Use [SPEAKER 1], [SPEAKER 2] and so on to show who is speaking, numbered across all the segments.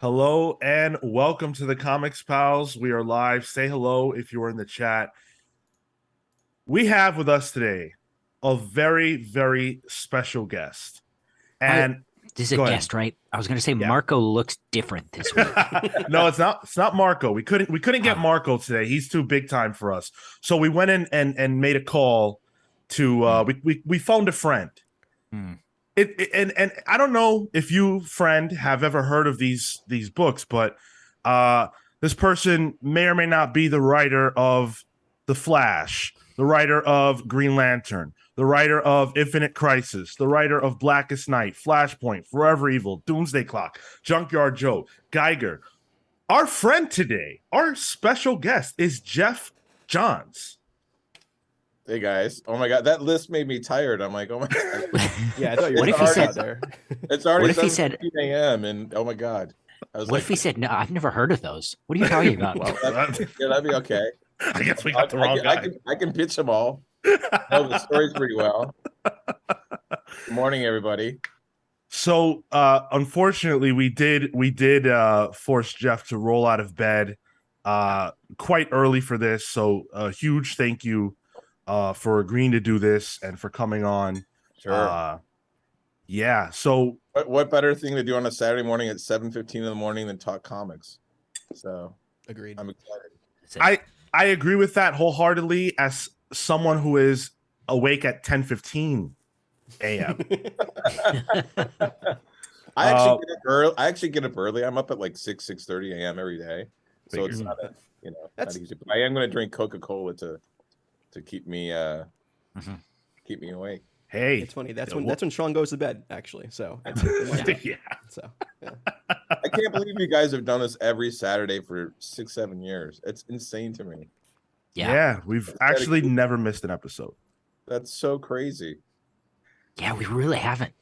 [SPEAKER 1] Hello and welcome to the Comics Pals. We are live. Say hello if you are in the chat. We have with us today a very, very special guest. And
[SPEAKER 2] This is a
[SPEAKER 1] go ahead.
[SPEAKER 2] guest, right? I was going to say
[SPEAKER 1] Yeah.
[SPEAKER 2] Marco looks different this week.
[SPEAKER 1] No, it's not. It's not Marco. We couldn't get Marco today. He's too big time for us. So we went in and made a call to. We phoned a friend. And I don't know if you, friend, have ever heard of these books, but this person may or may not be the writer of The Flash, the writer of Green Lantern, the writer of Infinite Crisis, the writer of Blackest Night, Flashpoint, Forever Evil, Doomsday Clock, Junkyard Joe, Geiger. Our friend today, our special guest, is Geoff Johns.
[SPEAKER 3] Hey guys! Oh my god, that list made me tired. I'm like, oh my god.
[SPEAKER 4] Yeah, I thought you were
[SPEAKER 2] What if he said
[SPEAKER 4] there.
[SPEAKER 3] It's already
[SPEAKER 2] What if he said
[SPEAKER 3] 7:15 a.m. and oh my god. I was
[SPEAKER 2] What
[SPEAKER 3] like,
[SPEAKER 2] if he said, no, I've never heard of those? What are you talking about?
[SPEAKER 3] that'd be okay.
[SPEAKER 1] I guess we got the wrong guy.
[SPEAKER 3] I can pitch them all. I know the stories pretty well. Good morning, everybody.
[SPEAKER 1] So unfortunately we did force Geoff to roll out of bed quite early for this. So a huge thank you for agreeing to do this and for coming on.
[SPEAKER 3] Sure.
[SPEAKER 1] Yeah. So
[SPEAKER 3] What better thing to do on a Saturday morning at 7:15 in the morning than talk comics? So
[SPEAKER 4] Agreed.
[SPEAKER 3] I'm excited.
[SPEAKER 1] I agree with that wholeheartedly as someone who is awake at 10:15 a.m.
[SPEAKER 3] I actually get up early. I'm up at like 6:30 a.m. every day. So it's not not easy. But I am going to drink Coca-Cola to keep me keep me awake.
[SPEAKER 1] Hey,
[SPEAKER 4] it's funny. That's when Sean goes to bed, actually. So
[SPEAKER 1] yeah.
[SPEAKER 4] So yeah.
[SPEAKER 3] I can't believe you guys have done this every Saturday for 6-7 years. It's insane to me.
[SPEAKER 1] Yeah, we've actually never missed an episode.
[SPEAKER 3] That's so crazy.
[SPEAKER 2] Yeah, we really haven't.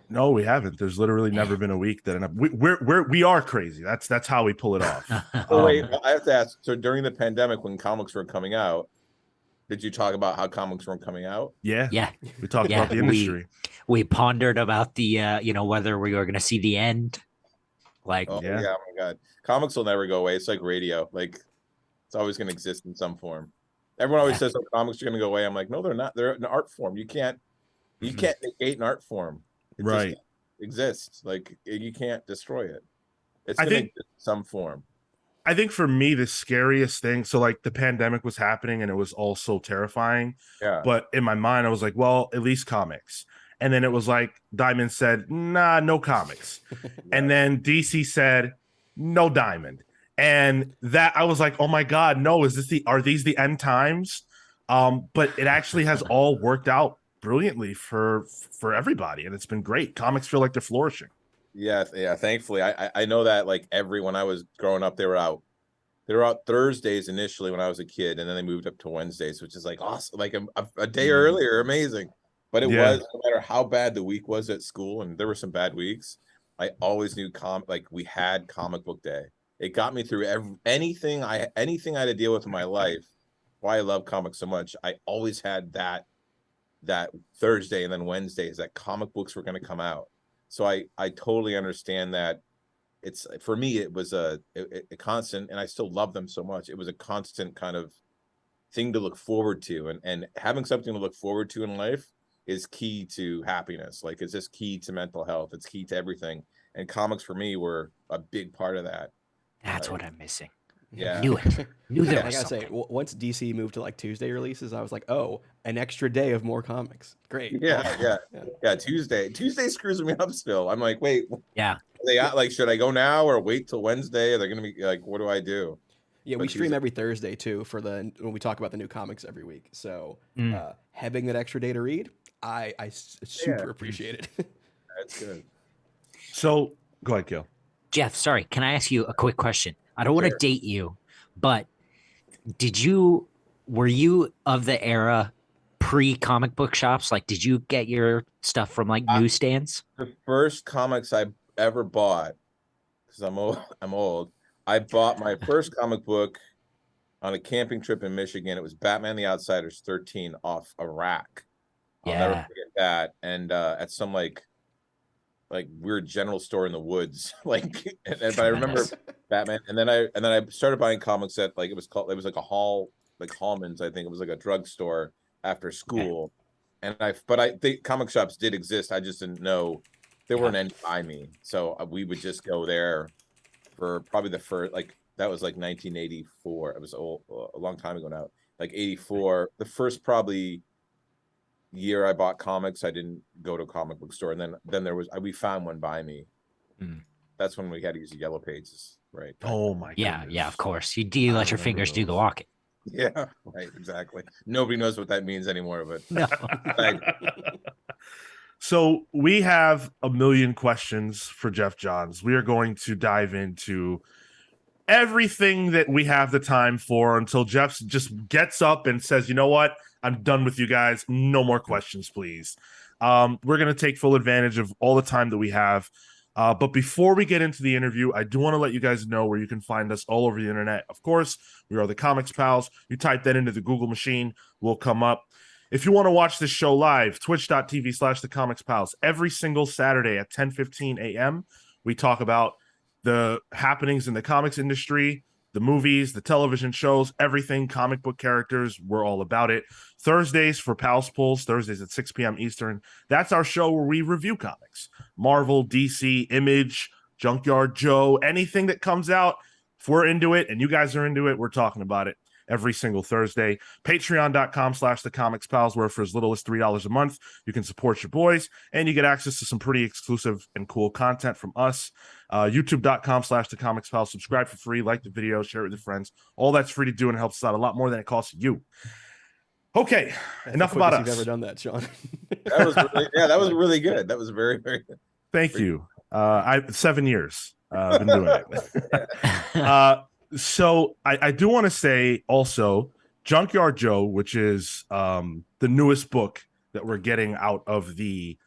[SPEAKER 1] No, we haven't. There's literally never been a week that we are crazy. That's how we pull it off.
[SPEAKER 3] Oh wait, I have to ask. So during the pandemic, when comics were coming out, did you talk about how comics weren't coming out?
[SPEAKER 1] Yeah.
[SPEAKER 2] Yeah.
[SPEAKER 1] We talked about the industry.
[SPEAKER 2] We pondered about the whether we were going to see the end. Like,
[SPEAKER 3] oh my god, comics will never go away. It's like radio. Like it's always going to exist in some form. Everyone always says, "Oh, comics are going to go away." I'm like, no, they're not. They're an art form. You can't negate an art form. It
[SPEAKER 1] right.
[SPEAKER 3] just exists. Like you can't destroy it. It's
[SPEAKER 1] I
[SPEAKER 3] going to
[SPEAKER 1] think
[SPEAKER 3] exist in some form.
[SPEAKER 1] I think for me, the scariest thing, so like the pandemic was happening and it was all so terrifying.
[SPEAKER 3] Yeah.
[SPEAKER 1] But in my mind, I was like, well, at least comics. And then it was like Diamond said, nah, no comics. And then DC said, no Diamond. And that I was like, oh my God, no, are these the end times? But it actually has all worked out brilliantly for everybody. And it's been great. Comics feel like they're flourishing.
[SPEAKER 3] Yeah. Thankfully, I know that like when I was growing up, they were out Thursdays initially when I was a kid, and then they moved up to Wednesdays, which is like awesome, like a day earlier, amazing. But it was, no matter how bad the week was at school, and there were some bad weeks, I always knew we had comic book day. It got me through anything I had to deal with in my life. Why I love comics so much, I always had that Thursday and then Wednesdays that comic books were going to come out. So I totally understand that. It's for me, it was a constant, and I still love them so much. It was a constant kind of thing to look forward to, and having something to look forward to in life is key to happiness. Like it's just key to mental health. It's key to everything. And comics for me were a big part of that.
[SPEAKER 2] That's what I'm missing.
[SPEAKER 3] Yeah.
[SPEAKER 2] Knew it. Knew there was
[SPEAKER 4] I gotta say, once DC moved to like Tuesday releases, I was like, oh, an extra day of more comics. Great.
[SPEAKER 3] Yeah. Tuesday screws me up still. I'm like, wait.
[SPEAKER 2] Yeah.
[SPEAKER 3] They like, should I go now or wait till Wednesday? Are they going to be like, what do I do?
[SPEAKER 4] Yeah, we stream every Thursday too when we talk about the new comics every week. So having that extra day to read, I super appreciate it.
[SPEAKER 3] That's good.
[SPEAKER 1] So go ahead, Gil.
[SPEAKER 2] Geoff, sorry, can I ask you a quick question? I don't want to date you, but were you of the era pre-comic book shops? Like, did you get your stuff from like newsstands?
[SPEAKER 3] The first comics I ever bought, because I'm old, I bought my first comic book on a camping trip in Michigan. It was Batman the Outsiders 13 off a rack. I'll never forget that. And at some like like weird general store in the woods. Like, but I remember Batman, and then I started buying comics at like it was like a hall, like Hallman's. I think it was like a drugstore after school. And I think comic shops did exist. I just didn't know there weren't any by me. So we would just go there for probably the first, like that was like 1984. It was a long time ago now. Like 84, the first probably year I bought comics, I didn't go to a comic book store, and then we found one by me. That's when we had to use the yellow pages, right?
[SPEAKER 1] Oh my
[SPEAKER 2] Yeah,
[SPEAKER 1] goodness.
[SPEAKER 2] of course. You let your fingers do the walking.
[SPEAKER 3] Yeah, right, exactly. Nobody knows what that means anymore, but
[SPEAKER 2] No.
[SPEAKER 1] So we have a million questions for Geoff Johns. We are going to dive into everything that we have the time for until Jeff just gets up and says, you know what? I'm done with you guys. No more questions, please. We're going to take full advantage of all the time that we have. But before we get into the interview, I do want to let you guys know where you can find us all over the internet. Of course, we are the Comics Pals. You type that into the Google machine, we'll come up. If you want to watch this show live, twitch.tv/the Comics Pals. Every single Saturday at 10:15 a.m., we talk about the happenings in the comics industry, the movies, the television shows, everything, comic book characters. We're all about it. Thursdays for Pals Pulls, Thursdays at 6 p.m. Eastern. That's our show where we review comics. Marvel, DC, Image, Junkyard Joe, anything that comes out. If we're into it and you guys are into it, we're talking about it every single Thursday. Patreon.com/the Comics Pals, where for as little as $3 a month, you can support your boys and you get access to some pretty exclusive and cool content from us. YouTube.com/the Comics Pals. Subscribe for free, like the video, share it with your friends. All that's free to do and helps us out a lot more than it costs you. Okay,
[SPEAKER 4] That's
[SPEAKER 1] enough
[SPEAKER 4] the
[SPEAKER 1] about us.
[SPEAKER 4] quickest you've ever done that, Sean.
[SPEAKER 3] That was really good. That was very, very good.
[SPEAKER 1] Thank you. 7 years been doing it. So I do want to say also Junkyard Joe, which is the newest book that we're getting out of the,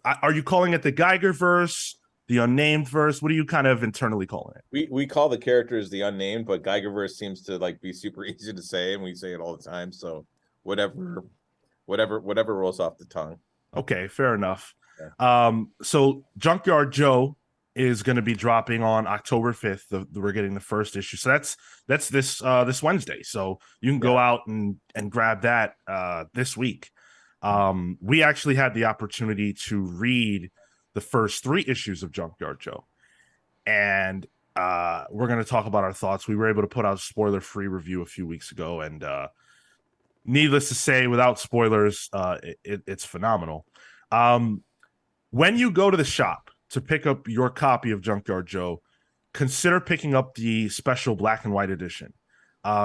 [SPEAKER 1] are you calling it the Geiger-Verse, the unnamed verse? What are you kind of internally calling it?
[SPEAKER 3] We call the characters the unnamed, but Geiger-Verse seems to like be super easy to say, and we say it all the time. So whatever rolls off the tongue.
[SPEAKER 1] Okay, fair enough.
[SPEAKER 3] Yeah.
[SPEAKER 1] So Junkyard Joe is going to be dropping on October 5th. We're getting the first issue. So that's this Wednesday. So you can go out and grab that this week. We actually had the opportunity to read the first 3 issues of Junkyard Joe. And we're going to talk about our thoughts. We were able to put out a spoiler-free review a few weeks ago, and needless to say, without spoilers, it's phenomenal. When you go to the shop to pick up your copy of Junkyard Joe, consider picking up the special black and white edition,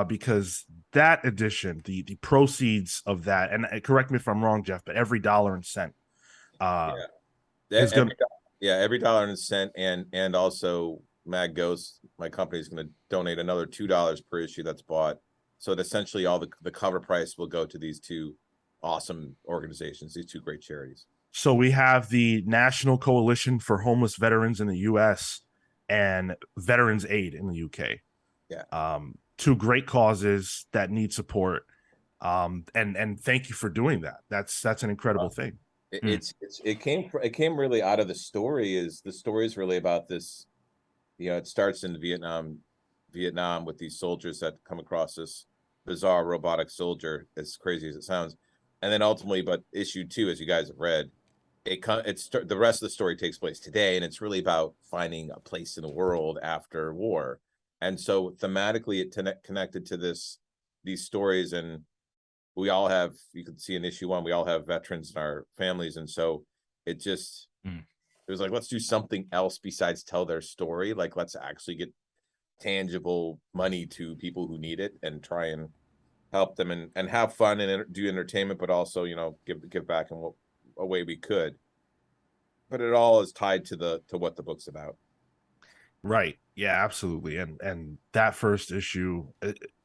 [SPEAKER 1] because that edition, the proceeds of that, and correct me if I'm wrong, Jeff, but every dollar and cent,
[SPEAKER 3] every dollar and cent, and also Mad Ghost, my company, is going to donate another $2 per issue that's bought. So that essentially all the cover price will go to these 2 awesome organizations, these 2 great charities.
[SPEAKER 1] So we have the National Coalition for Homeless Veterans in the U.S. and Veterans Aid in the U.K.
[SPEAKER 3] Yeah.
[SPEAKER 1] 2 great causes that need support. And thank you for doing that. That's an incredible thing.
[SPEAKER 3] It came really out of the story. The story is really about this. It starts in Vietnam with these soldiers that come across this bizarre robotic soldier, as crazy as it sounds, and then ultimately, but issue 2, as you guys have read, the rest of the story takes place today, and it's really about finding a place in the world after war. And so thematically it connected to these stories, and we all have, you can see in issue 1, we all have veterans in our families, and so it just it was like, let's do something else besides tell their story. Like, let's actually get tangible money to people who need it and try and help them and have fun and do entertainment, but also give back in a way we could. But it all is tied to what the book's about.
[SPEAKER 1] Right. Yeah, absolutely. And that first issue,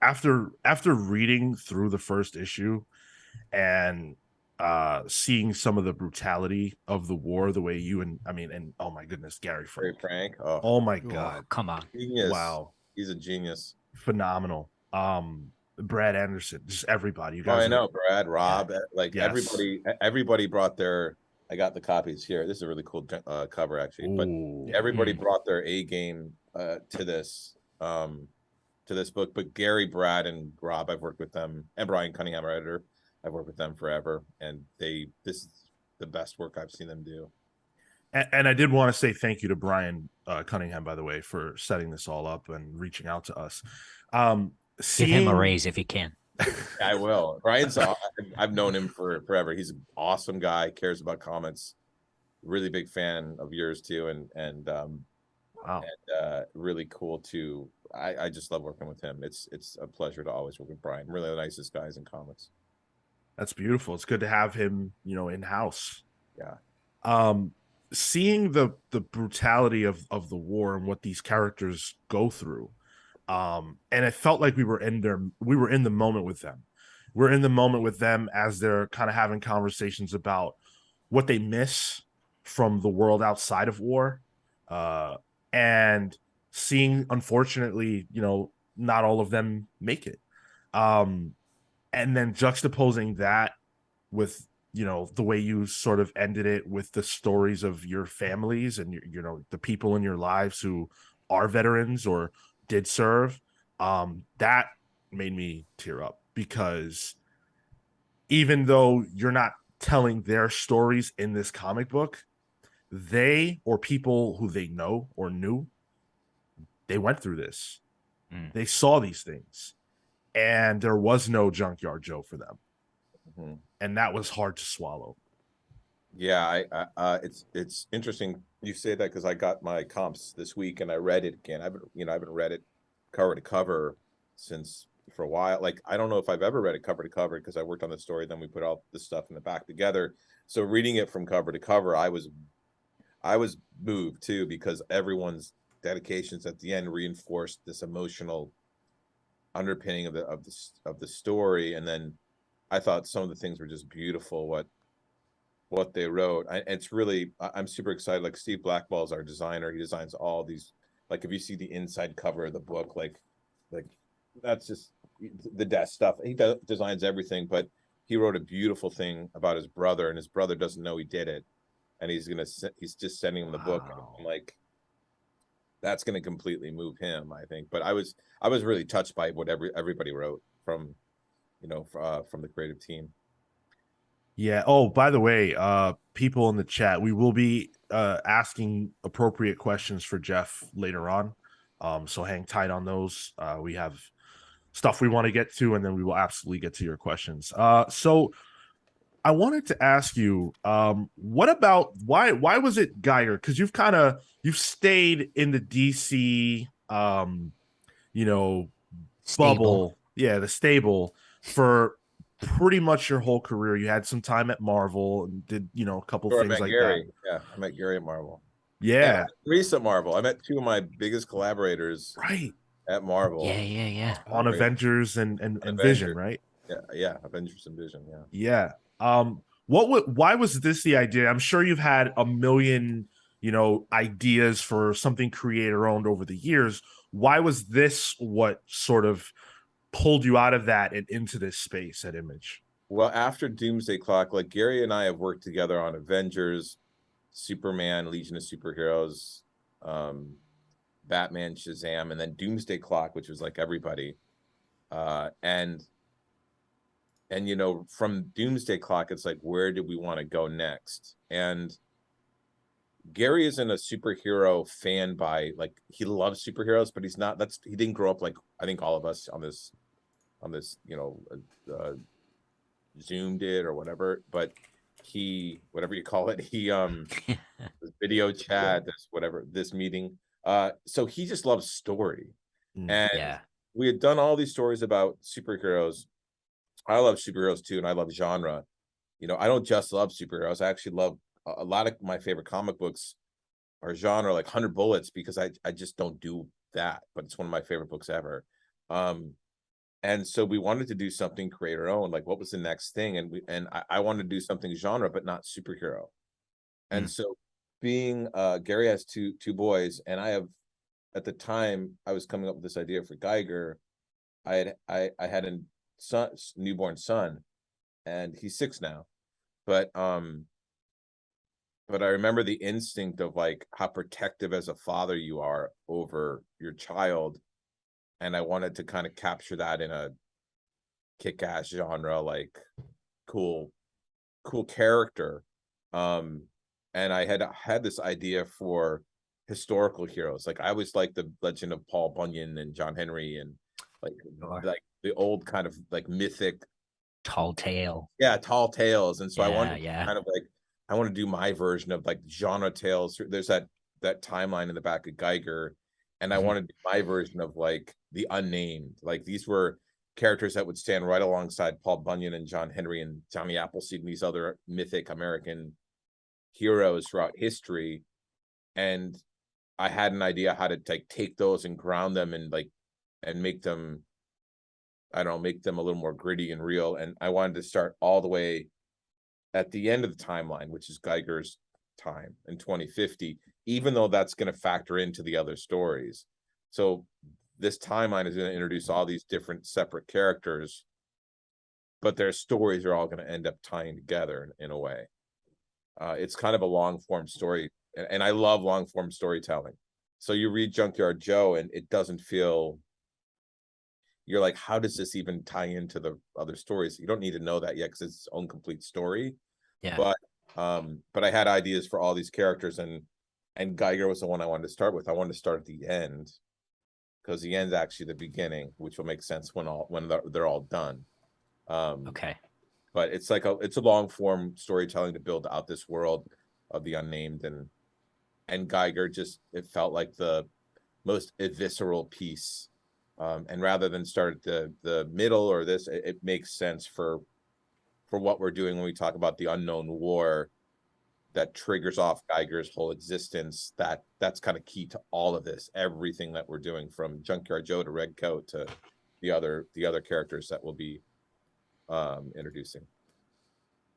[SPEAKER 1] after reading through the first issue and seeing some of the brutality of the war, the way and oh my goodness, Gary Frank. Oh my God.
[SPEAKER 2] Come on.
[SPEAKER 3] Genius.
[SPEAKER 1] Wow.
[SPEAKER 3] He's a genius.
[SPEAKER 1] Phenomenal. Brad Anderson, just everybody. You guys.
[SPEAKER 3] I know Brad, Rob,
[SPEAKER 1] Yes.
[SPEAKER 3] everybody brought I got the copies here. This is a really cool cover, actually. But
[SPEAKER 1] Ooh.
[SPEAKER 3] everybody brought their A game to this book. But Gary, Brad, and Rob, I've worked with them, and Brian Cunningham, our editor, I've worked with them forever, and this is the best work I've seen them do.
[SPEAKER 1] And I did want to say thank you to Brian Cunningham, by the way, for setting this all up and reaching out to us.
[SPEAKER 2] Give him a raise if you can.
[SPEAKER 3] I will. Brian's I've known him for forever. He's an awesome guy, cares about comics, really big fan of yours too, and
[SPEAKER 1] wow,
[SPEAKER 3] and really cool too. I just love working with him. It's a pleasure to always work with Brian. Really the nicest guys in comics.
[SPEAKER 1] that's beautiful. It's good to have him, in house.
[SPEAKER 3] Yeah.
[SPEAKER 1] Seeing the brutality of the war and what these characters go through, and it felt like we were in the moment with them. We're in the moment with them as they're kind of having conversations about what they miss from the world outside of war, and seeing, unfortunately, not all of them make it, and then juxtaposing that with the way you sort of ended it with the stories of your families and the people in your lives who are veterans or did serve. That made me tear up, because even though you're not telling their stories in this comic book, they, or people who they know or knew, they went through this. They saw these things, and there was no Junkyard Joe for them.
[SPEAKER 3] Mm-hmm.
[SPEAKER 1] And that was hard to swallow.
[SPEAKER 3] Yeah, it's interesting you say that, because I got my comps this week and I read it again. I haven't read it cover to cover since for a while. Like, I don't know if I've ever read it cover to cover, because I worked on the story, then we put all the stuff in the back together. So reading it from cover to cover, I was moved too, because everyone's dedications at the end reinforced this emotional underpinning of the story. And then I thought some of the things were just beautiful. What they wrote. I'm super excited. Like, Steve Blackball's our designer. He designs all these. Like, if you see the inside cover of the book, like that's just the death stuff. He designs everything, but he wrote a beautiful thing about his brother, and his brother doesn't know he did it, and he's just sending him the book. And like, that's gonna completely move him, I think. But I was really touched by what everybody wrote from the creative team.
[SPEAKER 1] Yeah. Oh, by the way, people in the chat, we will be asking appropriate questions for Geoff later on. So hang tight on those. We have stuff we want to get to, and then we will absolutely get to your questions. So I wanted to ask you, what about why was it Geiger? Because you've stayed in the DC bubble, the stable, for pretty much your whole career. You had some time at Marvel and did a couple things like
[SPEAKER 3] Gary.
[SPEAKER 1] that.
[SPEAKER 3] Yeah, I met Gary at Marvel.
[SPEAKER 1] Yeah,
[SPEAKER 3] recent Marvel. I met two of my biggest collaborators
[SPEAKER 1] right
[SPEAKER 3] at Marvel.
[SPEAKER 2] Yeah.
[SPEAKER 1] On Avengers and Vision, right?
[SPEAKER 3] Yeah, Avengers and Vision.
[SPEAKER 1] Yeah. Why was this the idea? I'm sure you've had a million ideas for something creator owned over the years. Why was this what sort of pulled you out of that and into this space at Image?
[SPEAKER 3] Well, after Doomsday Clock, like, Gary and I have worked together on Avengers, Superman, Legion of Superheroes, Batman, Shazam, and then Doomsday Clock, which was like everybody. And from Doomsday Clock, it's like, where do we want to go next? And Gary isn't a superhero fan he loves superheroes, but he didn't grow up like I think all of us on this Zoom did or whatever, but whatever you call it, video chat, this meeting. So he just loves story. And we had done all these stories about superheroes. I love superheroes too, and I love genre. I don't just love superheroes. I actually love a lot of my favorite comic books are genre, like 100 Bullets, because I just don't do that, but it's one of my favorite books ever. And so we wanted to do something creator owned, like what was the next thing? And I wanted to do something genre, but not superhero. And so being Gary has two boys, and I have, at the time I was coming up with this idea for Geiger, I had a newborn son, and he's 6 now. But but I remember the instinct of like how protective as a father you are over your child. And I wanted to kind of capture that in a kick-ass genre, like cool character. And I had this idea for historical heroes. Like I always like the legend of Paul Bunyan and John Henry and like the old kind of like mythic
[SPEAKER 2] Tall tale.
[SPEAKER 3] Yeah, tall tales. And so I wanted
[SPEAKER 2] Yeah.
[SPEAKER 3] kind of like I want to do my version of like genre tales. There's that timeline in the back of Geiger, and I wanted to do my version of like the unnamed. Like these were characters that would stand right alongside Paul Bunyan and John Henry and Johnny Appleseed and these other mythic American heroes throughout history. And I had an idea how to like take those and ground them and like and make them, I don't know, make them a little more gritty and real. And I wanted to start all the way at the end of the timeline, which is Geiger's time in 2050, even though that's going to factor into the other stories. So this timeline is going to introduce all these different separate characters, but their stories are all going to end up tying together in a way. It's kind of a long form story, and I love long form storytelling. So you read Junkyard Joe and it doesn't feel, you're like, how does this even tie into the other stories? You don't need to know that yet because it's its own complete story.
[SPEAKER 2] Yeah.
[SPEAKER 3] But I had ideas for all these characters, and Geiger was the one I wanted to start with. I wanted to start at the end because the end's actually the beginning, which will make sense when they're all done.
[SPEAKER 2] Okay.
[SPEAKER 3] But it's like it's a long form storytelling to build out this world of the unnamed, and Geiger just, it felt like the most visceral piece. And rather than start at the middle or this, it makes sense for what we're doing when we talk about the unknown war that triggers off Geiger's whole existence. That's kind of key to all of this, everything that we're doing, from Junkyard Joe to Red Coat to the other characters that we'll be introducing.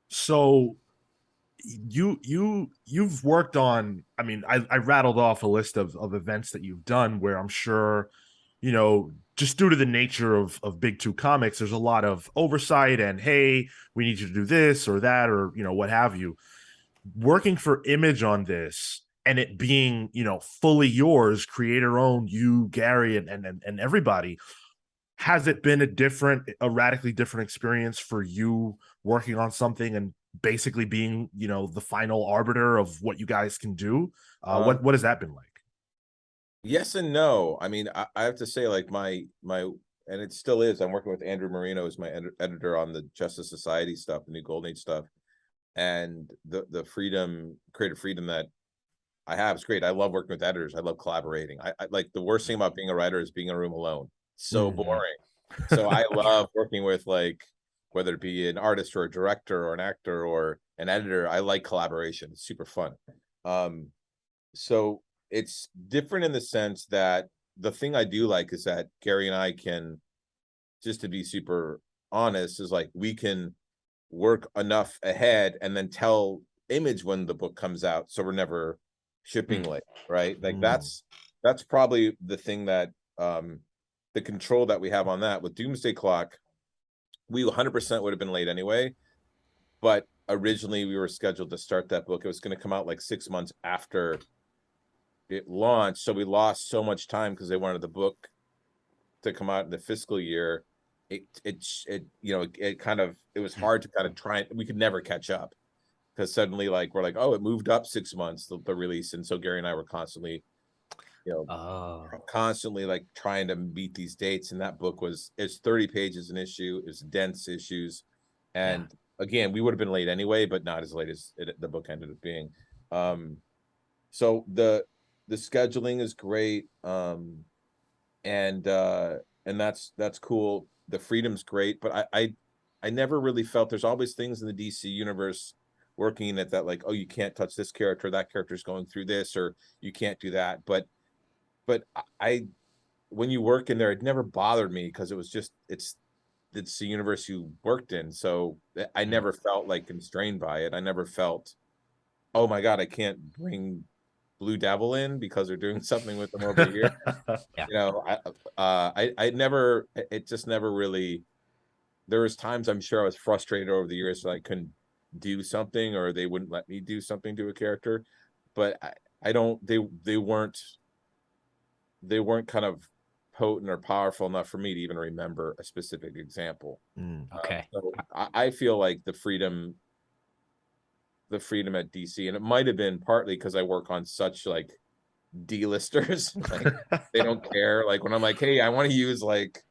[SPEAKER 1] So you've worked on, I mean, I rattled off a list of events that you've done where I'm sure, you know, just due to the nature of Big Two Comics, there's a lot of oversight and, hey, we need you to do this or that, or, you know, what have you. Working for Image on this and it being, you know, fully yours, creator owned, you, Gary, and everybody, has it been a radically different experience for you working on something and basically being, you know, the final arbiter of what you guys can do? What has that been like?
[SPEAKER 3] Yes and no. I mean, I have to say, like my, and it still is. I'm working with Andrew Marino, who's my editor on the Justice Society stuff, the New Golden Age stuff, and the creative freedom that I have is great. I love working with editors. I love collaborating. I like, the worst thing about being a writer is being in a room alone. So boring. So I love working with, like, whether it be an artist or a director or an actor or an editor. I like collaboration. It's super fun. So it's different in the sense that the thing I do like is that Gary and I can, just to be super honest, is like we can work enough ahead and then tell Image when the book comes out, so we're never shipping late, right? Like that's probably the thing that the control that we have on that. With Doomsday Clock, we 100% would have been late anyway, but originally we were scheduled to start that book. It was going to come out like 6 months after it launched, so we lost so much time because they wanted the book to come out in the fiscal year. It you know, it was hard to kind of try. We could never catch up because suddenly, like, we're like, oh, it moved up 6 months, the release. And so Gary and I were constantly, you know, constantly like trying to meet these dates. And that book it's 30 pages an issue. It's dense issues. And again, we would have been late anyway, but not as late as the book ended up being. So the scheduling is great. And that's cool. The freedom's great, but I never really felt, there's always things in the DC universe working at that, like, oh, you can't touch this character, that character's going through this, or you can't do that. But when you work in there, it never bothered me because it was just, it's the universe you worked in. So I never felt like constrained by it. I never felt, oh my God, I can't bring Blue Devil in because they're doing something with them over here. You know, I never, it just never really, there was times I'm sure I was frustrated over the years that I couldn't do something, or they wouldn't let me do something to a character. But I don't, they weren't kind of potent or powerful enough for me to even remember a specific example.
[SPEAKER 2] Okay.
[SPEAKER 3] So I feel like the freedom at DC, and it might have been partly because I work on such like D-listers, like they don't care. Like when I'm like, hey, I want to use like,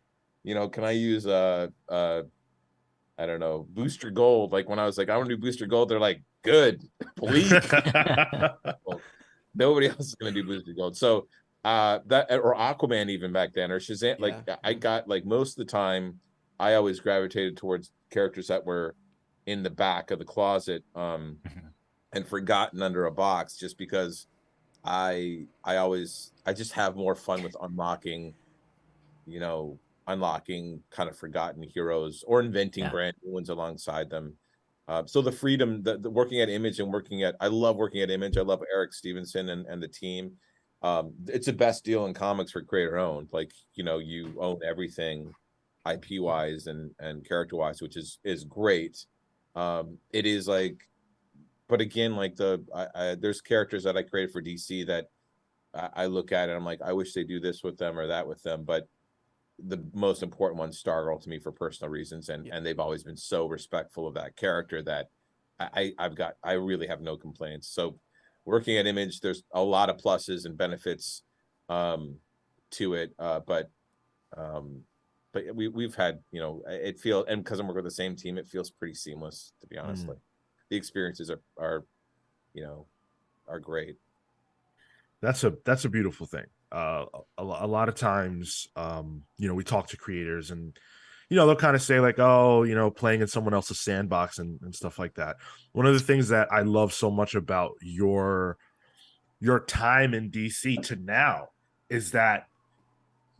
[SPEAKER 3] can I use I don't know, Booster Gold? Like when I was like, I want to do Booster Gold, they're like, good, please. Well, nobody else is gonna do Booster Gold. So that, or Aquaman even back then, or Shazam, like I got like most of the time I always gravitated towards characters that were in the back of the closet and forgotten under a box, just because I just have more fun with unlocking kind of forgotten heroes or inventing brand new ones alongside them. So the freedom, the working at Image and I love working at Image. I love Eric Stevenson and the team. It's the best deal in comics for creator owned. Like, you own everything IP wise and character wise, which is great. It is like, but again, like there's characters that I created for DC that I look at and I'm like, I wish they do this with them or that with them. But the most important one's Stargirl to me for personal reasons, and they've always been so respectful of that character that I really have no complaints. So working at Image, there's a lot of pluses and benefits to it, but we've had, it feels, and because I'm working with the same team, it feels pretty seamless, to be honest. Like the experiences are great.
[SPEAKER 1] That's a beautiful thing. A lot of times, we talk to creators and, they'll kind of say like, oh, playing in someone else's sandbox and stuff like that. One of the things that I love so much about your time in DC to now is that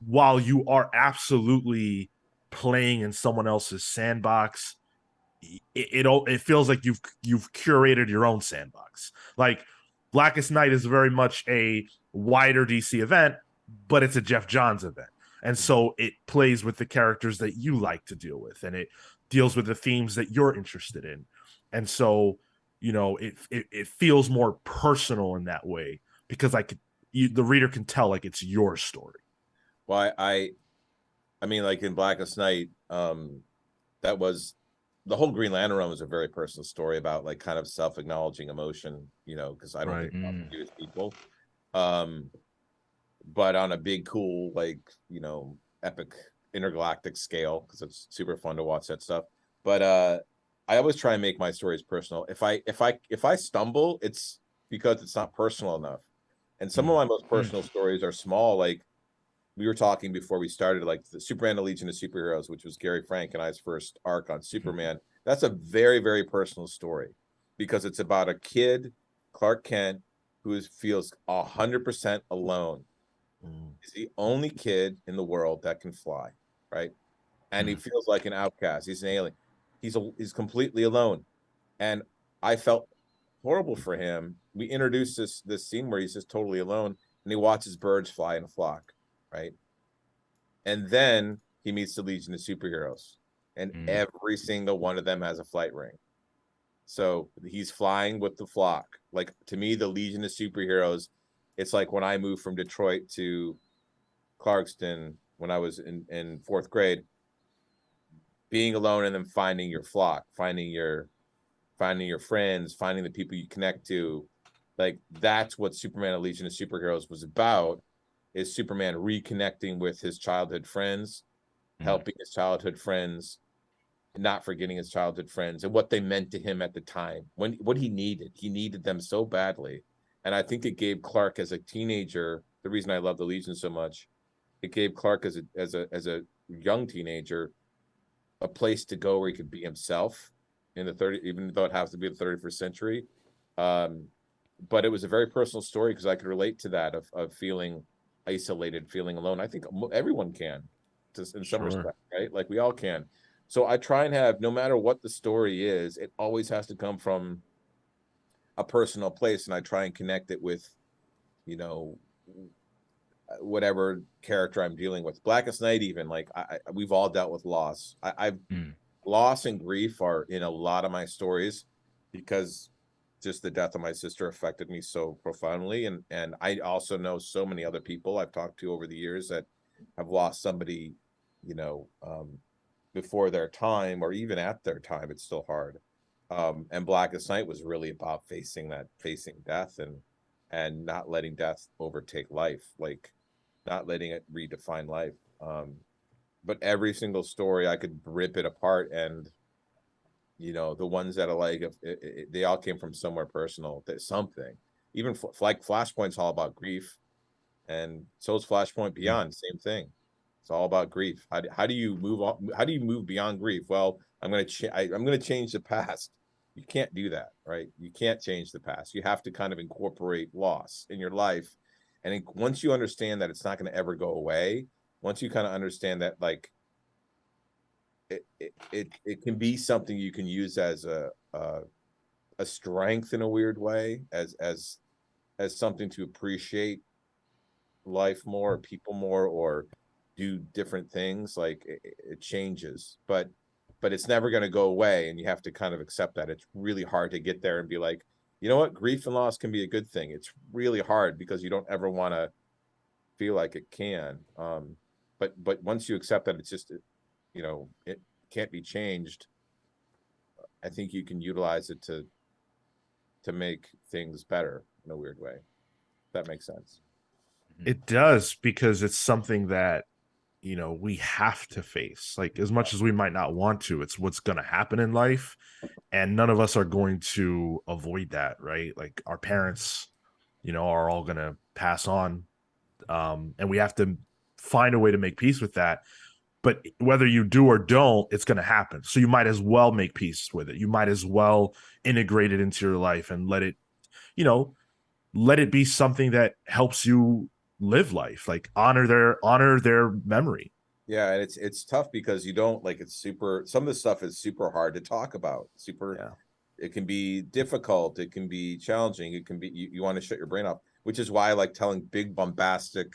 [SPEAKER 1] while you are absolutely playing in someone else's sandbox, it feels like you've curated your own sandbox. Like Blackest Night is very much a wider DC event, but it's a Geoff Johns event. And so it plays with the characters that you like to deal with, and it deals with the themes that you're interested in. And so, it feels more personal in that way because the reader can tell like it's your story.
[SPEAKER 3] Well, I mean, like in Blackest Night, that was the whole Green Lantern run was a very personal story about like kind of self-acknowledging emotion, because I don't think I do with people. But on a big, cool, like, epic intergalactic scale, because it's super fun to watch that stuff. But I always try and make my stories personal. If I stumble, it's because it's not personal enough. And some of my most personal stories are small. Like we were talking before we started, like the Superman: The Legion of Superheroes, which was Gary Frank and I's first arc on Superman. That's a very, very personal story because it's about a kid, Clark Kent, who feels 100% alone. He's the only kid in the world that can fly, right? And he feels like an outcast. He's an alien. He's completely alone. And I felt horrible for him. We introduced this scene where he's just totally alone and he watches birds fly in a flock, right? And then he meets the Legion of Superheroes, and every single one of them has a flight ring. So he's flying with the flock. Like, to me, the Legion of Superheroes, it's like when I moved from Detroit to Clarkston when I was in fourth grade, being alone and then finding your flock, finding your friends, finding the people you connect to. Like, that's what Superman: A Legion of Superheroes was about, is Superman reconnecting with his childhood friends, helping his childhood friends, not forgetting his childhood friends and what they meant to him at the time, what he needed them so badly. And I think it gave Clark as a teenager, the reason I love the Legion so much, it gave Clark as a young teenager a place to go where he could be himself in the 30, even though it has to be the 31st century. But it was a very personal story because I could relate to that of feeling isolated, feeling alone. I think everyone can, in some respect, right? Like we all can. So I try and have, no matter what the story is, it always has to come from a personal place, and I try and connect it with, whatever character I'm dealing with. Blackest Night, even, like we've all dealt with loss. Loss and grief are in a lot of my stories, because just the death of my sister affected me so profoundly, and I also know so many other people I've talked to over the years that have lost somebody, you know, before their time or even at their time. It's still hard. And Blackest Night was really about facing death and not letting death overtake life, like not letting it redefine life. But every single story I could rip it apart, and you know, the ones that are like, they all came from somewhere personal. There's something. Even like Flashpoint's all about grief, and so is Flashpoint Beyond. Same thing. It's all about grief. How do you move on? How do you move beyond grief? Well, I'm going to change the past. You can't do that, right? You can't change the past. You have to kind of incorporate loss in your life, and once you understand that it's not going to ever go away, once you kind of understand that, like, it can be something you can use as a strength in a weird way, as something to appreciate life more, people more, or do different things. Like it changes, but it's never going to go away, and you have to kind of accept that. It's really hard to get there and be like, you know what, grief and loss can be a good thing. It's really hard because you don't ever want to feel like it can. But once you accept that it's just, you know, it can't be changed, I think you can utilize it to make things better in a weird way. If that makes sense.
[SPEAKER 1] It does, because it's something that, you know, we have to face. Like, as much as we might not want to, it's what's going to happen in life, and none of us are going to avoid that, right? Like, our parents, you know, are all going to pass on, and we have to find a way to make peace with that. But whether you do or don't, it's going to happen. So you might as well make peace with it. You might as well integrate it into your life and let it, you know, let it be something that helps you live life. Like, honor their memory.
[SPEAKER 3] Yeah, and it's tough because you don't, like, it's super, some of the stuff is super hard to talk about. It can be difficult, it can be challenging, it can be, you want to shut your brain off, which is why I like telling big bombastic,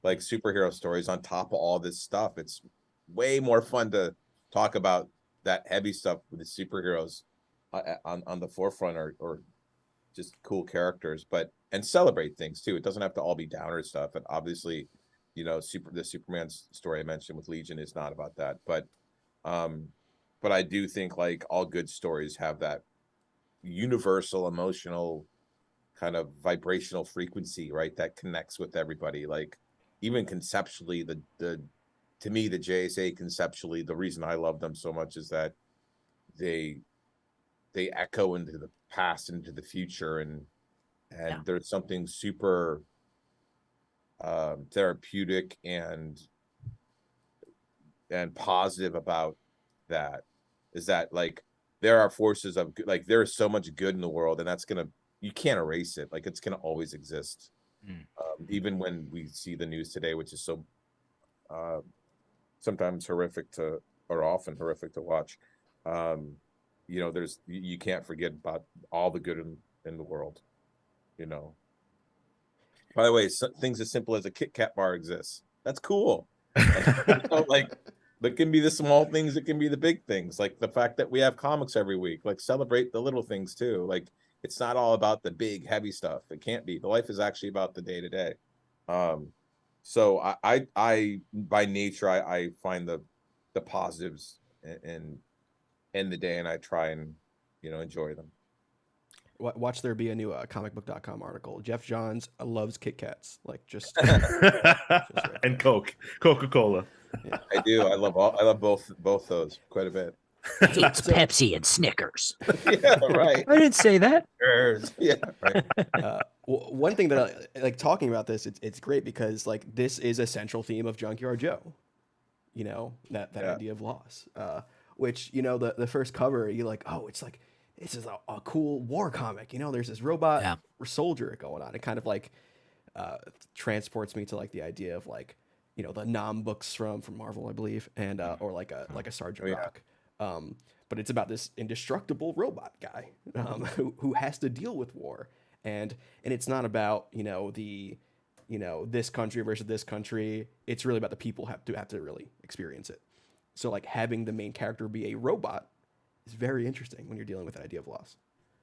[SPEAKER 3] like, superhero stories on top of all this stuff. It's way more fun to talk about that heavy stuff with the superheroes on the forefront, or just cool characters, and celebrate things too. It doesn't have to all be downer stuff. And obviously, you know, the Superman story I mentioned with Legion is not about that. But I do think, like, all good stories have that universal emotional kind of vibrational frequency, right? That connects with everybody. Like, even conceptually, to me, the JSA conceptually, the reason I love them so much is that they echo into the past, into the future, and there's something super therapeutic and positive about that. Is that, like, there are forces of, like, there is so much good in the world, and you can't erase it. Like, it's gonna always exist. Even when we see the news today, which is so sometimes often horrific to watch. You know, you can't forget about all the good in the world, you know. By the way, things as simple as a Kit Kat bar exists. That's cool. You know, like, it can be the small things, it can be the big things, like the fact that we have comics every week. Like, celebrate the little things too. Like, it's not all about the big heavy stuff. It can't be. The life is actually about the day to day. So I by nature, I find the positives in the day, and I try and, you know, enjoy them.
[SPEAKER 4] Watch there be a new comicbook.com article. Geoff Johns loves Kit Kats. Like, just
[SPEAKER 1] and Coca-Cola.
[SPEAKER 4] Yeah.
[SPEAKER 3] I do. I love both those quite a bit.
[SPEAKER 2] It's Pepsi and Snickers.
[SPEAKER 3] Yeah, right.
[SPEAKER 2] I didn't say that.
[SPEAKER 3] Yeah, right.
[SPEAKER 4] One thing that I like talking about this, it's great because, like, this is a central theme of Junkyard Joe. You know, that idea of loss, which, you know, the first cover, you're like, oh, it's like, this is a cool war comic. You know, there's this robot soldier going on. It kind of, like, transports me to, like, the idea of, like, you know, the Nam books from Marvel, I believe, and or like a Sergeant Rock. But it's about this indestructible robot guy who has to deal with war, and it's not about, you know, this country versus this country. It's really about the people have to really experience it. So, like, having the main character be a robot is very interesting when you're dealing with the idea of loss.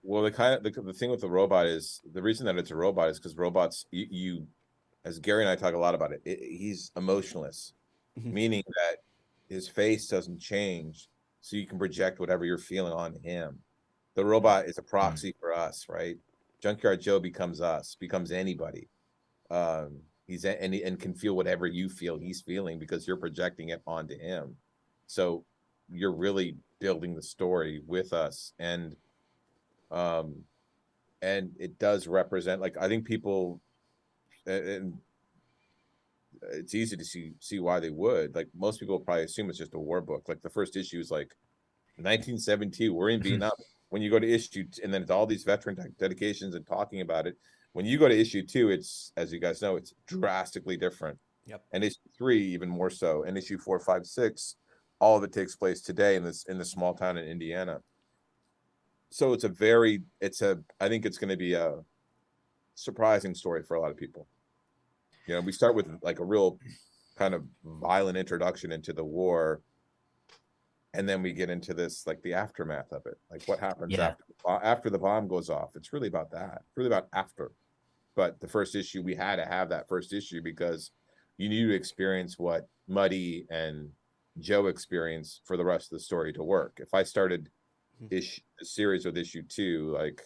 [SPEAKER 3] Well, the thing with the robot is the reason that it's a robot is because robots, you as Gary and I talk a lot about it, he's emotionless, meaning that his face doesn't change, so you can project whatever you're feeling on him. The robot is a proxy for us, right? Junkyard Joe becomes us, becomes anybody. And can feel whatever you feel he's feeling because you're projecting it onto him. So you're really building the story with us, and it does represent, like, I think people, and it's easy to see why they would, like, most people probably assume it's just a war book. Like the first issue is like 1972, we're in Vietnam. When you go to issue, and then it's all these veteran dedications and talking about it. When you go to issue 2, it's, as you guys know, it's drastically different.
[SPEAKER 4] Yep.
[SPEAKER 3] And issue 3 even more so, and issue 4, 5, 6, all of it takes place today in the small town in Indiana. So I think it's going to be a surprising story for a lot of people. You know, we start with like a real kind of violent introduction into the war, and then we get into this, like the aftermath of it, like what happens after the bomb goes off. It's really about that. It's really about after. But the first issue, we had to have that first issue because you need to experience what Muddy and Joe experience for the rest of the story to work. If I started the series with issue 2, like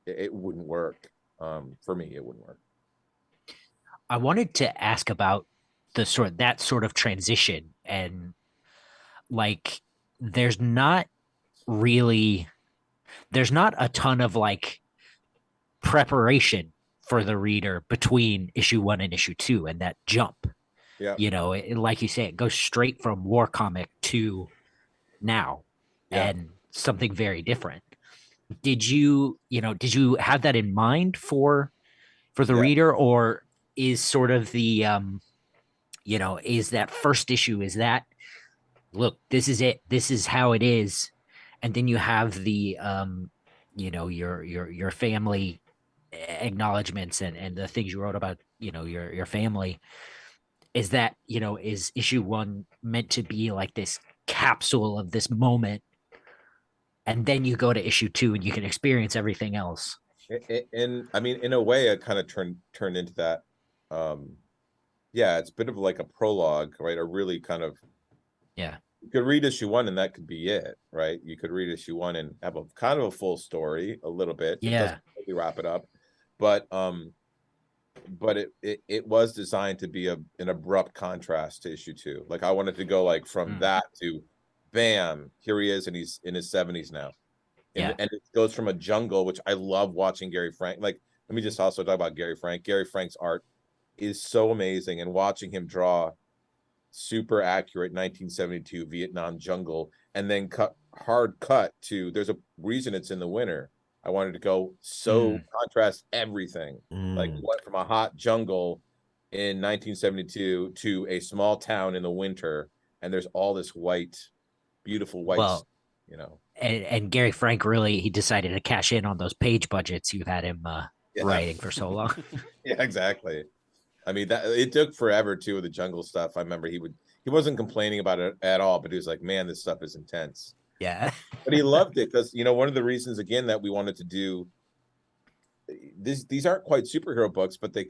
[SPEAKER 3] it wouldn't work. For me, it wouldn't work.
[SPEAKER 2] I wanted to ask about that sort of transition, and like there's not a ton of like preparation for the reader between issue 1 and issue 2, and that jump.
[SPEAKER 3] Yeah.
[SPEAKER 2] You know, like you say, it goes straight from war comic to now, and something very different. Did you have that in mind for the reader, or is sort of the is that first issue, is that, look, this is it, this is how it is, and then you have the your family acknowledgments and the things you wrote about your family? Is that, is issue 1 meant to be like this capsule of this moment, and then you go to issue 2 and you can experience everything else?
[SPEAKER 3] And I mean, in a way, it kind of turned into that. It's a bit of like a prologue, right? A really kind of, you could read issue 1 and that could be it, right? You could read issue 1 and have a kind of a full story a little bit. It doesn't really wrap it up, but it was designed to be an abrupt contrast to issue 2. Like I wanted to go like from that to bam, here he is, and he's in his 70s now. And it goes from a jungle, which I love watching Gary Frank. Like, let me just also talk about Gary Frank. Gary Frank's art is so amazing, and watching him draw super accurate 1972 Vietnam jungle, and then hard cut to, there's a reason it's in the winter. I wanted to go contrast everything, like what from a hot jungle in 1972 to a small town in the winter, and there's all this white, beautiful white,
[SPEAKER 2] And Gary Frank really, he decided to cash in on those page budgets you had him writing for so long.
[SPEAKER 3] Yeah, exactly. I mean, that it took forever too with the jungle stuff. I remember he wasn't complaining about it at all, but he was like, man, this stuff is intense.
[SPEAKER 2] Yeah.
[SPEAKER 3] But he loved it because, one of the reasons, again, that we wanted to do these aren't quite superhero books, but they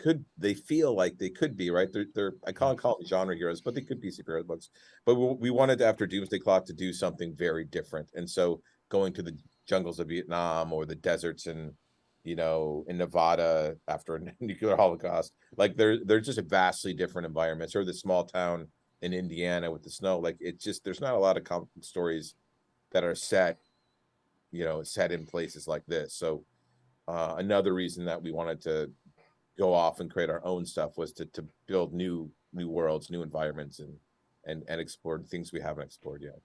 [SPEAKER 3] feel like they could be, right? They're I can't call them genre heroes, but they could be superhero books. But we wanted to, after Doomsday Clock, to do something very different. And so going to the jungles of Vietnam or the deserts in Nevada after a nuclear holocaust, like they're just vastly different environments, or the small town in Indiana with the snow. Like it's just, there's not a lot of comic stories that are set in places like this. So another reason that we wanted to go off and create our own stuff was to build new worlds, new environments, and explore things we haven't explored yet.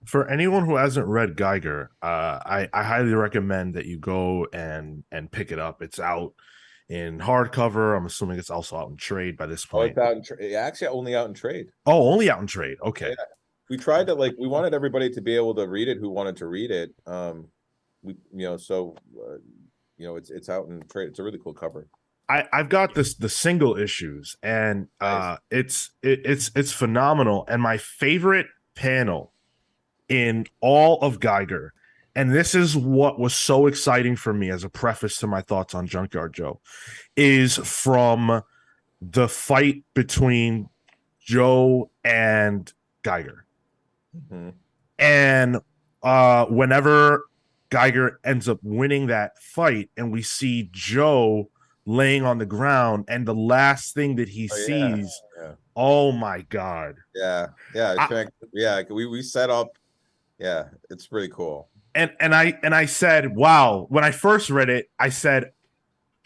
[SPEAKER 1] For anyone who hasn't read Geiger, I highly recommend that you go and pick it up. It's out in hardcover. I'm assuming it's also out in trade by this point.
[SPEAKER 3] It's out in actually only out in trade.
[SPEAKER 1] Oh, only out in trade. Okay.
[SPEAKER 3] Yeah. We tried to, we wanted everybody to be able to read it who wanted to read it. It's out in trade. It's a really cool cover.
[SPEAKER 1] I've got the single issues, and nice. It's phenomenal. And my favorite panel in all of Geiger and this is what was so exciting for me as a preface to my thoughts on Junkyard Joe, is from the fight between Joe and Geiger.
[SPEAKER 3] Mm-hmm.
[SPEAKER 1] And whenever Geiger ends up winning that fight and we see Joe laying on the ground and the last thing that he sees, oh my God.
[SPEAKER 3] Yeah. We set up. Yeah, it's pretty cool.
[SPEAKER 1] And I said, wow, when I first read it, I said,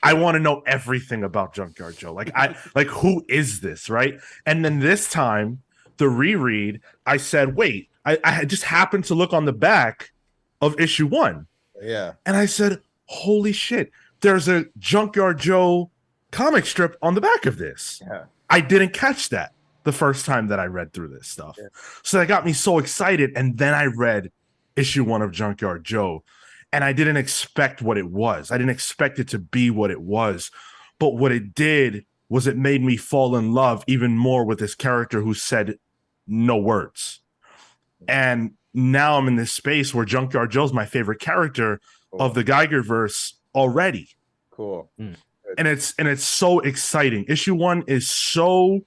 [SPEAKER 1] I want to know everything about Junkyard Joe. Like who is this, right? And then this time, the reread, I said, wait, I just happened to look on the back of issue 1.
[SPEAKER 3] Yeah.
[SPEAKER 1] And I said, holy shit, there's a Junkyard Joe comic strip on the back of this.
[SPEAKER 3] Yeah.
[SPEAKER 1] I didn't catch that the first time that I read through this stuff. Yeah. So that got me so excited. And then I read issue 1 of Junkyard Joe, and I didn't expect what it was. I didn't expect it to be what it was. But what it did was it made me fall in love even more with this character who said no words. And now I'm in this space where Junkyard Joe's my favorite character of the Geiger-Verse already.
[SPEAKER 3] Cool.
[SPEAKER 1] And it's so exciting. Issue 1 is so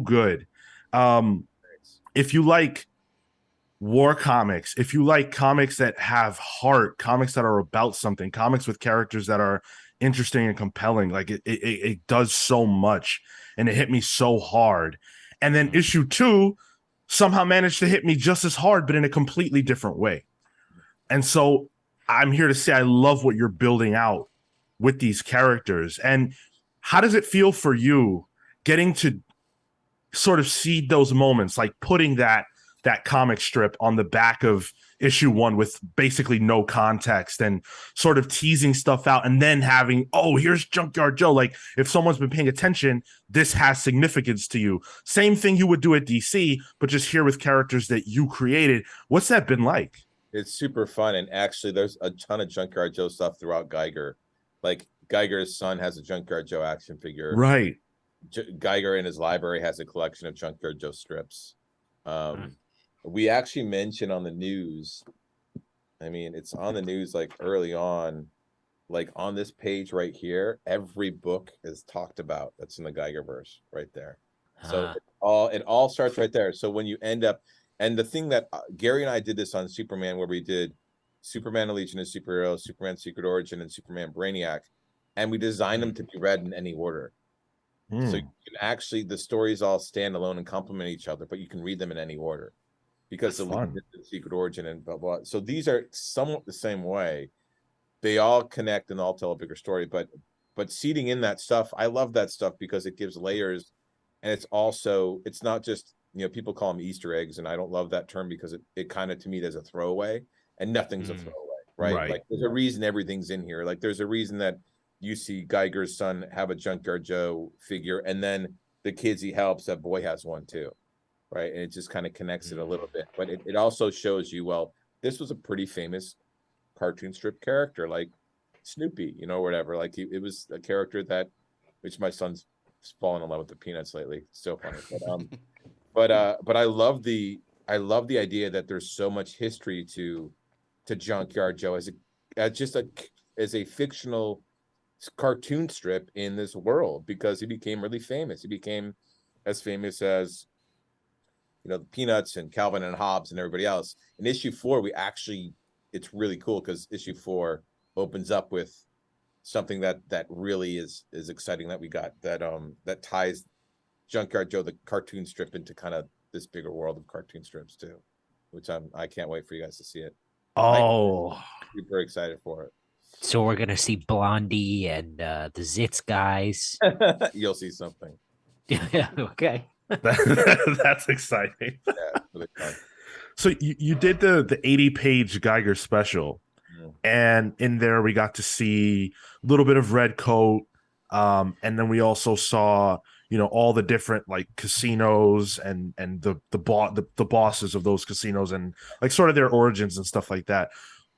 [SPEAKER 1] good. If you like war comics, if you like comics that have heart, comics that are about something, comics with characters that are interesting and compelling, like it does so much, and it hit me so hard. And then issue 2 somehow managed to hit me just as hard, but in a completely different way. And so I'm here to say I love what you're building out with these characters. And how does it feel for you getting to sort of seed those moments, like putting that comic strip on the back of issue 1 with basically no context and sort of teasing stuff out, and then having, oh, here's Junkyard Joe. Like, if someone's been paying attention, this has significance to you. Same thing you would do at DC, but just here with characters that you created. What's that been like?
[SPEAKER 3] It's super fun. And actually, there's a ton of Junkyard Joe stuff throughout Geiger. Like, Geiger's son has a Junkyard Joe action figure.
[SPEAKER 1] Right.
[SPEAKER 3] Geiger in his library has a collection of Junkyard Joe strips. We actually mentioned on the news, I mean, it's on the news like early on, like on this page right here, every book is talked about that's in the Geiger-Verse right there. So it all starts right there. So when you end up, and the thing that Gary and I did this on Superman, where we did Superman, A Legion of Superheroes, Superman Secret Origin, and Superman Brainiac, and we designed them to be read in any order. So you can actually, the stories all stand alone and complement each other, but you can read them in any order. Because the Secret Origin and blah blah. So these are somewhat the same way. They all connect and all tell a bigger story. But seeding in that stuff, I love that stuff because it gives layers, and it's not just, you know, people call them Easter eggs, and I don't love that term because it kind of, to me, there's a throwaway, and nothing's a throwaway, right? Like, there's a reason everything's in here. Like, there's a reason that you see Geiger's son have a Junkyard Joe figure, and then the kids he helps, that boy has one too. Right. And it just kind of connects it a little bit. But it also shows you, well, this was a pretty famous cartoon strip character, like Snoopy, you know, whatever. Like, it was a character that, which my son's fallen in love with the Peanuts lately. It's so funny. But I love the idea that there's so much history to Junkyard Joe as a fictional cartoon strip in this world, because he became really famous. He became as famous as, you know, the Peanuts and Calvin and Hobbes and everybody else. In issue 4, it's really cool because issue 4 opens up with something that really is exciting that we got, that ties Junkyard Joe, the cartoon strip, into kind of this bigger world of cartoon strips too, which I can't wait for you guys to see it.
[SPEAKER 1] Oh,
[SPEAKER 3] I'm super excited for it.
[SPEAKER 2] So we're gonna see Blondie and the Zitz guys.
[SPEAKER 3] You'll see something.
[SPEAKER 2] Yeah. Okay.
[SPEAKER 1] That's exciting.
[SPEAKER 3] Yeah, really fun.
[SPEAKER 1] So you did the 80-page Geiger special, and in there we got to see a little bit of Red Coat, and then we also saw, you know, all the different like casinos and the bosses of those casinos, and like sort of their origins and stuff like that.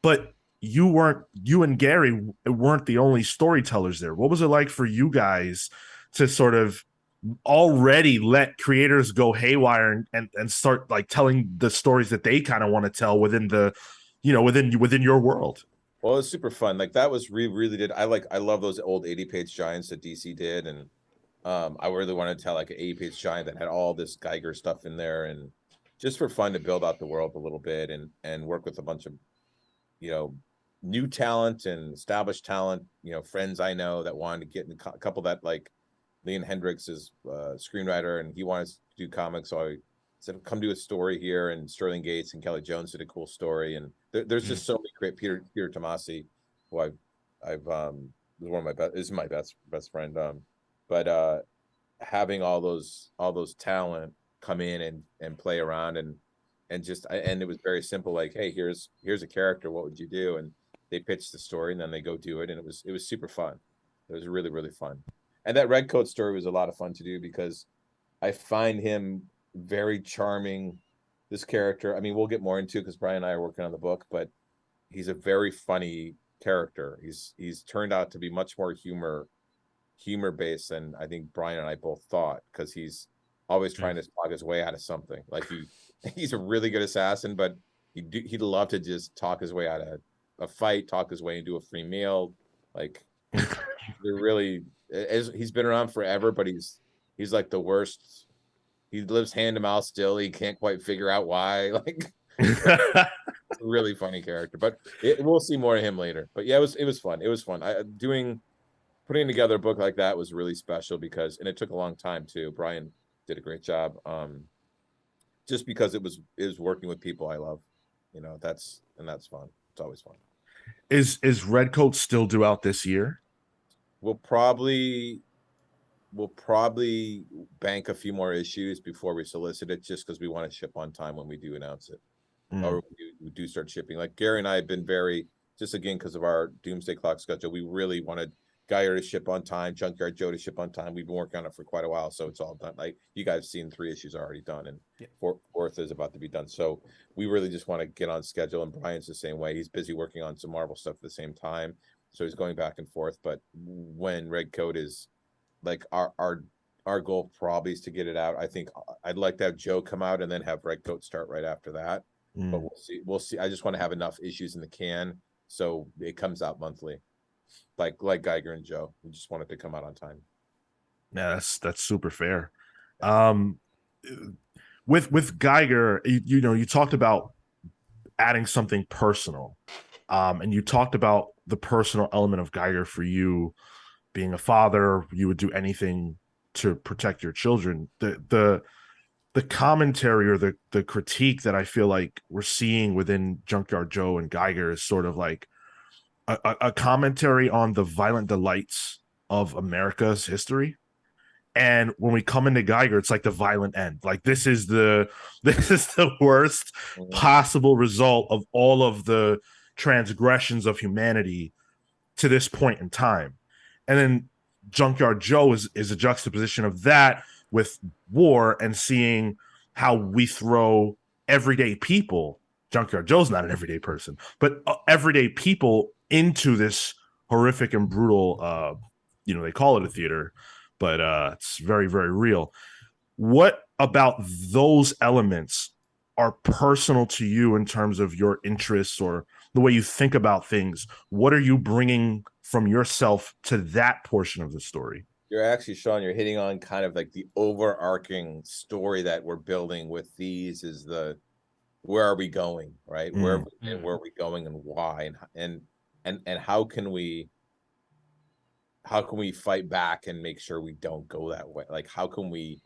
[SPEAKER 1] But you and Gary weren't the only storytellers there. What was it like for you guys to sort of already let creators go haywire and start like telling the stories that they kind of want to tell within the within your world.
[SPEAKER 3] Well, it's super fun. Like that was really did. I love those old 80-page giants that DC did, and I really wanted to tell like an 80-page giant that had all this Geiger stuff in there, and just for fun to build out the world a little bit and work with a bunch of new talent and established talent, friends I know that wanted to get in a couple that like Leon Hendricks is screenwriter and he wanted to do comics, so I said come do a story here, and Sterling Gates and Kelly Jones did a cool story, and there's just so many great Peter Tomasi, who I've is one of my best, is my best friend, but having all those talent come in and play around and it was very simple, like, hey, here's a character, what would you do? And they pitched the story and then they go do it, and it was super fun. It was really, really fun. And that Redcoat story was a lot of fun to do because I find him very charming, this character. I mean, we'll get more into it because Brian and I are working on the book, but he's a very funny character. He's turned out to be much more humor based than I think Brian and I both thought, because he's always trying to talk his way out of something. Like he's a really good assassin, but he'd love to just talk his way out of a fight, talk his way into a free meal. Like they're really, he's been around forever, but he's like the worst. He lives hand to mouth still. He can't quite figure out why. Like a really funny character, but we'll see more of him later. But yeah, it was fun. It was fun. Putting together a book like that was really special because, and it took a long time too. Brian did a great job. Just because it was working with people I love, that's fun. It's always fun.
[SPEAKER 1] Is Redcoat still due out this year?
[SPEAKER 3] We'll probably bank a few more issues before we solicit it, just because we want to ship on time when we do announce it, or we do start shipping. Like Gary and I have been very, just again because of our Doomsday Clock schedule, we really wanted Geiger to ship on time, Junkyard Joe to ship on time. We've been working on it for quite a while, so it's all done. Like you guys have seen 3 issues already done, and fourth is about to be done. So we really just want to get on schedule. And Brian's the same way. He's busy working on some Marvel stuff at the same time, so he's going back and forth. But when Redcoat is like our goal probably is to get it out. I think I'd like to have Joe come out and then have Redcoat start right after that. But we'll see. I just want to have enough issues in the can so it comes out monthly. Like Geiger and Joe. We just want it to come out on time.
[SPEAKER 1] Yeah, that's super fair. With Geiger, you talked about adding something personal. And you talked about the personal element of Geiger for you being a father. You would do anything to protect your children. The commentary or the critique that I feel like we're seeing within Junkyard Joe and Geiger is sort of like a commentary on the violent delights of America's history. And when we come into Geiger, it's like the violent end. Like this is the worst possible result of all of the transgressions of humanity to this point in time. And then Junkyard Joe is a juxtaposition of that with war and seeing how we throw everyday people. Junkyard Joe's not an everyday person, but everyday people into this horrific and brutal, they call it a theater, but it's very, very real. What about those elements are personal to you in terms of your interests or the way you think about things? What are you bringing from yourself to that portion of the story?
[SPEAKER 3] You're actually, Sean, you're hitting on kind of like the overarching story that we're building with these is where are we going, right? Where are we going and why, and how can we fight back and make sure we don't go that way? Like how can we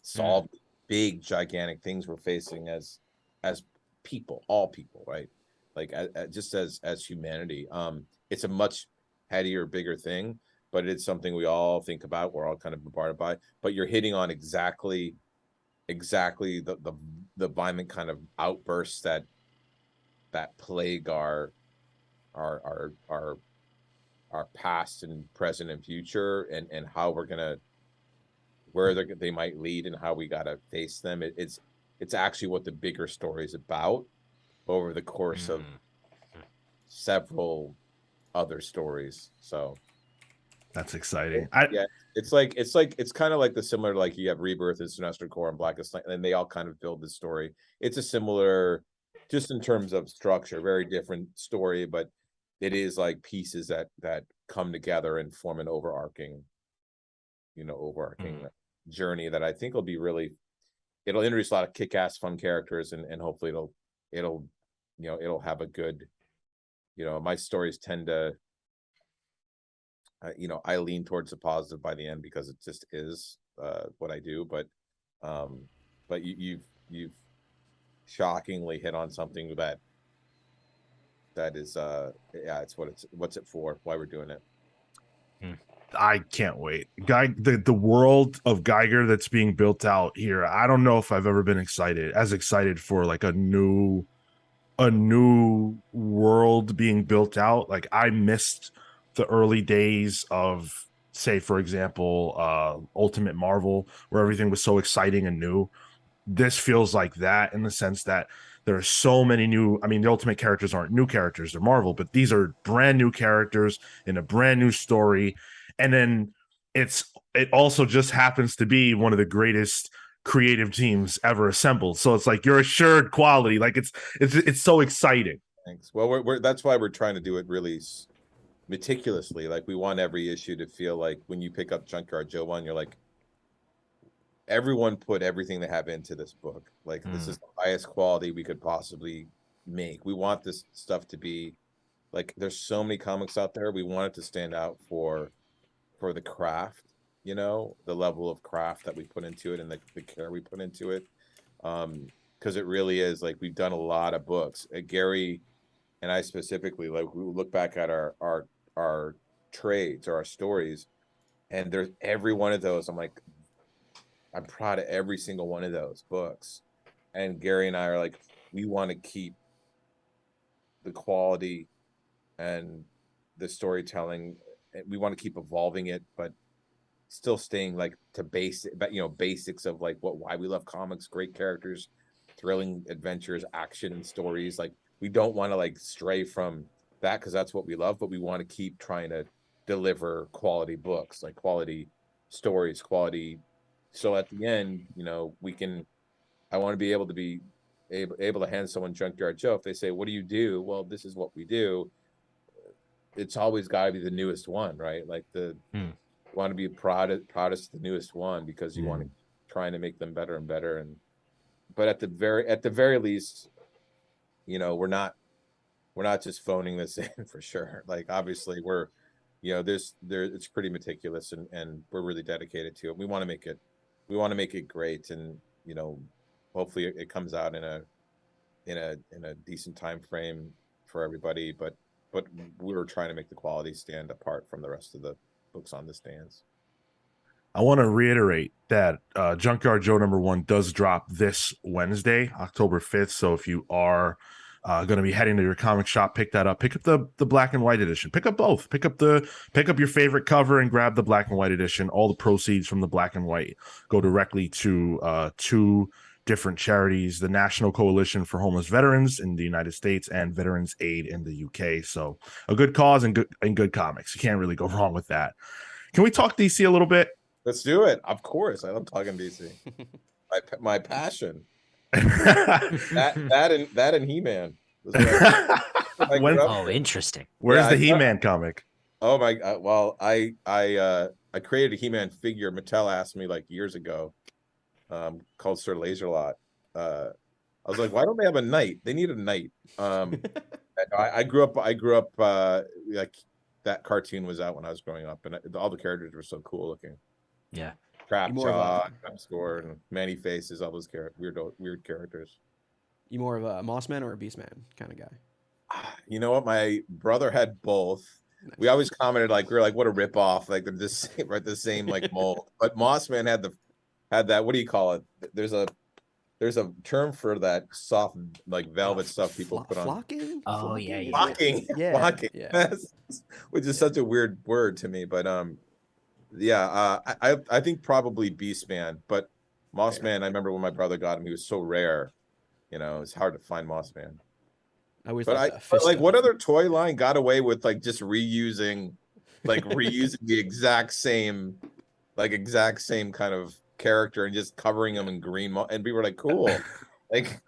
[SPEAKER 3] solve big gigantic things we're facing as people, all people, right? Like just as humanity. It's a much headier, bigger thing, but it's something we all think about, we're all kind of bombarded by. But you're hitting on exactly the violent kind of outbursts that plague our past and present and future, and how we're gonna, where they might lead and how we gotta face them. It's actually what the bigger story is about over the course of several other stories. So
[SPEAKER 1] that's exciting.
[SPEAKER 3] It's kind of like the similar, like you have Rebirth and Sinestro Corps and Blackest Night, and they all kind of build this story. It's a similar just in terms of structure, very different story, but it is like pieces that come together and form an overarching journey that I think will be really, it'll introduce a lot of kick-ass fun characters, and hopefully it'll have a good, my stories tend to, I lean towards the positive by the end because it just is what I do, but you've shockingly hit on something that is it's what's it for, why we're doing it.
[SPEAKER 1] I can't wait. The world of Geiger that's being built out here. I don't know if I've ever been as excited for like a new world being built out. Like I missed the early days of, say, for example, Ultimate Marvel, where everything was so exciting and new. This feels like that in the sense that there are so many new, I mean, the Ultimate characters aren't new characters, they're Marvel, but these are brand new characters in a brand new story. And then it also just happens to be one of the greatest creative teams ever assembled. So it's like you're assured quality. Like it's so exciting.
[SPEAKER 3] Thanks. Well, we're that's why we're trying to do it really meticulously. Like we want every issue to feel like when you pick up Junkyard Joe 1, you're like, everyone put everything they have into this book. Like this is the highest quality we could possibly make. We want this stuff to be like, there's so many comics out there. We want it to stand out for the craft, the level of craft that we put into it and the care we put into it. Because it really is like, we've done a lot of books. Gary and I specifically, like we look back at our trades or our stories, and there's every one of those. I'm proud of every single one of those books. And Gary and I are like, we want to keep the quality and the storytelling. We want to keep evolving it, but still staying like to basics of like why we love comics, great characters, thrilling adventures, action and stories. Like we don't want to like stray from that because that's what we love, but we want to keep trying to deliver quality books, like quality stories, quality. So at the end, I want to be able to hand someone Junkyard Joe. If they say, what do you do? Well, this is what we do. It's always got to be the newest one, right? Like want to be proudest the newest one because you want to trying to make them better and better. But at the very least, we're not just phoning this in for sure. Like obviously we're, it's pretty meticulous and we're really dedicated to it. We want to make it great, and hopefully it comes out in a decent time frame for everybody. But we were trying to make the quality stand apart from the rest of the books on the stands.
[SPEAKER 1] I want to reiterate that Junkyard Joe #1 does drop this Wednesday, October 5th. So if you are going to be heading to your comic shop, pick that up. Pick up the black and white edition. Pick up both. Pick up your favorite cover and grab the black and white edition. All the proceeds from the black and white go directly to two different charities: the National Coalition for Homeless Veterans in the United States and Veterans Aid in the UK. So a good cause and good comics. You can't really go wrong with that. Can we talk DC a little bit?
[SPEAKER 3] Let's do it. Of course, I love talking DC. my passion. that and He-Man.
[SPEAKER 2] Interesting.
[SPEAKER 1] Where's the He-Man comic?
[SPEAKER 3] Oh my God! Well, I created a He-Man figure. Mattel asked me like years ago, called Sir Laserlot. I was like, why don't they have a knight? They need a knight. I grew up like that cartoon was out when I was growing up, and all the characters were so cool looking.
[SPEAKER 2] Yeah.
[SPEAKER 3] Trapjaw, Score, and Manny Faces, all those weird characters.
[SPEAKER 4] You more of a Mossman or a Beastman kind of guy?
[SPEAKER 3] You know what? My brother had both. Nice. We always commented like we were like, what a ripoff! Like they're the same like mold. But Mossman had that. What do you call it? There's a term for that soft like velvet stuff people put on.
[SPEAKER 4] Flocking?
[SPEAKER 2] Oh yeah.
[SPEAKER 3] Flocking.
[SPEAKER 4] Yeah.
[SPEAKER 3] Flocking.
[SPEAKER 4] Yeah.
[SPEAKER 3] Which is such a weird word to me, but I think probably Beastman, but Mossman. I remember when my brother got him, he was so rare. It's hard to find Mossman. But what other toy line got away with like just reusing the exact same kind of character and just covering them in green and people were like, cool. Like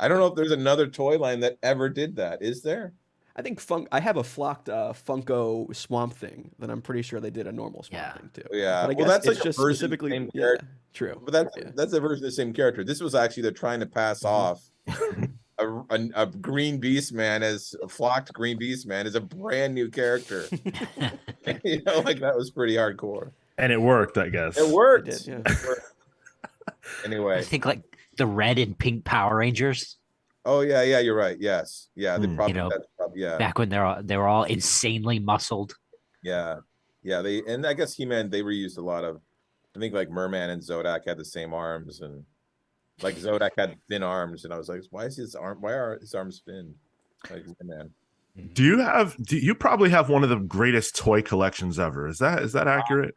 [SPEAKER 3] I don't know if there's another toy line that ever did that. Is there?
[SPEAKER 4] I think I have a flocked Funko Swamp Thing that I'm pretty sure they did a normal Swamp Thing too.
[SPEAKER 3] Yeah.
[SPEAKER 4] But I
[SPEAKER 3] Well,
[SPEAKER 4] guess
[SPEAKER 3] that's
[SPEAKER 4] it's
[SPEAKER 3] like a
[SPEAKER 4] just
[SPEAKER 3] version of the
[SPEAKER 4] specifically
[SPEAKER 3] same character.
[SPEAKER 4] true.
[SPEAKER 3] But
[SPEAKER 4] Yeah.
[SPEAKER 3] that's a version of the same character. This was actually they're trying to pass off a Green Beast Man as a flocked Green Beast Man as a brand new character. You know, like that was pretty hardcore.
[SPEAKER 1] And it worked, I guess.
[SPEAKER 3] It worked.
[SPEAKER 4] It did, yeah.
[SPEAKER 3] It worked. Anyway.
[SPEAKER 2] I think like the red and pink Power Rangers.
[SPEAKER 3] Oh yeah, you're right. Yes. Yeah, they probably,
[SPEAKER 2] You know,
[SPEAKER 3] that's probably yeah.
[SPEAKER 2] Back when they were all insanely muscled.
[SPEAKER 3] Yeah. Yeah, and I guess He-Man, they reused a lot of, I think like Merman and Zodak had the same arms, and like Zodak had thin arms, and I was like, why are his arms thin? Like Merman.
[SPEAKER 1] Do you probably have one of the greatest toy collections ever? Is that accurate?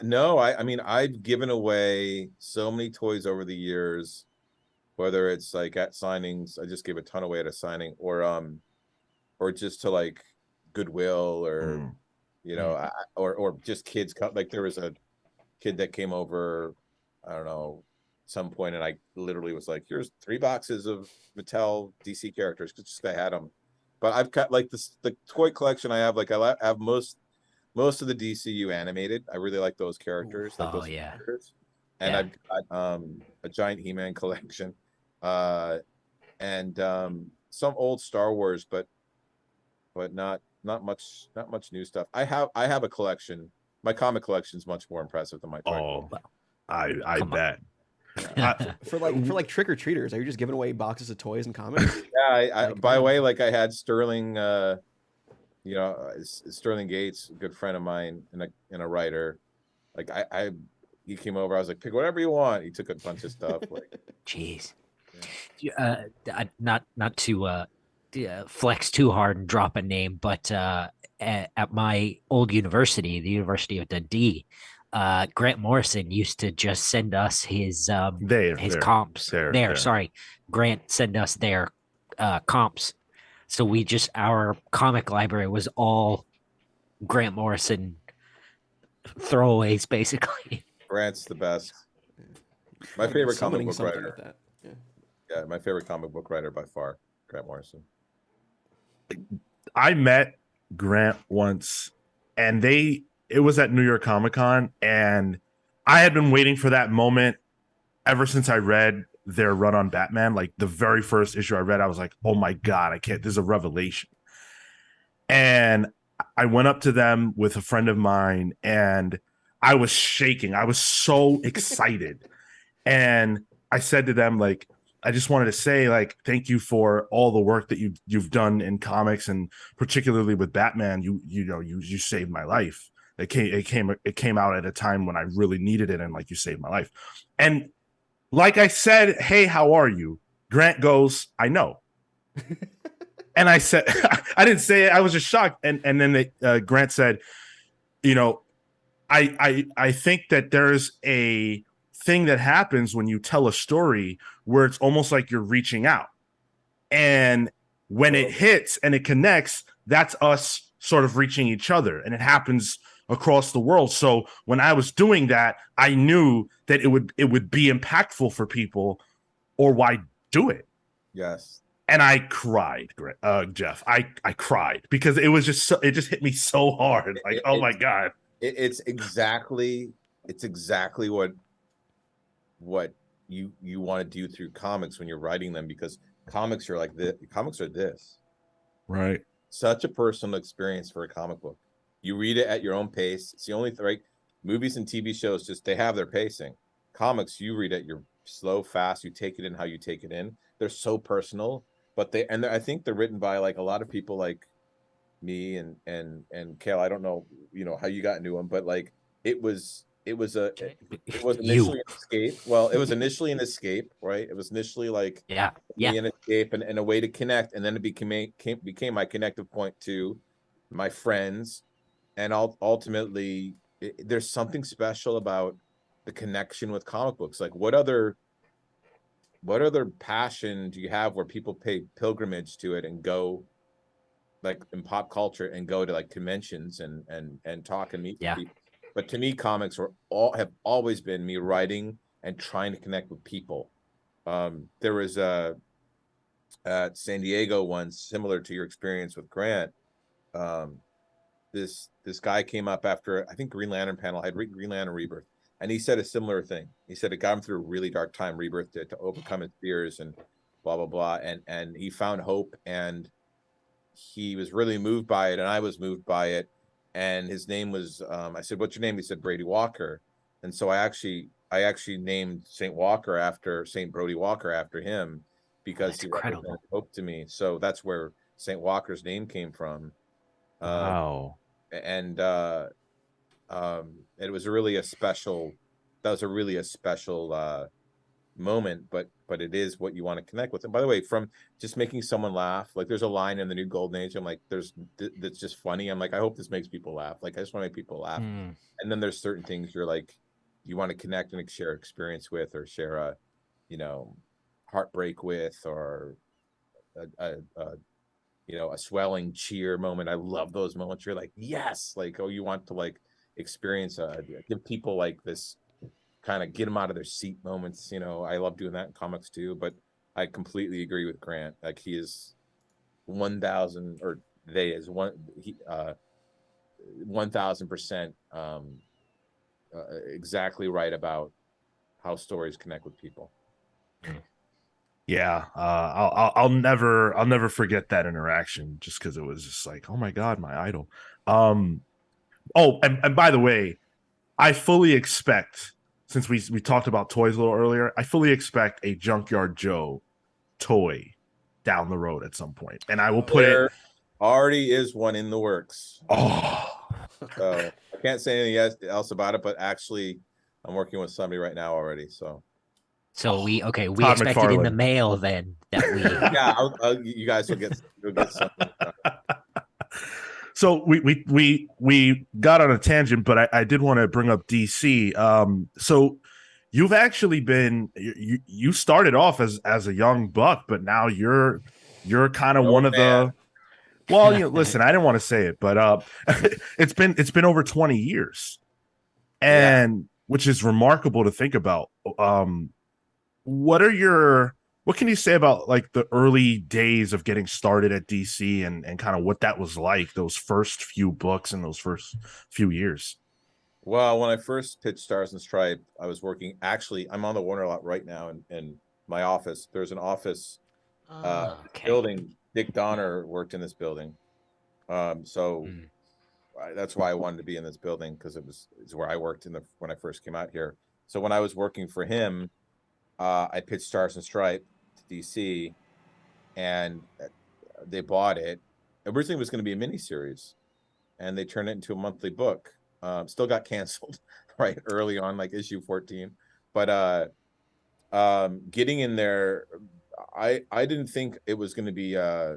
[SPEAKER 3] No, I mean I've given away so many toys over the years, whether it's like at signings, I just gave a ton away at a signing, or just to like Goodwill, or you know, or just kids like there was a kid that came over, I don't know, some point, and I literally was like, here's 3 boxes of Mattel DC characters, because just I had them. But I've got like the toy collection I have, like I have most of the DCU animated. I really like those characters. Like those characters. And I've got a giant He-Man collection, and some old Star Wars, but not much new stuff. I have a collection. My comic collection is much more impressive than my toy.
[SPEAKER 1] Oh, I bet.
[SPEAKER 4] For like trick or treaters, are you just giving away boxes of toys and comics?
[SPEAKER 3] Yeah, by the way, like I had Sterling, Sterling Gates, a good friend of mine and a writer. Like he came over, I was like, pick whatever you want. He took a bunch of stuff. Like,
[SPEAKER 2] jeez. Not to flex too hard and drop a name, but at my old university, the University of Dundee, Grant Morrison used to just send us his comps. Sorry, Grant send us their comps. So our comic library was all Grant Morrison throwaways, basically.
[SPEAKER 3] Grant's the best. My favorite comic book writer.
[SPEAKER 4] Like that.
[SPEAKER 3] Yeah, my favorite comic book writer by far, Grant Morrison.
[SPEAKER 1] I met Grant once, and it was at New York Comic Con, and I had been waiting for that moment ever since I read their run on Batman. Like the very first issue I read, I was like, oh my God, this is a revelation. And I went up to them with a friend of mine, and I was shaking. I was so excited. And I said to them, like, I just wanted to say, like, thank you for all the work that you've done in comics, and particularly with Batman. You saved my life. It came out at a time when I really needed it, and like, you saved my life. And like I said, hey, how are you? Grant goes, I know. And I said, I didn't say it. I was just shocked. And then Grant said, I think that there's a thing that happens when you tell a story where it's almost like you're reaching out, and when it hits and it connects, that's us sort of reaching each other, and it happens across the world. So when I was doing that, I knew that it would be impactful for people, or why do it?
[SPEAKER 3] Yes.
[SPEAKER 1] And I cried, Geoff. I cried because it was just it just hit me so hard. Like, oh my God.
[SPEAKER 3] It's exactly what you want to do through comics when you're writing them, because comics are like this. Comics are this.
[SPEAKER 1] Right.
[SPEAKER 3] Such a personal experience for a comic book. You read it at your own pace. It's the only thing, right? Movies and TV shows, just they have their pacing. Comics, you read it, you're slow, fast, you take it in how you take it in. They're so personal, but I think they're written by like a lot of people like me and Kale. I don't know, how you got into them, but like it was initially an escape. Well, it was initially an escape, right? It was initially like an escape and a way to connect, and then it became my connective point to my friends, and ultimately there's something special about the connection with comic books. Like what other passion do you have where people pay pilgrimage to it and go, like in pop culture, and go to like conventions and talk and meet people? But to me, comics have always been me writing and trying to connect with people. There was at San Diego once, similar to your experience with Grant. This guy came up after, I think, Green Lantern panel. I had Green Lantern Rebirth, and he said a similar thing. He said it got him through a really dark time. Rebirth to overcome his fears and blah blah blah, and he found hope, and he was really moved by it, and I was moved by it. And his name was, I said, "What's your name?" He said, "Brady Walker." And so I actually named Saint Walker after Saint Brody Walker after him, because
[SPEAKER 2] That's
[SPEAKER 3] he
[SPEAKER 2] incredible.
[SPEAKER 3] represented hope to me. So that's where Saint Walker's name came from.
[SPEAKER 5] Wow.
[SPEAKER 3] And it was really a special, that was a really a special moment, but it is what you want to connect with. And by the way, from just making someone laugh, like there's a line in the New Golden Age, I'm like, that's just funny. I'm like, I hope this makes people laugh. Like, I just want to make people laugh. And then there's certain things you're like, you want to connect and share experience with, or share a, you know, heartbreak with, or a you know, a swelling cheer moment. I love those moments. You're like, yes, like, oh, you want to like experience give people like this kind of get them out of their seat moments. You know, I love doing that in comics too. But I completely agree with Grant. Like, he is 1,000, or they is 1,000% exactly right about how stories connect with people.
[SPEAKER 1] Yeah, I'll never forget that interaction, just because it was just like, oh my god, my idol. Oh, and by the way, I fully expect, since we talked about toys a little earlier, I fully expect a Junkyard Joe toy down the road at some point, and I will put
[SPEAKER 3] There
[SPEAKER 1] it.
[SPEAKER 3] already is one in the works.
[SPEAKER 1] Oh,
[SPEAKER 3] So I can't say anything else about it, but actually, I'm working with somebody right now already. So
[SPEAKER 2] we
[SPEAKER 1] Todd
[SPEAKER 2] expect it in the
[SPEAKER 1] McFarlane.
[SPEAKER 2] mail then, that we
[SPEAKER 3] yeah, you guys will get something.
[SPEAKER 1] So we got on a tangent, but I did want to bring up DC. So you've actually been, you started off as a young buck, but now you're kind of one of the, well, you know, listen, I didn't want to say it, but it's been over 20 years, and which is remarkable to think about. What can you say about like the early days of getting started at DC, and kind of what that was like, those first few books and those first few years?
[SPEAKER 3] Well, when I first pitched Stars and Stripe, I was working, actually, I'm on the Warner lot right now in my office. There's an office building. Dick Donner worked in this building. So that's why I wanted to be in this building, because it's where I worked when I first came out here. So when I was working for him, I pitched Stars and Stripe to DC, and they bought it. Originally, it was going to be a miniseries, and they turned it into a monthly book. Still got canceled right early on, like issue 14. But getting in there, I didn't think it was going to be. I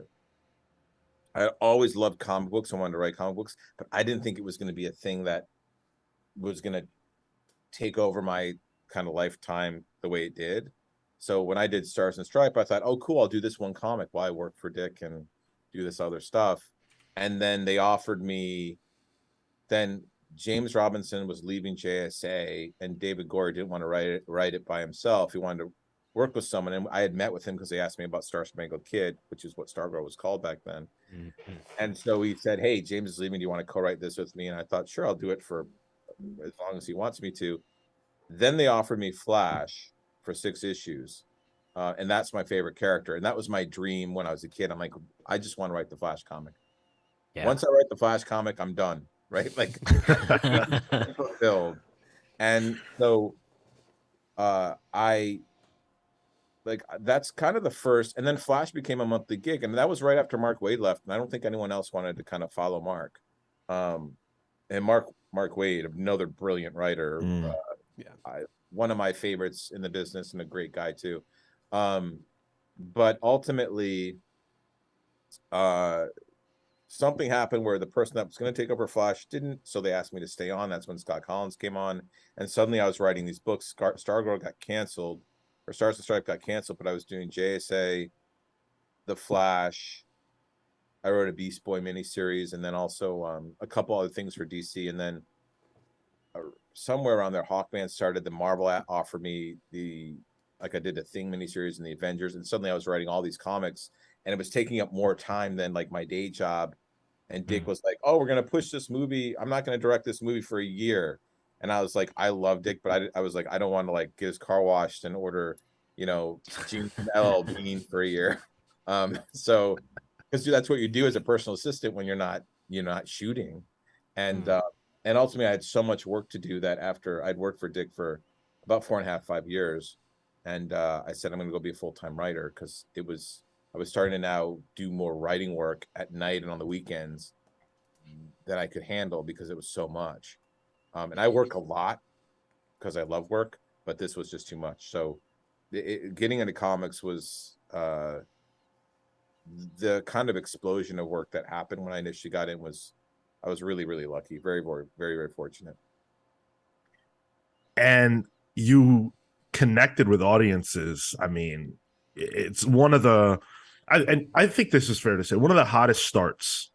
[SPEAKER 3] always loved comic books. I wanted to write comic books, but I didn't think it was going to be a thing that was going to take over my kind of lifetime the way it did. So when I did Stars and Stripe, I thought, oh, cool, I'll do this one comic while I work for Dick and do this other stuff. And then they offered me, then James Robinson was leaving JSA, and David Goyer didn't want to write it by himself. He wanted to work with someone, and I had met with him because they asked me about Star Spangled Kid, which is what Stargirl was called back then. And so he said, hey, James is leaving, do you want to co-write this with me? And I thought, sure, I'll do it for as long as he wants me to. Then they offered me Flash for 6 issues, and that's my favorite character, and that was my dream when I was a kid. I'm like, I just want to write the Flash comic. Once I write the Flash comic, I'm done, right? Like, fulfilled. And so I like, that's kind of the first, and then Flash became a monthly gig, and that was right after Mark Waid left, and I don't think anyone else wanted to kind of follow Mark. And Mark Waid, another brilliant writer, one of my favorites in the business, and a great guy too. But ultimately, something happened where the person that was going to take over Flash didn't, so they asked me to stay on. That's when Scott Collins came on, and suddenly I was writing these books. Stargirl got canceled, or Stars and Stripe got canceled, but I was doing JSA, The Flash. I wrote a Beast Boy miniseries, and then also a couple other things for DC. And then somewhere around there, Hawkman started. The Marvel offered me the like I did a Thing miniseries and the Avengers, and suddenly I was writing all these comics, and it was taking up more time than like my day job. And Dick was like, "Oh, we're gonna push this movie. I'm not gonna direct this movie for a year." And I was like, I love Dick, but I was like, I don't want to like get his car washed and order, you know, jeans from LL Bean for a year. So because that's what you do as a personal assistant when you're not shooting. And and ultimately I had so much work to do that after I'd worked for Dick for about 4.5, 5 years. And I said, I'm gonna go be a full-time writer, because I was starting to now do more writing work at night and on the weekends that I could handle, because it was so much. And I work a lot because I love work, but this was just too much. So getting into comics was the kind of explosion of work that happened when I initially got in. I was really, really lucky. Very, very, very, very fortunate.
[SPEAKER 1] And you connected with audiences. I mean, it's one of the, and I think this is fair to say, one of the hottest starts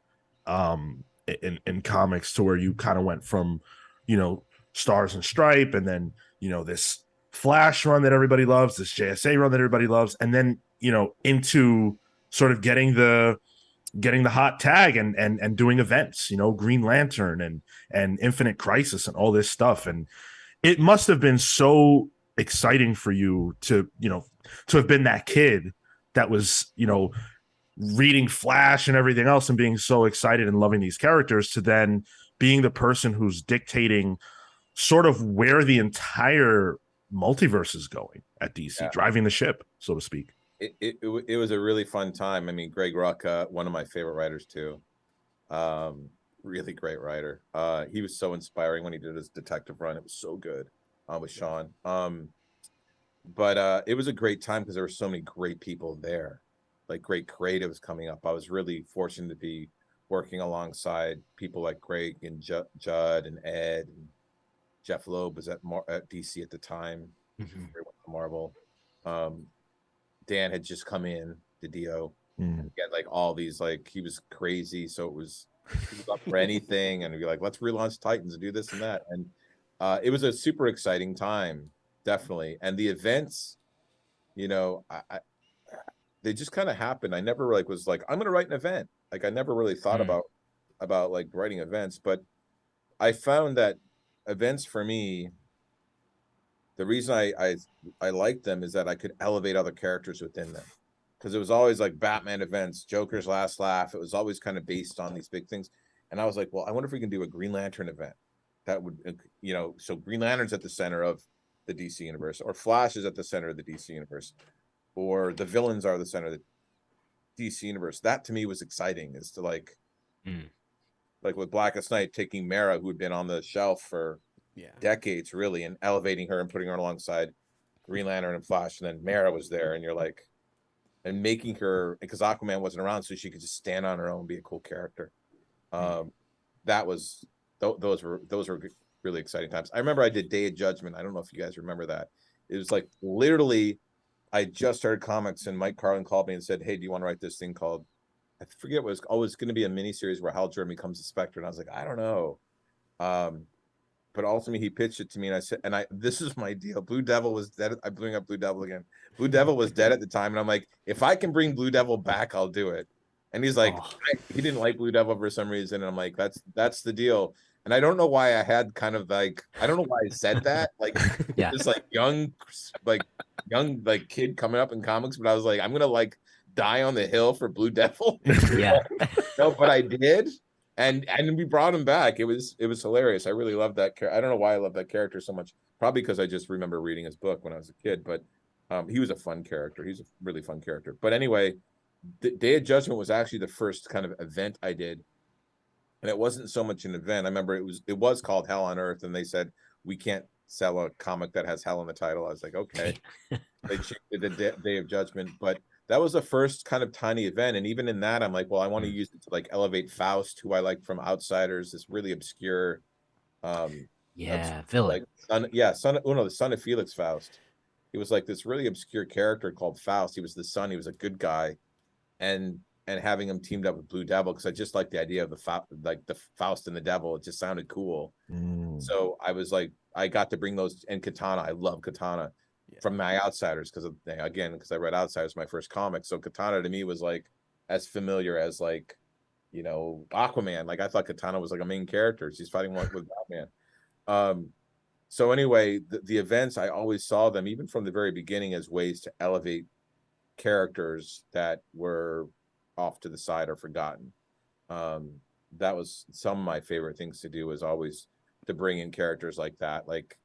[SPEAKER 1] in comics, to where you kind of went from, you know, Stars and Stripe, and then, you know, this Flash run that everybody loves, this JSA run that everybody loves, and then, you know, into sort of getting the hot tag and doing events, you know, Green Lantern and Infinite Crisis and all this stuff. And it must have been so exciting for you to, you know, to have been that kid that was, you know, reading Flash and everything else and being so excited and loving these characters, to then being the person who's dictating sort of where the entire multiverse is going at DC, driving the ship, so to speak.
[SPEAKER 3] It was a really fun time. I mean, Greg Rucka, one of my favorite writers too. Really great writer. He was so inspiring when he did his detective run. It was so good with Sean. But it was a great time because there were so many great people there, like great creatives coming up. I was really fortunate to be working alongside people like Greg and Judd and Ed, and Jeff Loeb was at DC at the time. Marvel. Dan had just come in to Dio. And he had like all these, like, he was crazy, so he was up for anything, and he'd be like, let's relaunch Titans and do this and that. And it was a super exciting time, definitely. And the events, you know, they just kind of happened. I never like was like, I'm gonna write an event. Like, I never really thought about like writing events, but I found that events for me, the reason I liked them is that I could elevate other characters within them, because it was always like Batman events, Joker's Last Laugh. It was always kind of based on these big things, and I was like, well, I wonder if we can do a Green Lantern event that would, you know, so Green Lantern's at the center of the DC universe, or Flash is at the center of the DC universe, or the villains are the center of the DC universe. That to me was exciting, is to like with Blackest Night, taking Mara, who had been on the shelf for decades really, and elevating her and putting her alongside Green Lantern and Flash, and then Mara was there, and you're like, and making her, because Aquaman wasn't around, so she could just stand on her own, be a cool character. That was those were really exciting times. I remember I did Day of Judgment. I don't know if you guys remember that. It was like literally, I just started comics, and Mike Carlin called me and said, hey, do you want to write this thing called, I forget what it was, oh, it's going to be a miniseries where Hal Jordan becomes a Spectre. And I was like, I don't know. But ultimately he pitched it to me, and I said, this is my deal. Blue Devil was dead. I'm bringing up Blue Devil again. Blue Devil was dead at the time, and I'm like, if I can bring Blue Devil back, I'll do it. And he's like, he didn't like Blue Devil for some reason, and I'm like, that's the deal. And I don't know why I had kind of like, I don't know why I said that, like this like young kid coming up in comics, but I was like, I'm gonna like die on the hill for Blue Devil. No, but I did. And we brought him back. It was hilarious. I really loved that character. I don't know why I love that character so much. Probably because I just remember reading his book when I was a kid. But he was a fun character. He's a really fun character. But anyway, the Day of Judgment was actually the first kind of event I did, and it wasn't so much an event. I remember it was called Hell on Earth, and they said we can't sell a comic that has hell in the title. I was like, okay. They changed it to Day of Judgment, but that was the first kind of tiny event. And even in that, I'm like, well, I want to use it to like elevate Faust, who I like from Outsiders, this really obscure
[SPEAKER 2] villain.
[SPEAKER 3] Like the son of Felix Faust. He was like this really obscure character called Faust. He was the son, he was a good guy, and having him teamed up with Blue Devil, because I just like the idea of the Faust and the Devil. It just sounded cool. So I was like, I got to bring those, and Katana. I love Katana. from my Outsiders, because I read Outsiders, my first comic. So Katana to me was like as familiar as like, you know, Aquaman. Like I thought Katana was like a main character. She's fighting one with Batman. So anyway, the events, I always saw them even from the very beginning as ways to elevate characters that were off to the side or forgotten. That was some of my favorite things to do, was always to bring in characters like that. Like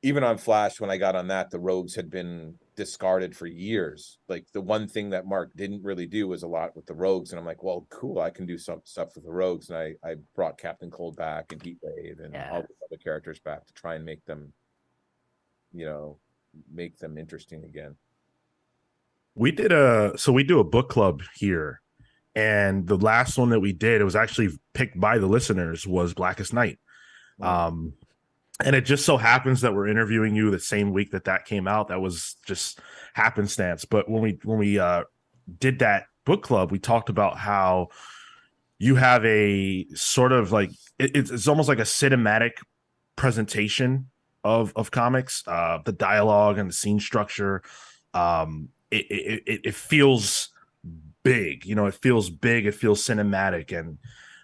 [SPEAKER 3] even on Flash, when I got on that, the rogues had been discarded for years. Like the one thing that Mark didn't really do was a lot with the rogues, and I'm like, well, cool, I can do some stuff with the rogues. And I brought Captain Cold back and Heatwave and all the other characters back to try and make them, you know, make them interesting again.
[SPEAKER 1] We do a book club here, and the last one that we did, it was actually picked by the listeners, was Blackest Night. And it just so happens that we're interviewing you the same week that came out. That was just happenstance. But when we did that book club, we talked about how you have a sort of like it's almost like a cinematic presentation of comics, the dialogue and the scene structure. It feels big, you know. It feels big. It feels cinematic, and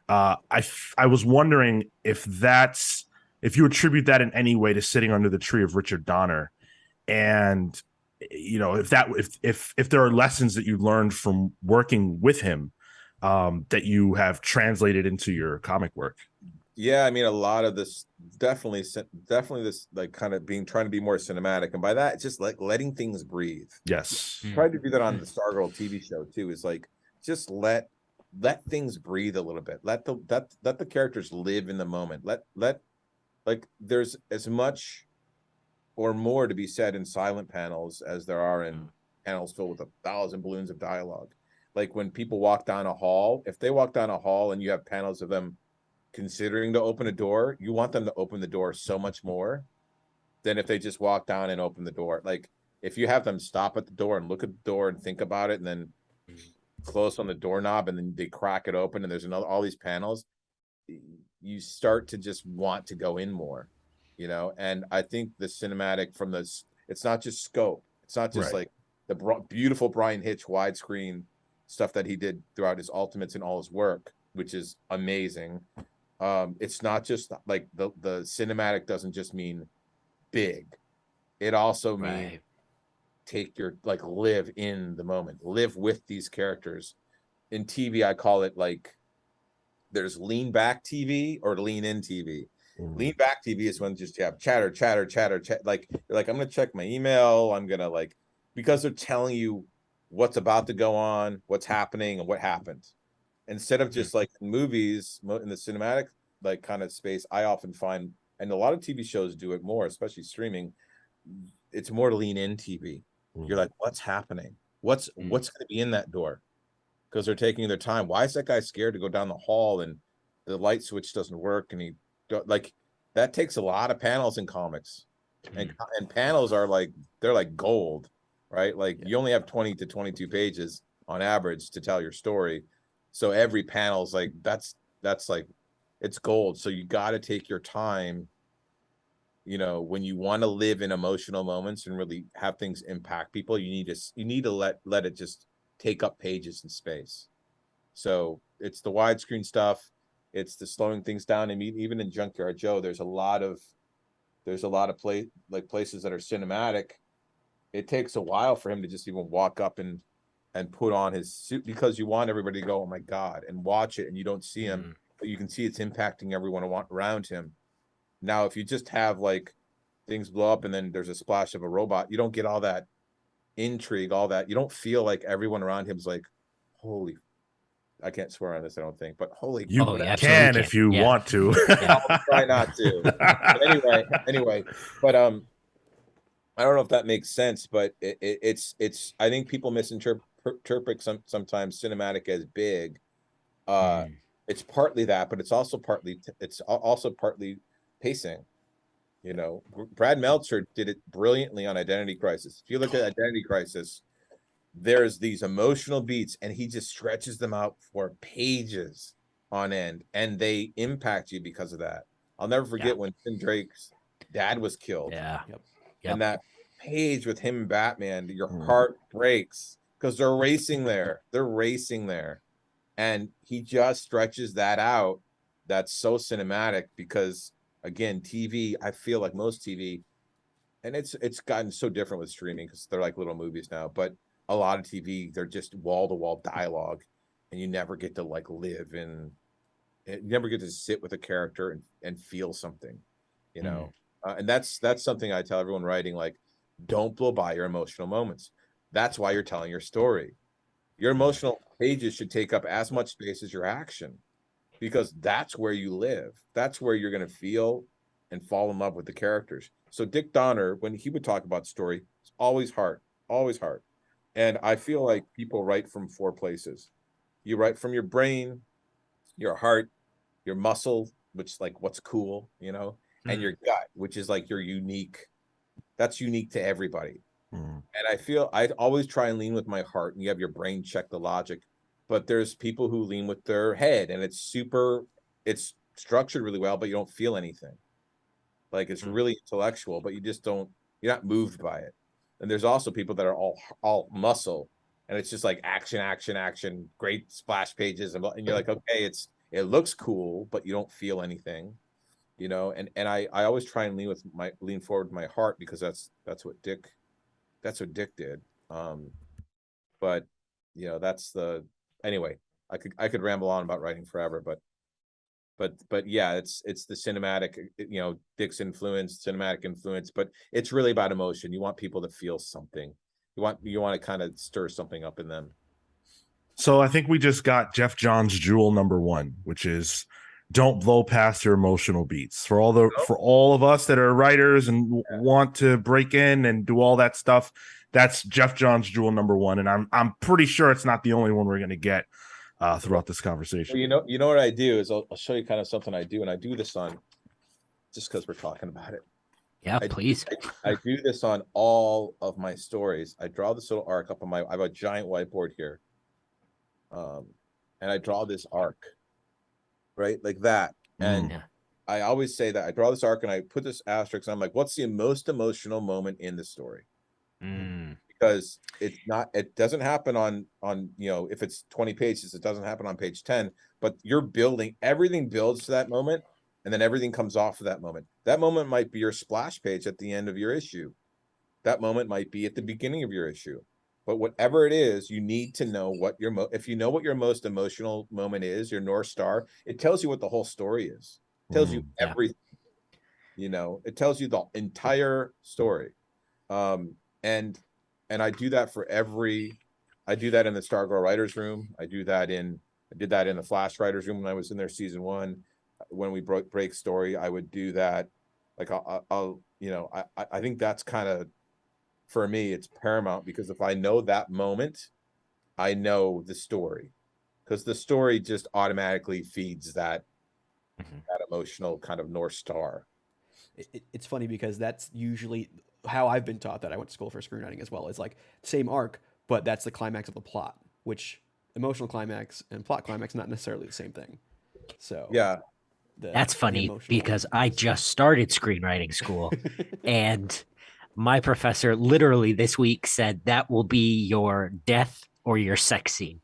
[SPEAKER 1] I was wondering if you attribute that in any way to Sitting Under the Tree of Richard Donner, and you know, if there are lessons that you learned from working with him that you have translated into your comic work.
[SPEAKER 3] Yeah, I mean, a lot of this definitely this like kind of trying to be more cinematic, and by that, it's just like letting things breathe.
[SPEAKER 1] Yes,
[SPEAKER 3] Tried to do that on the Stargirl TV show too. Is like just let things breathe a little bit. Let the characters live in the moment. Let like there's as much or more to be said in silent panels as there are in panels filled with 1,000 balloons of dialogue. Like when people walk down a hall, if they walk down a hall and you have panels of them considering to open a door, you want them to open the door so much more than if they just walk down and open the door. Like if you have them stop at the door and look at the door and think about it and then close on the doorknob and then they crack it open and there's all these panels, you start to just want to go in more, you know. And I think the cinematic from this, it's not just scope, it's not just like the beautiful Brian Hitch widescreen stuff that he did throughout his Ultimates and all his work, which is amazing. It's not just like the cinematic doesn't just mean big, it also means take your like live in the moment, live with these characters. In TV, I call it like there's lean back TV or lean in TV. Lean back TV is when just you have chatter. Like you're like, I'm gonna check my email. I'm gonna like, because they're telling you what's about to go on, what's happening, and what happened. Instead of just like in movies, in the cinematic like kind of space, I often find, and a lot of TV shows do it more, especially streaming, it's more lean in TV. You're like, what's happening? What's going to be in that door? Because they're taking their time. Why is that guy scared to go down the hall and the light switch doesn't work? And like that takes a lot of panels in comics, and panels are like, they're like gold, right? Like you only have 20 to 22 pages on average to tell your story. So every panel's like, that's like, it's gold. So you got to take your time, you know, when you want to live in emotional moments and really have things impact people, you need to let it just take up pages in space. So it's the widescreen stuff, it's the slowing things down. I mean, even in Junkyard Joe, there's a lot of places that are cinematic. It takes a while for him to just even walk up and put on his suit, because you want everybody to go, oh my God, and watch it, and you don't see him, but you can see it's impacting everyone around him. Now, if you just have like things blow up and then there's a splash of a robot, you don't get all that intrigue, all that. You don't feel like everyone around him's like, holy, I can't swear on this, I don't think, but holy,
[SPEAKER 1] you can if you want to.
[SPEAKER 3] I'll try not to. But anyway, but I don't know if that makes sense, but it's I think people misinterpret sometimes cinematic as big. It's partly that, but it's also partly pacing. You know, Brad Meltzer did it brilliantly on Identity Crisis. If you look at Identity Crisis, there's these emotional beats and he just stretches them out for pages on end, and they impact you because of that. I'll never forget when Tim Drake's dad was killed.
[SPEAKER 2] Yeah.
[SPEAKER 3] And that page with him and Batman, your heart breaks because they're racing there. And he just stretches that out. That's so cinematic because, again, TV, I feel like most TV, and it's gotten so different with streaming because they're like little movies now, but a lot of TV, they're just wall-to-wall dialogue, and you never get to like live in, you never get to sit with a character and feel something, you know? And that's something I tell everyone writing, like, don't blow by your emotional moments. That's why you're telling your story. Your emotional pages should take up as much space as your action, because that's where you live. That's where you're going to feel and fall in love with the characters. So Dick Donner, when he would talk about story, it's always heart, always heart. And I feel like people write from 4 places. You write from your brain, your heart, your muscle, which is like what's cool, you know, and your gut, which is like your unique, that's unique to everybody. And I feel I always try and lean with my heart, and you have your brain check the logic, but there's people who lean with their head, and it's structured really well, but you don't feel anything. Like, it's really intellectual, but you just don't, you're not moved by it. And there's also people that are all muscle, and it's just like action, action, action, great splash pages, and you're like, okay, it looks cool, but you don't feel anything, you know. And I always try and lean forward with my heart, because that's what Dick did. But you know, anyway, I could ramble on about writing forever, but yeah, it's the cinematic, you know, Dick's influence, cinematic influence, but it's really about emotion. You want people to feel something. You want to kind of stir something up in them.
[SPEAKER 1] So I think we just got Geoff Johns' jewel number 1, which is don't blow past your emotional beats. For all of us that are writers and want to break in and do all that stuff, that's Geoff Johns' jewel number 1, and I'm pretty sure it's not the only one we're going to get throughout this conversation.
[SPEAKER 3] Well, you know what I do is I'll show you kind of something I do, and I do this on, just because we're talking about it.
[SPEAKER 2] Yeah, please.
[SPEAKER 3] I do this on all of my stories. I draw this little arc up on I have a giant whiteboard here. And I draw this arc, right? Like that. And I always say that I draw this arc and I put this asterisk, and I'm like, what's the most emotional moment in the story? Because it doesn't happen on, you know, if it's 20 pages, it doesn't happen on page 10, but everything builds to that moment, and then everything comes off of that moment. That moment might be your splash page at the end of your issue. That moment might be at the beginning of your issue. But whatever it is, you need to know what if you know what your most emotional moment is, your North Star, it tells you what the whole story is. It tells you everything. You know, it tells you the entire story. And I do that I do that in the Stargirl writers room. I did that in the Flash writers room when I was in their season 1. When we break story, I would do that. Like I'll you know, I think that's kind of, for me, it's paramount, because if I know that moment, I know the story, because the story just automatically feeds that emotional kind of North Star.
[SPEAKER 4] It's funny because that's usually how I've been taught that. I went to school for screenwriting as well. It's like same arc, but that's the climax of the plot, which emotional climax and plot climax not necessarily the same thing. So
[SPEAKER 3] yeah,
[SPEAKER 2] that's funny, because I just started screenwriting school, and my professor literally this week said that will be your death or your sex scene,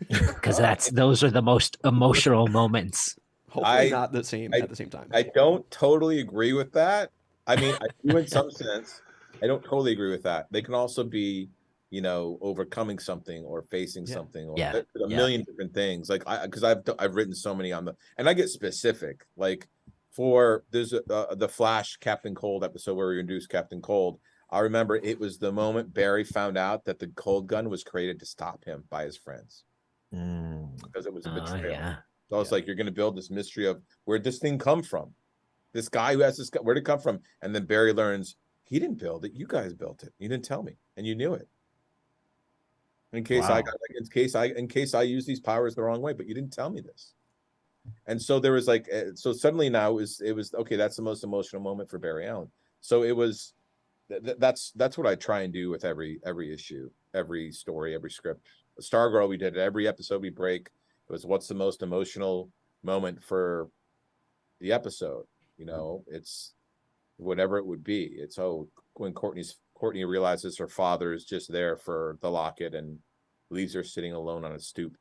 [SPEAKER 2] because those are the most emotional moments.
[SPEAKER 4] Hopefully not the same at the same time.
[SPEAKER 3] I don't totally agree with that. I mean, I do in some sense. I don't totally agree with that. They can also be, you know, overcoming something or facing something, or a million different things. Like because I've written so many and I get specific. Like there's the Flash Captain Cold episode where we introduced Captain Cold. I remember it was the moment Barry found out that the cold gun was created to stop him by his friends, because it was a betrayal. So I was like, you're going to build this mystery of where'd this thing come from? This guy who has this, where'd it come from? And then Barry learns he didn't build it. You guys built it. You didn't tell me, and you knew it. In case in case I use these powers the wrong way, but you didn't tell me this. And so there was like, so suddenly now it was okay. That's the most emotional moment for Barry Allen. So it was, that's what I try and do with every issue, every story, every script. Stargirl, we did it every episode we break. It was what's the most emotional moment for the episode. You know, it's whatever it would be. It's when Courtney realizes her father is just there for the locket and leaves her sitting alone on a stoop,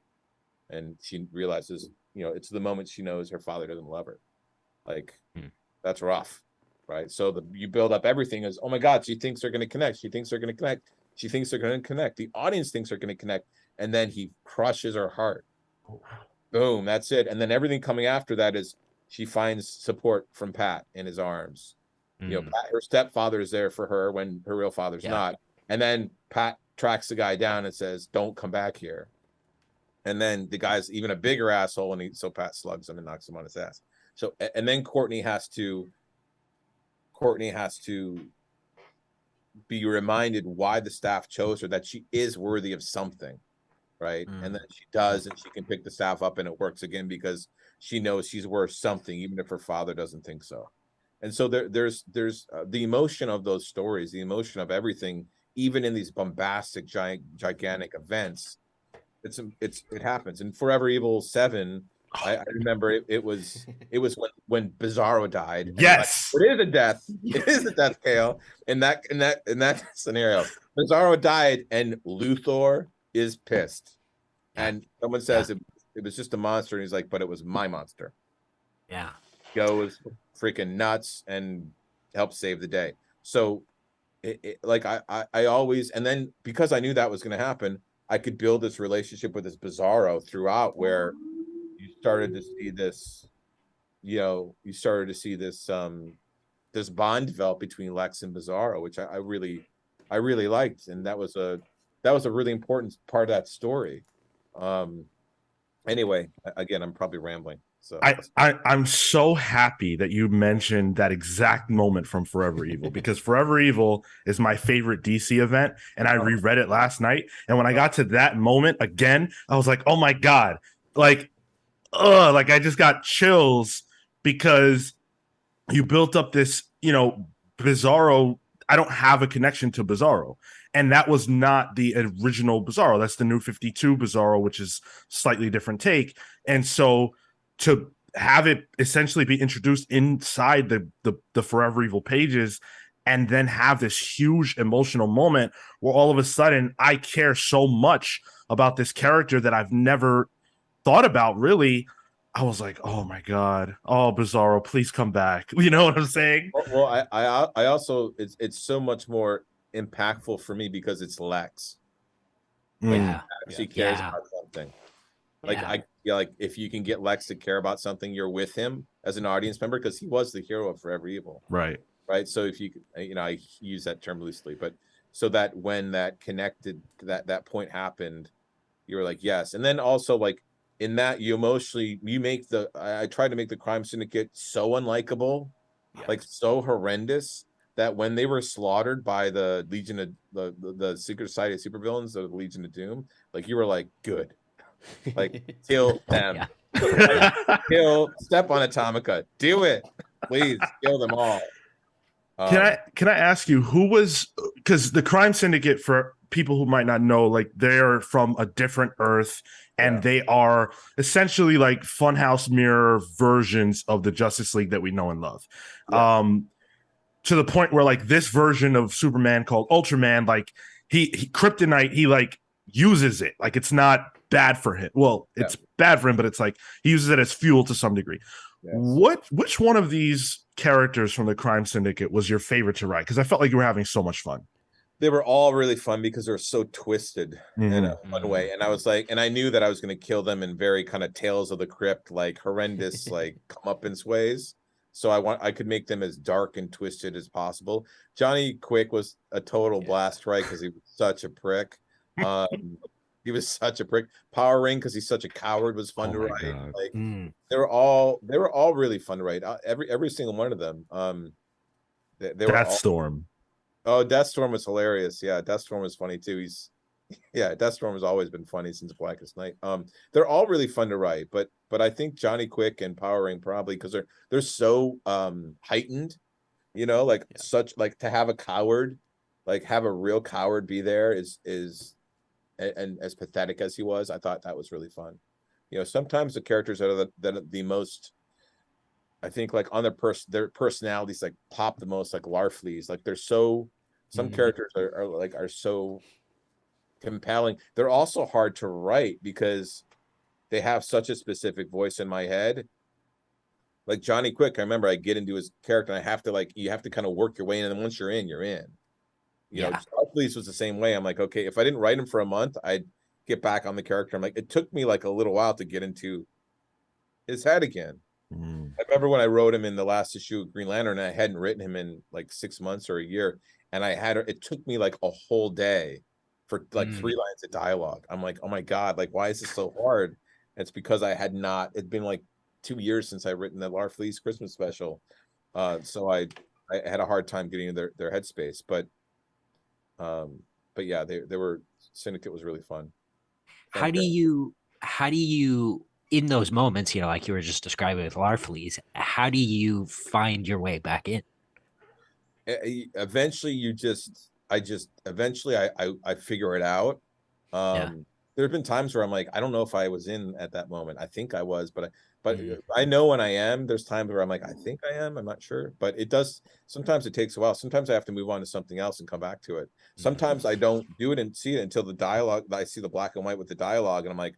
[SPEAKER 3] and she realizes, it's the moment she knows her father doesn't love her. Like, that's rough, right? So you build up everything as, oh my God, she thinks they're going to connect. She thinks they're going to connect. She thinks they're going to connect. The audience thinks they're going to connect, and then he crushes her heart. Boom, that's it. And then everything coming after that is she finds support from Pat in his arms. Pat, her stepfather is there for her when her real father's not. And then Pat tracks the guy down and says, don't come back here. And then the guy's even a bigger asshole, and so Pat slugs him and knocks him on his ass. So, and then Courtney has to be reminded why the staff chose her, that she is worthy of something, right? And then she does, and she can pick the staff up, and it works again because she knows she's worth something, even if her father doesn't think so. And so there's the emotion of those stories, the emotion of everything, even in these bombastic, gigantic events. It happens. And Forever Evil 7, I remember it was when Bizarro died.
[SPEAKER 1] Yes,
[SPEAKER 3] it is a death. It is a death, Kale. In that scenario, Bizarro died, and Luthor is pissed, and someone says it was just a monster, and he's like, but it was my monster.
[SPEAKER 2] Yeah,
[SPEAKER 3] Goes freaking nuts and helps save the day. So, I always, and then because I knew that was going to happen, I could build this relationship with this Bizarro throughout, where you started to see this, this bond develop between Lex and Bizarro, which I really liked, and that was a really important part of that story. Anyway, again, I'm probably rambling. So
[SPEAKER 1] I'm so happy that you mentioned that exact moment from Forever Evil, because Forever Evil is my favorite DC event, and I reread it last night. And when I got to that moment again, I was like, oh my God, like I just got chills, because you built up this, Bizarro. I don't have a connection to Bizarro. And that was not the original Bizarro. That's the New 52 Bizarro, which is slightly different take. And so to have it essentially be introduced inside the Forever Evil pages, and then have this huge emotional moment where all of a sudden I care so much about this character that I've never thought about, really. I was like, oh my God, oh Bizarro, please come back. You know what I'm saying?
[SPEAKER 3] Well, I also, it's so much more impactful for me because it's Lex. Like, she cares about something. Like if you can get Lex to care about something, you're with him as an audience member, because he was the hero of Forever Evil.
[SPEAKER 1] Right.
[SPEAKER 3] So if you, I use that term loosely, but so that when that connected, that point happened, you were like, yes. And then also, like, in that, I tried to make the crime syndicate so unlikable, like so horrendous, that when they were slaughtered by the Legion of the Secret Society of Supervillains, the Legion of Doom, like, you were like, good, like, kill them. Step on Atomica, do it, please, kill them all.
[SPEAKER 1] Can I ask you, who was, because the crime syndicate, for people who might not know, like, they're from a different Earth, and they are essentially like Funhouse mirror versions of the Justice League that we know and love. To the point where, like, this version of Superman called Ultraman, like, he kryptonite, he like uses it, like, it's not bad for him. Well, it's bad for him, but it's like he uses it as fuel to some degree. Which one of these characters from the crime syndicate was your favorite to write? Because I felt like you were having so much fun.
[SPEAKER 3] They were all really fun because they're so twisted in a fun way. And I was like, and I knew that I was going to kill them in very kind of Tales of the Crypt, like horrendous, like comeuppance ways. So I could make them as dark and twisted as possible. Johnny Quick was a total blast, right? Because he was such a prick. He was such a prick. Power Ring, because he's such a coward, was fun to write.
[SPEAKER 1] God.
[SPEAKER 3] Like, they were all really fun to write. Every single one of them. They were
[SPEAKER 1] Deathstorm.
[SPEAKER 3] Oh, Deathstorm was hilarious. Yeah, Deathstorm was funny too. Deathstorm has always been funny since Blackest Night. They're all really fun to write, but I think Johnny Quick and Power Ring probably, because they're so heightened, such, like, to have a coward, like, have a real coward be there is and as pathetic as he was, I thought that was really fun. Sometimes the characters that are the most I think like on their personalities like pop the most, like Larfleeze. Like they're so some characters are so compelling. They're also hard to write because they have such a specific voice in my head. Like Johnny Quick, I remember I get into his character and I have to like you have to kind of work your way in, and then once you're in, you're in. You know, Larfleeze was the same way. I'm like, okay, if I didn't write him for a month, I'd get back on the character. I'm like, it took me like a little while to get into his head again. I remember when I wrote him in the last issue of Green Lantern, and I hadn't written him in like 6 months or a year, and it took me like a whole day for like 3 lines of dialogue. I'm like, oh my God, like why is this so hard? And it's because I had not. It'd been like 2 years since I written the Larfleeze Christmas special, so I had a hard time getting into their headspace. But yeah, they were Syndicate was really fun.
[SPEAKER 2] How do you in those moments, you know, like you were just describing with Larfleeze, how do you find your way back in?
[SPEAKER 3] Eventually I figure it out. There have been times where I'm like, I don't know if I was in at that moment. I think I was, but I know when I am. There's times where I'm like, I think I am. I'm not sure, but sometimes it takes a while. Sometimes I have to move on to something else and come back to it. Sometimes I don't do it and see it until the dialogue. I see the black and white with the dialogue, and I'm like,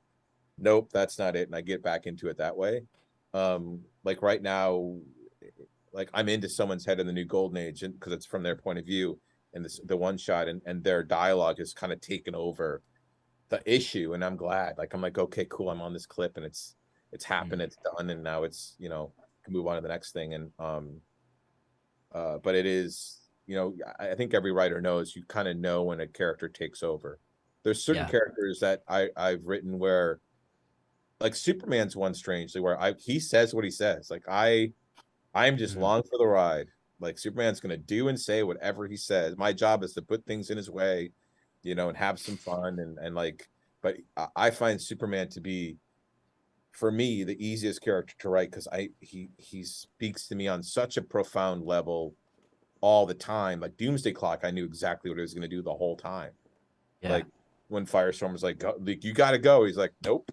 [SPEAKER 3] nope, that's not it. And I get back into it that way. Like right now, like I'm into someone's head in the new Golden Age, and because it's from their point of view, and the one shot and their dialogue has kind of taken over the issue, and I'm glad. Like I'm like, okay, cool, I'm on this clip, and it's happened, it's done, and now it's, you know, can move on to the next thing. And but it is, you know, I think every writer knows, you kind of know when a character takes over. There's certain characters that I've written where, like Superman's one, strangely, where he says what he says. Like I'm just along for the ride. Like Superman's gonna do and say whatever he says. My job is to put things in his way, you know, and have some fun and like. But I find Superman to be, for me, the easiest character to write because he speaks to me on such a profound level all the time. Like Doomsday Clock, I knew exactly what he was gonna do the whole time. Like when Firestorm was like, you gotta go. He's like, nope.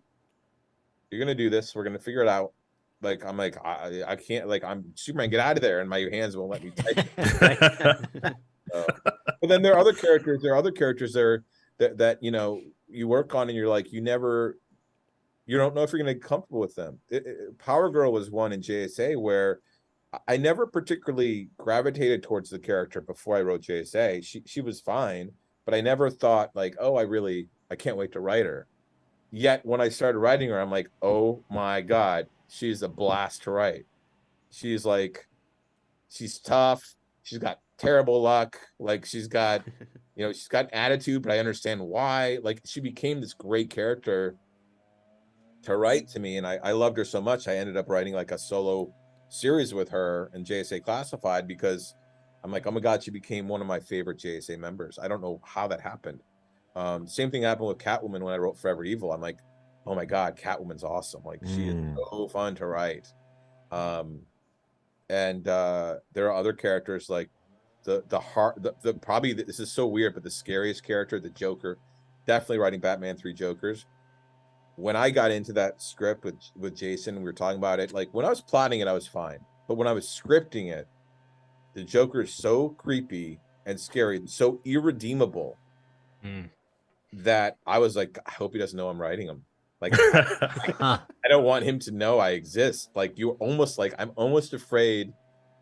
[SPEAKER 3] You're gonna do this. We're gonna figure it out. Like I'm like, I can't. Like I'm Superman. Get out of there, and my hands won't let me type. But then there are other characters. There are other characters there that you know you work on, and you're like, you don't know if you're gonna get comfortable with them. Power Girl was one in JSA where I never particularly gravitated towards the character before I wrote JSA. She was fine, but I never thought like, oh, I can't wait to write her. Yet when I started writing her, I'm like, oh my God, she's a blast to write. She's tough. She's got terrible luck. Like she's got attitude, but I understand why. Like she became this great character to write to me. And I loved her so much. I ended up writing like a solo series with her in JSA Classified because I'm like, oh my God, she became one of my favorite JSA members. I don't know how that happened. Same thing happened with Catwoman when I wrote Forever Evil. I'm like, oh my God, Catwoman's awesome. Like she is so fun to write. And there are other characters like probably this is so weird, but the scariest character, the Joker, definitely writing Batman 3 Jokers. When I got into that script with Jason, we were talking about it. Like when I was plotting it, I was fine. But when I was scripting it, the Joker is so creepy and scary, so irredeemable. That I was like, I hope he doesn't know I'm writing him. Like, I don't want him to know I exist. Like, I'm almost afraid.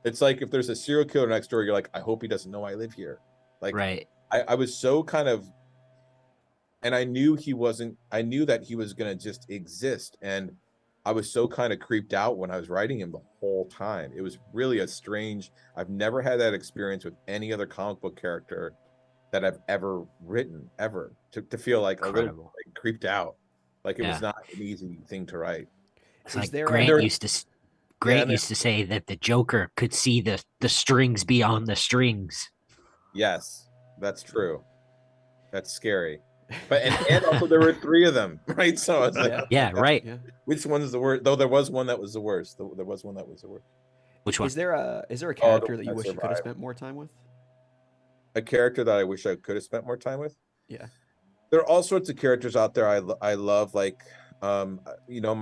[SPEAKER 3] It's like if there's a serial killer next door, you're like, I hope he doesn't know I live here. Like,
[SPEAKER 2] right.
[SPEAKER 3] I was so kind of, and I knew that he was going to just exist. And I was so kind of creeped out when I was writing him the whole time. It was really I've never had that experience with any other comic book character that I've ever written, ever, to feel like a little like, creeped out. Like it was not an easy thing to write.
[SPEAKER 2] It's like Grant used to say that the Joker could see the strings beyond the strings.
[SPEAKER 3] Yes, that's true. That's scary. But and also there were 3 of them, right? So I was like,
[SPEAKER 2] right.
[SPEAKER 3] Which one is the worst? Though there was one that was the worst. There was one that was the worst.
[SPEAKER 2] Which one?
[SPEAKER 4] Is there a character that you wish you could have spent more time with?
[SPEAKER 3] A character that I wish I could have spent more time with?
[SPEAKER 4] Yeah.
[SPEAKER 3] There are all sorts of characters out there I love, like you know,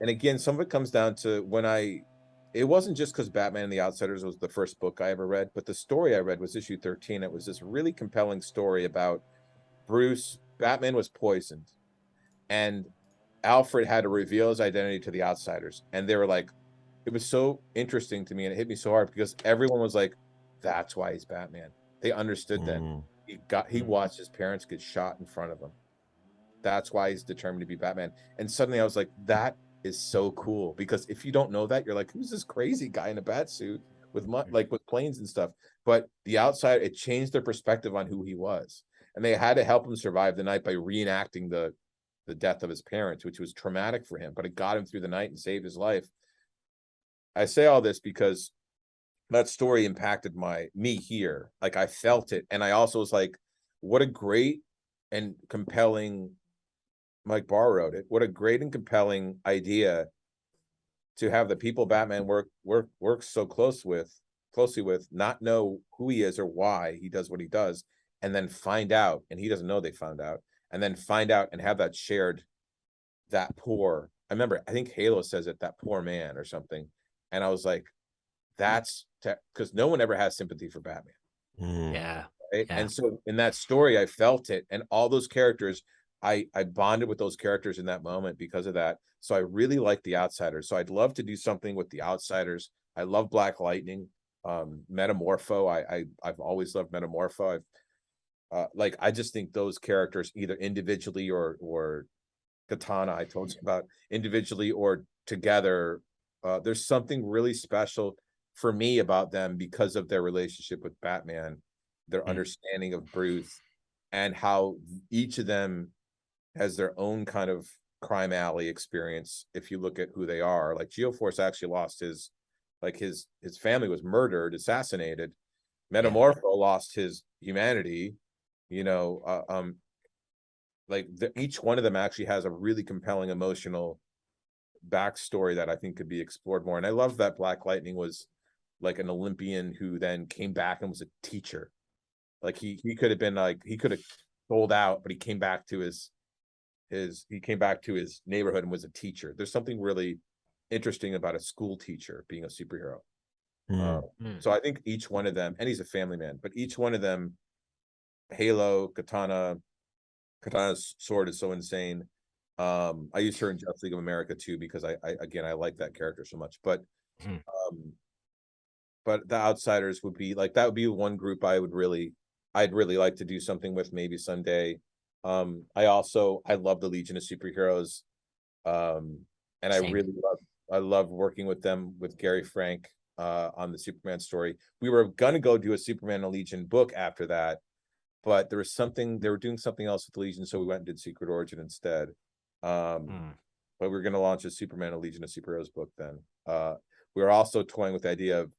[SPEAKER 3] and again, some of it comes down to when I it wasn't just because Batman and the Outsiders was the first book I ever read, but the story I read was issue 13. It was this really compelling story about Batman was poisoned, and Alfred had to reveal his identity to the Outsiders. And they were like, it was so interesting to me, and it hit me so hard because everyone was like, that's why he's Batman. They understood that. He watched his parents get shot in front of him. That's why he's determined to be Batman. And suddenly I was like, that is so cool, because if you don't know that, you're like, who's this crazy guy in a bat suit with with planes and stuff? But the outside, it changed their perspective on who he was, and they had to help him survive the night by reenacting the death of his parents, which was traumatic for him, but it got him through the night and saved his life. I say all this because that story impacted me here. Like, I felt it, and I also was like, what a great and compelling, Mike Barr wrote it, what a great and compelling idea to have the people Batman works so closely with not know who he is or why he does what he does, and then find out, and he doesn't know they found out, and then find out and have that shared, that poor, I remember, I think Halo says it, that poor man or something. And I was like, that's because no one ever has sympathy for Batman.
[SPEAKER 2] Yeah.
[SPEAKER 3] Right?
[SPEAKER 2] Yeah.
[SPEAKER 3] And so in that story, I felt it. And all those characters, I bonded with those characters in that moment because of that. So I really like the Outsiders. So I'd love to do something with the Outsiders. I love Black Lightning, Metamorpho. I've always loved Metamorpho. I just think those characters, either individually or Katana, I told you about, individually or together, there's something really special for me about them because of their relationship with Batman, their understanding of Bruce, and how each of them has their own kind of crime alley experience. If you look at who they are, like Geoforce actually lost his family was murdered, assassinated. Metamorpho lost his humanity, each one of them actually has a really compelling emotional backstory that I think could be explored more. And I love that Black Lightning was like an Olympian who then came back and was a teacher. Like he could have been like, he could have sold out, but he came back to his neighborhood and was a teacher. There's something really interesting about a school teacher being a superhero. So I think each one of them, and he's a family man, but each one of them, Halo, Katana's sword is so insane. I used her in Justice League of America too, because I like that character so much. But but the Outsiders would be like, that would be one group I'd really like to do something with, maybe someday. I love the Legion of Superheroes, and
[SPEAKER 2] Same.
[SPEAKER 3] I love working with them, with Gary Frank on the Superman story. We were gonna go do a Superman and Legion book after that, but they were doing something else with the Legion, so we went and did Secret Origin instead. But we're going to launch a Superman and Legion of Superheroes book then. We're also toying with the idea of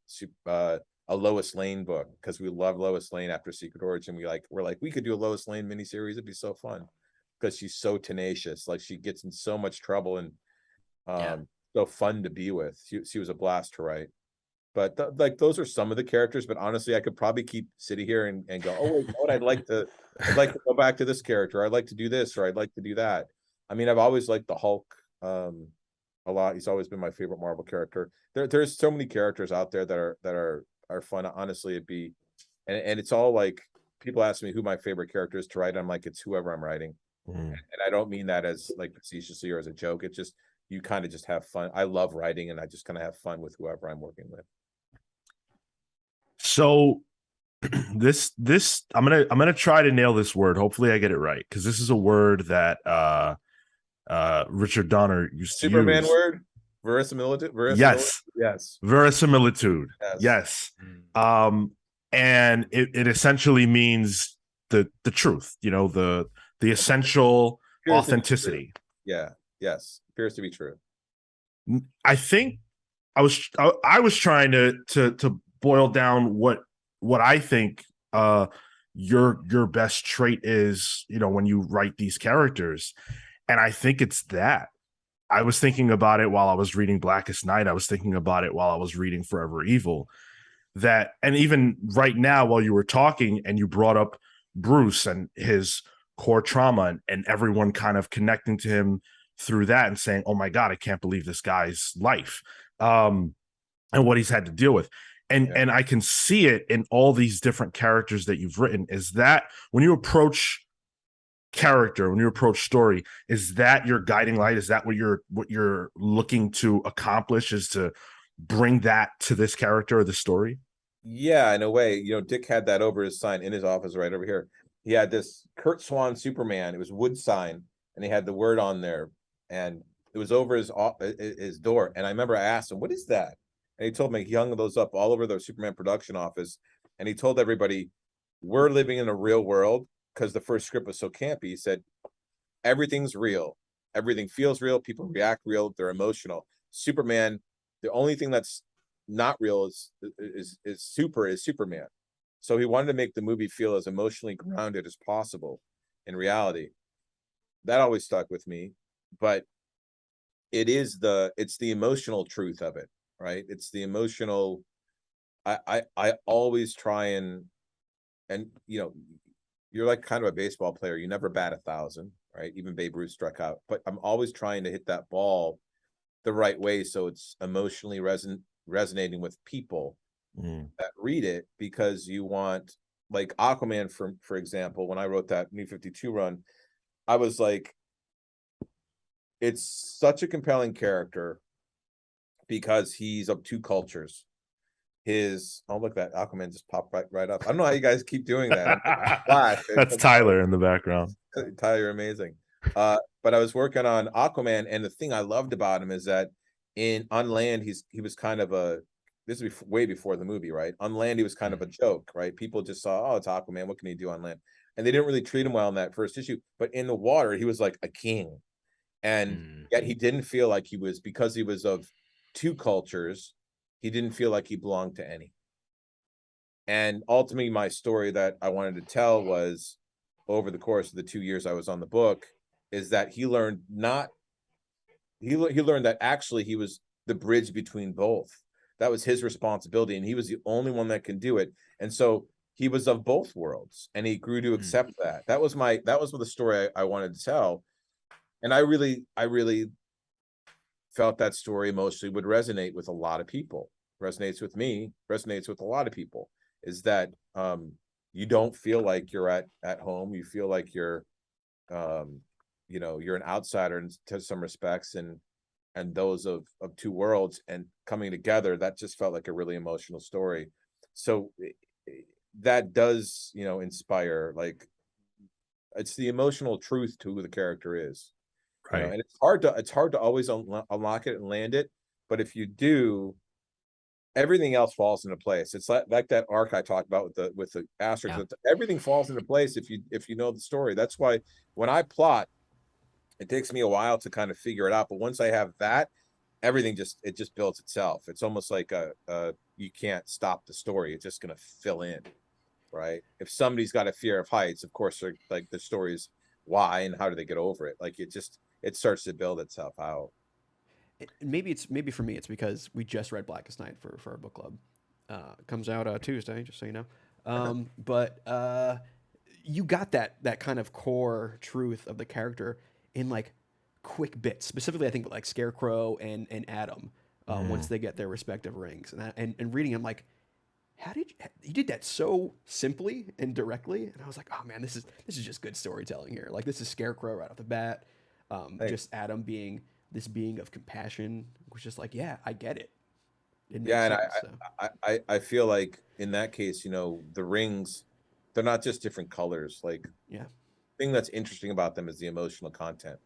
[SPEAKER 3] a Lois Lane book, because we love Lois Lane after Secret Origin. We're like, we could do a Lois Lane miniseries. It'd be so fun, because she's so tenacious. Like, she gets in so much trouble, and so fun to be with. She was a blast to write. But those are some of the characters. But honestly, I could probably keep sitting here and go, oh, wait, what I'd like to go back to this character. I'd like to do this, or I'd like to do that. I mean, I've always liked the Hulk a lot. He's always been my favorite Marvel character. There's so many characters out there that are fun. Honestly, and it's all like, people ask me who my favorite character is to write. I'm like, it's whoever I'm writing, and I don't mean that as like facetiously or as a joke. It's just, you kind of just have fun. I love writing, and I just kind of have fun with whoever I'm working with.
[SPEAKER 1] So this I'm gonna try to nail this word. Hopefully I get it right, because this is a word that Richard Donner used to
[SPEAKER 3] Superman
[SPEAKER 1] use.
[SPEAKER 3] word, verisimilitude.
[SPEAKER 1] Yes. Verisimilitude. Yes.
[SPEAKER 3] Mm.
[SPEAKER 1] And it essentially means the truth, the essential authenticity.
[SPEAKER 3] Yeah. Yes. Appears to be true.
[SPEAKER 1] I think I was trying to boil down what I think your best trait is, when you write these characters. And I think it's that. I was thinking about it while I was reading Blackest Night. I was thinking about it while I was reading Forever Evil. That, and even right now while you were talking and you brought up Bruce and his core trauma, and everyone kind of connecting to him through that and saying, oh my God, I can't believe this guy's life. and what he's had to deal with. And
[SPEAKER 3] Yeah.
[SPEAKER 1] and I can see it in all these different characters that you've written. Is that when you approach character, when you approach story, is that your guiding light? Is that what you're looking to accomplish, is to bring that to this character or the story?
[SPEAKER 3] Yeah, in a way. You know, Dick had that over his sign in his office right over here. He had this Kurt Swan Superman. It was wood sign, and he had the word on there, and it was over his door. And I remember I asked him, "What is that?" And he told me he hung those up all over the Superman production office, and he told everybody, "We're living in a real world," because the first script was so campy. He said, "Everything's real. Everything feels real. People react real. They're emotional. Superman, the only thing that's not real is Superman." So he wanted to make the movie feel as emotionally grounded as possible in reality. That always stuck with me, but it's the emotional truth of it, right? It's the emotional. I always try and you know, you're like kind of a baseball player. You never bat 1,000, right? Even Babe Ruth struck out, but I'm always trying to hit that ball the right way so it's emotionally resonating with people that read it, because you want, like Aquaman, for example, when I wrote that New 52 run, I was like, it's such a compelling character because he's of two cultures. Oh, look, that Aquaman just popped right up. I don't know how you guys keep doing that.
[SPEAKER 1] That's Tyler in the background.
[SPEAKER 3] Tyler, you're amazing. But I was working on Aquaman, and the thing I loved about him is that on land, he was kind of this is way before the movie, right? On land, he was kind of a joke, right? People just saw, oh, it's Aquaman. What can he do on land? And they didn't really treat him well in that first issue. But in the water, he was like a king. And yet he didn't feel like he was, because he was of two cultures, he didn't feel like he belonged to any. And ultimately, my story that I wanted to tell was, over the course of the 2 years I was on the book, is that he learned that actually he was the bridge between both. That was his responsibility, and he was the only one that can do it. And so he was of both worlds, and he grew to accept that. That was the story I wanted to tell. And I really felt that story emotionally would resonate with a lot of people. Resonates with me, resonates with a lot of people, is that you don't feel like you're at home. You feel like you're you're an outsider to some respects, and those of two worlds, and coming together. That just felt like a really emotional story. So that does, inspire, like, it's the emotional truth to who the character is.
[SPEAKER 1] Right.
[SPEAKER 3] And it's hard to always unlock it and land it, but if you do, everything else falls into place. It's like that arc I talked about with the asterisks. Yeah. Everything falls into place if you know the story. That's why when I plot, it takes me a while to kind of figure it out, but once I have that, everything just builds itself. It's almost like you can't stop the story. It's just going to fill in, right? If somebody's got a fear of heights, of course, they're like, the story's why and how do they get over it? Like, it starts to build itself out.
[SPEAKER 4] Maybe for me, it's because we just read Blackest Night for our book club. Comes out Tuesday, just so you know. But you got that kind of core truth of the character in like quick bits. Specifically, I think like Scarecrow and Adam, once they get their respective rings, and reading, I'm like, you did that so simply and directly, and I was like, oh man, this is just good storytelling here. Like, this is Scarecrow right off the bat. Just Adam being this being of compassion, was just like, yeah, I get it.
[SPEAKER 3] Yeah, and I feel like in that case, the rings, they're not just different colors. Like,
[SPEAKER 4] yeah,
[SPEAKER 3] the thing that's interesting about them is the emotional content.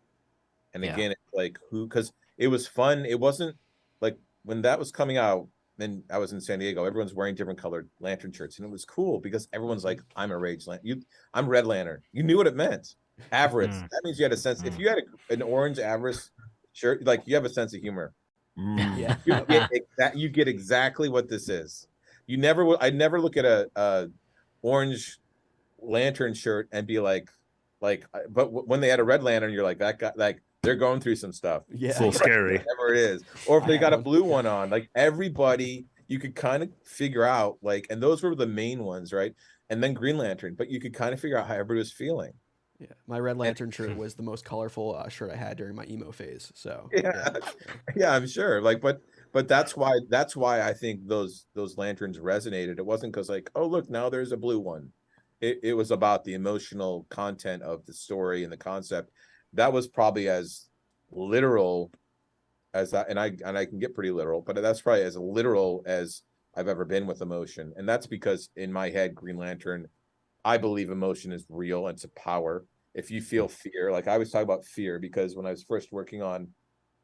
[SPEAKER 3] And again, it's like, because it was fun. It wasn't like when that was coming out, and I was in San Diego, everyone's wearing different colored lantern shirts, and it was cool because everyone's like, I'm a Rage Lantern. I'm Red Lantern. You knew what it meant. Avarice. That means you had a sense. If you had an orange Avarice shirt, like, you have a sense of humor.
[SPEAKER 4] Yeah,
[SPEAKER 3] you get exactly what this is. I'd never look at a orange Lantern shirt and be like, but when they had a Red Lantern, you're like, that guy, like, they're going through some stuff.
[SPEAKER 4] Yeah,
[SPEAKER 1] it's a little scary.
[SPEAKER 3] Whatever it is. Or if they got a blue one on, like, everybody, you could kind of figure out, like, and those were the main ones, right? And then Green Lantern, but you could kind of figure out how everybody was feeling.
[SPEAKER 4] Yeah, my Red Lantern shirt was the most colorful shirt I had during my emo phase. So
[SPEAKER 3] yeah, I'm sure. Like, but But that's why I think those lanterns resonated. It wasn't because like, oh look, now there's a blue one. It was about the emotional content of the story and the concept. That was probably as literal as that, and I can get pretty literal, but that's probably as literal as I've ever been with emotion. And that's because in my head, Green Lantern, I believe emotion is real and it's a power. If you feel fear, like I always talk about fear, because when I was first working on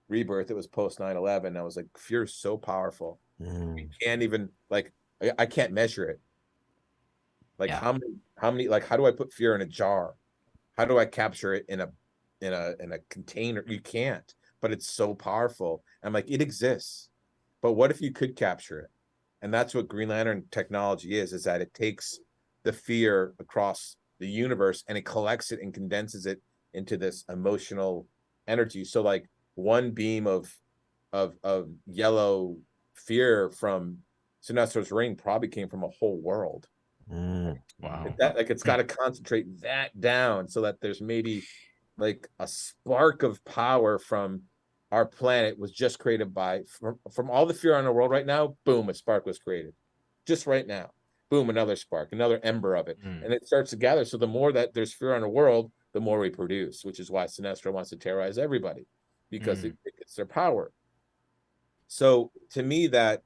[SPEAKER 3] Rebirth, it was post 9/11. I was like, fear is so powerful. You can't even like, I can't measure it. Like how many, like, how do I put fear in a jar? How do I capture it in a container? You can't, but it's so powerful. I'm like, it exists, but what if you could capture it? And that's what Green Lantern technology is that it takes the fear across the universe and it collects it and condenses it into this emotional energy. So like one beam of yellow fear from Sinestro's ring probably came from a whole world.
[SPEAKER 1] Wow.
[SPEAKER 3] Like it's got to concentrate that down so that there's maybe like a spark of power from our planet was just created by from all the fear on the world right now. Boom, a spark was created just right now. Boom, another spark, another ember of it, and it starts to gather. So the more that there's fear on the world, the more we produce, which is why Sinestro wants to terrorize everybody, because it's their power. So to me, that's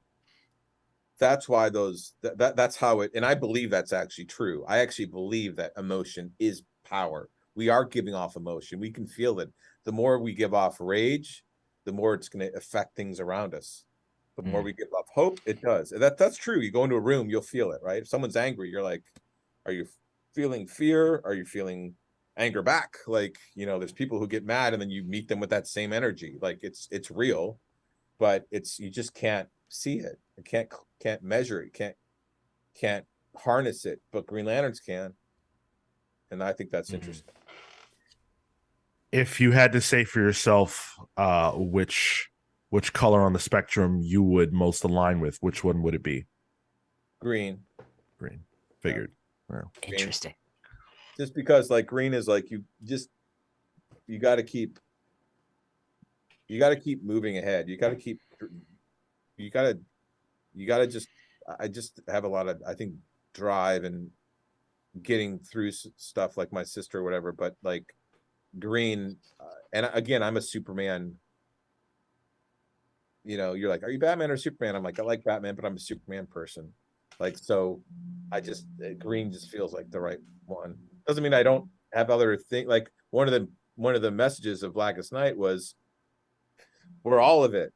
[SPEAKER 3] why that's how it, and I believe that's actually true. I actually believe that emotion is power. We are giving off emotion. We can feel it. The more we give off rage, the more it's going to affect things around us. The more we give off hope, it does. That's true. You go into a room, you'll feel it, right? If someone's angry, you're like, are you feeling fear? Are you feeling anger back? Like, there's people who get mad and then you meet them with that same energy. Like it's real, but you just can't see it. You can't measure it. Can't harness it, but Green Lanterns can. And I think that's interesting.
[SPEAKER 1] If you had to say for yourself which color on the spectrum you would most align with, which one would it be?
[SPEAKER 3] Green.
[SPEAKER 1] Figured.
[SPEAKER 3] Yeah.
[SPEAKER 2] Interesting.
[SPEAKER 3] Just because like green is like you got to keep moving ahead. You got to just I just have a lot of, I think, drive and getting through stuff like my sister or whatever, but like green and again, I'm a Superman. You're like, are you Batman or Superman? I'm like, I like Batman, but I'm a Superman person. Like, so I just green just feels like the right one. Doesn't mean I don't have other things. Like one of the messages of Blackest Night was we're all of it,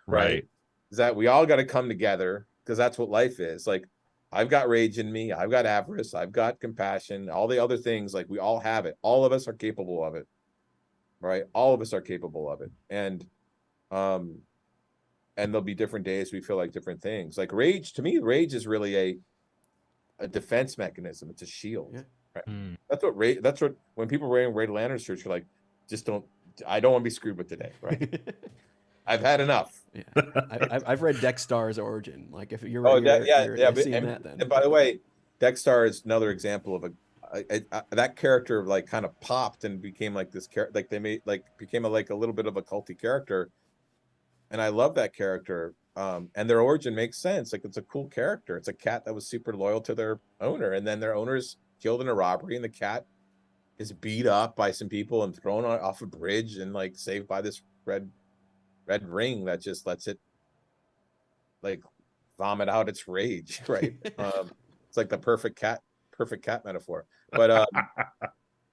[SPEAKER 3] right? Is that we all got to come together because that's what life is. Like I've got rage in me, I've got avarice, I've got compassion, all the other things, like we all have it. All of us are capable of it, right? All of us are capable of it. And there'll be different days we feel like different things. Like rage, to me, rage is really a defense mechanism. It's a shield. Right? That's what when people are wearing Red Lantern shirts, you're like, I don't want to be screwed with today, right? I've had enough.
[SPEAKER 4] Yeah, I've read Dextar's origin. Like if you're seeing that, then.
[SPEAKER 3] And by the way, Dextar is another example of that character like kind of popped and became like this character, like they made like became a little bit of a culty character, and I love that character. And their origin makes sense. Like it's a cool character. It's a cat that was super loyal to their owner, and then their owner's killed in a robbery, and the cat is beat up by some people and thrown off a bridge and like saved by this red ring that just lets it like vomit out its rage, right? It's like the perfect cat metaphor. But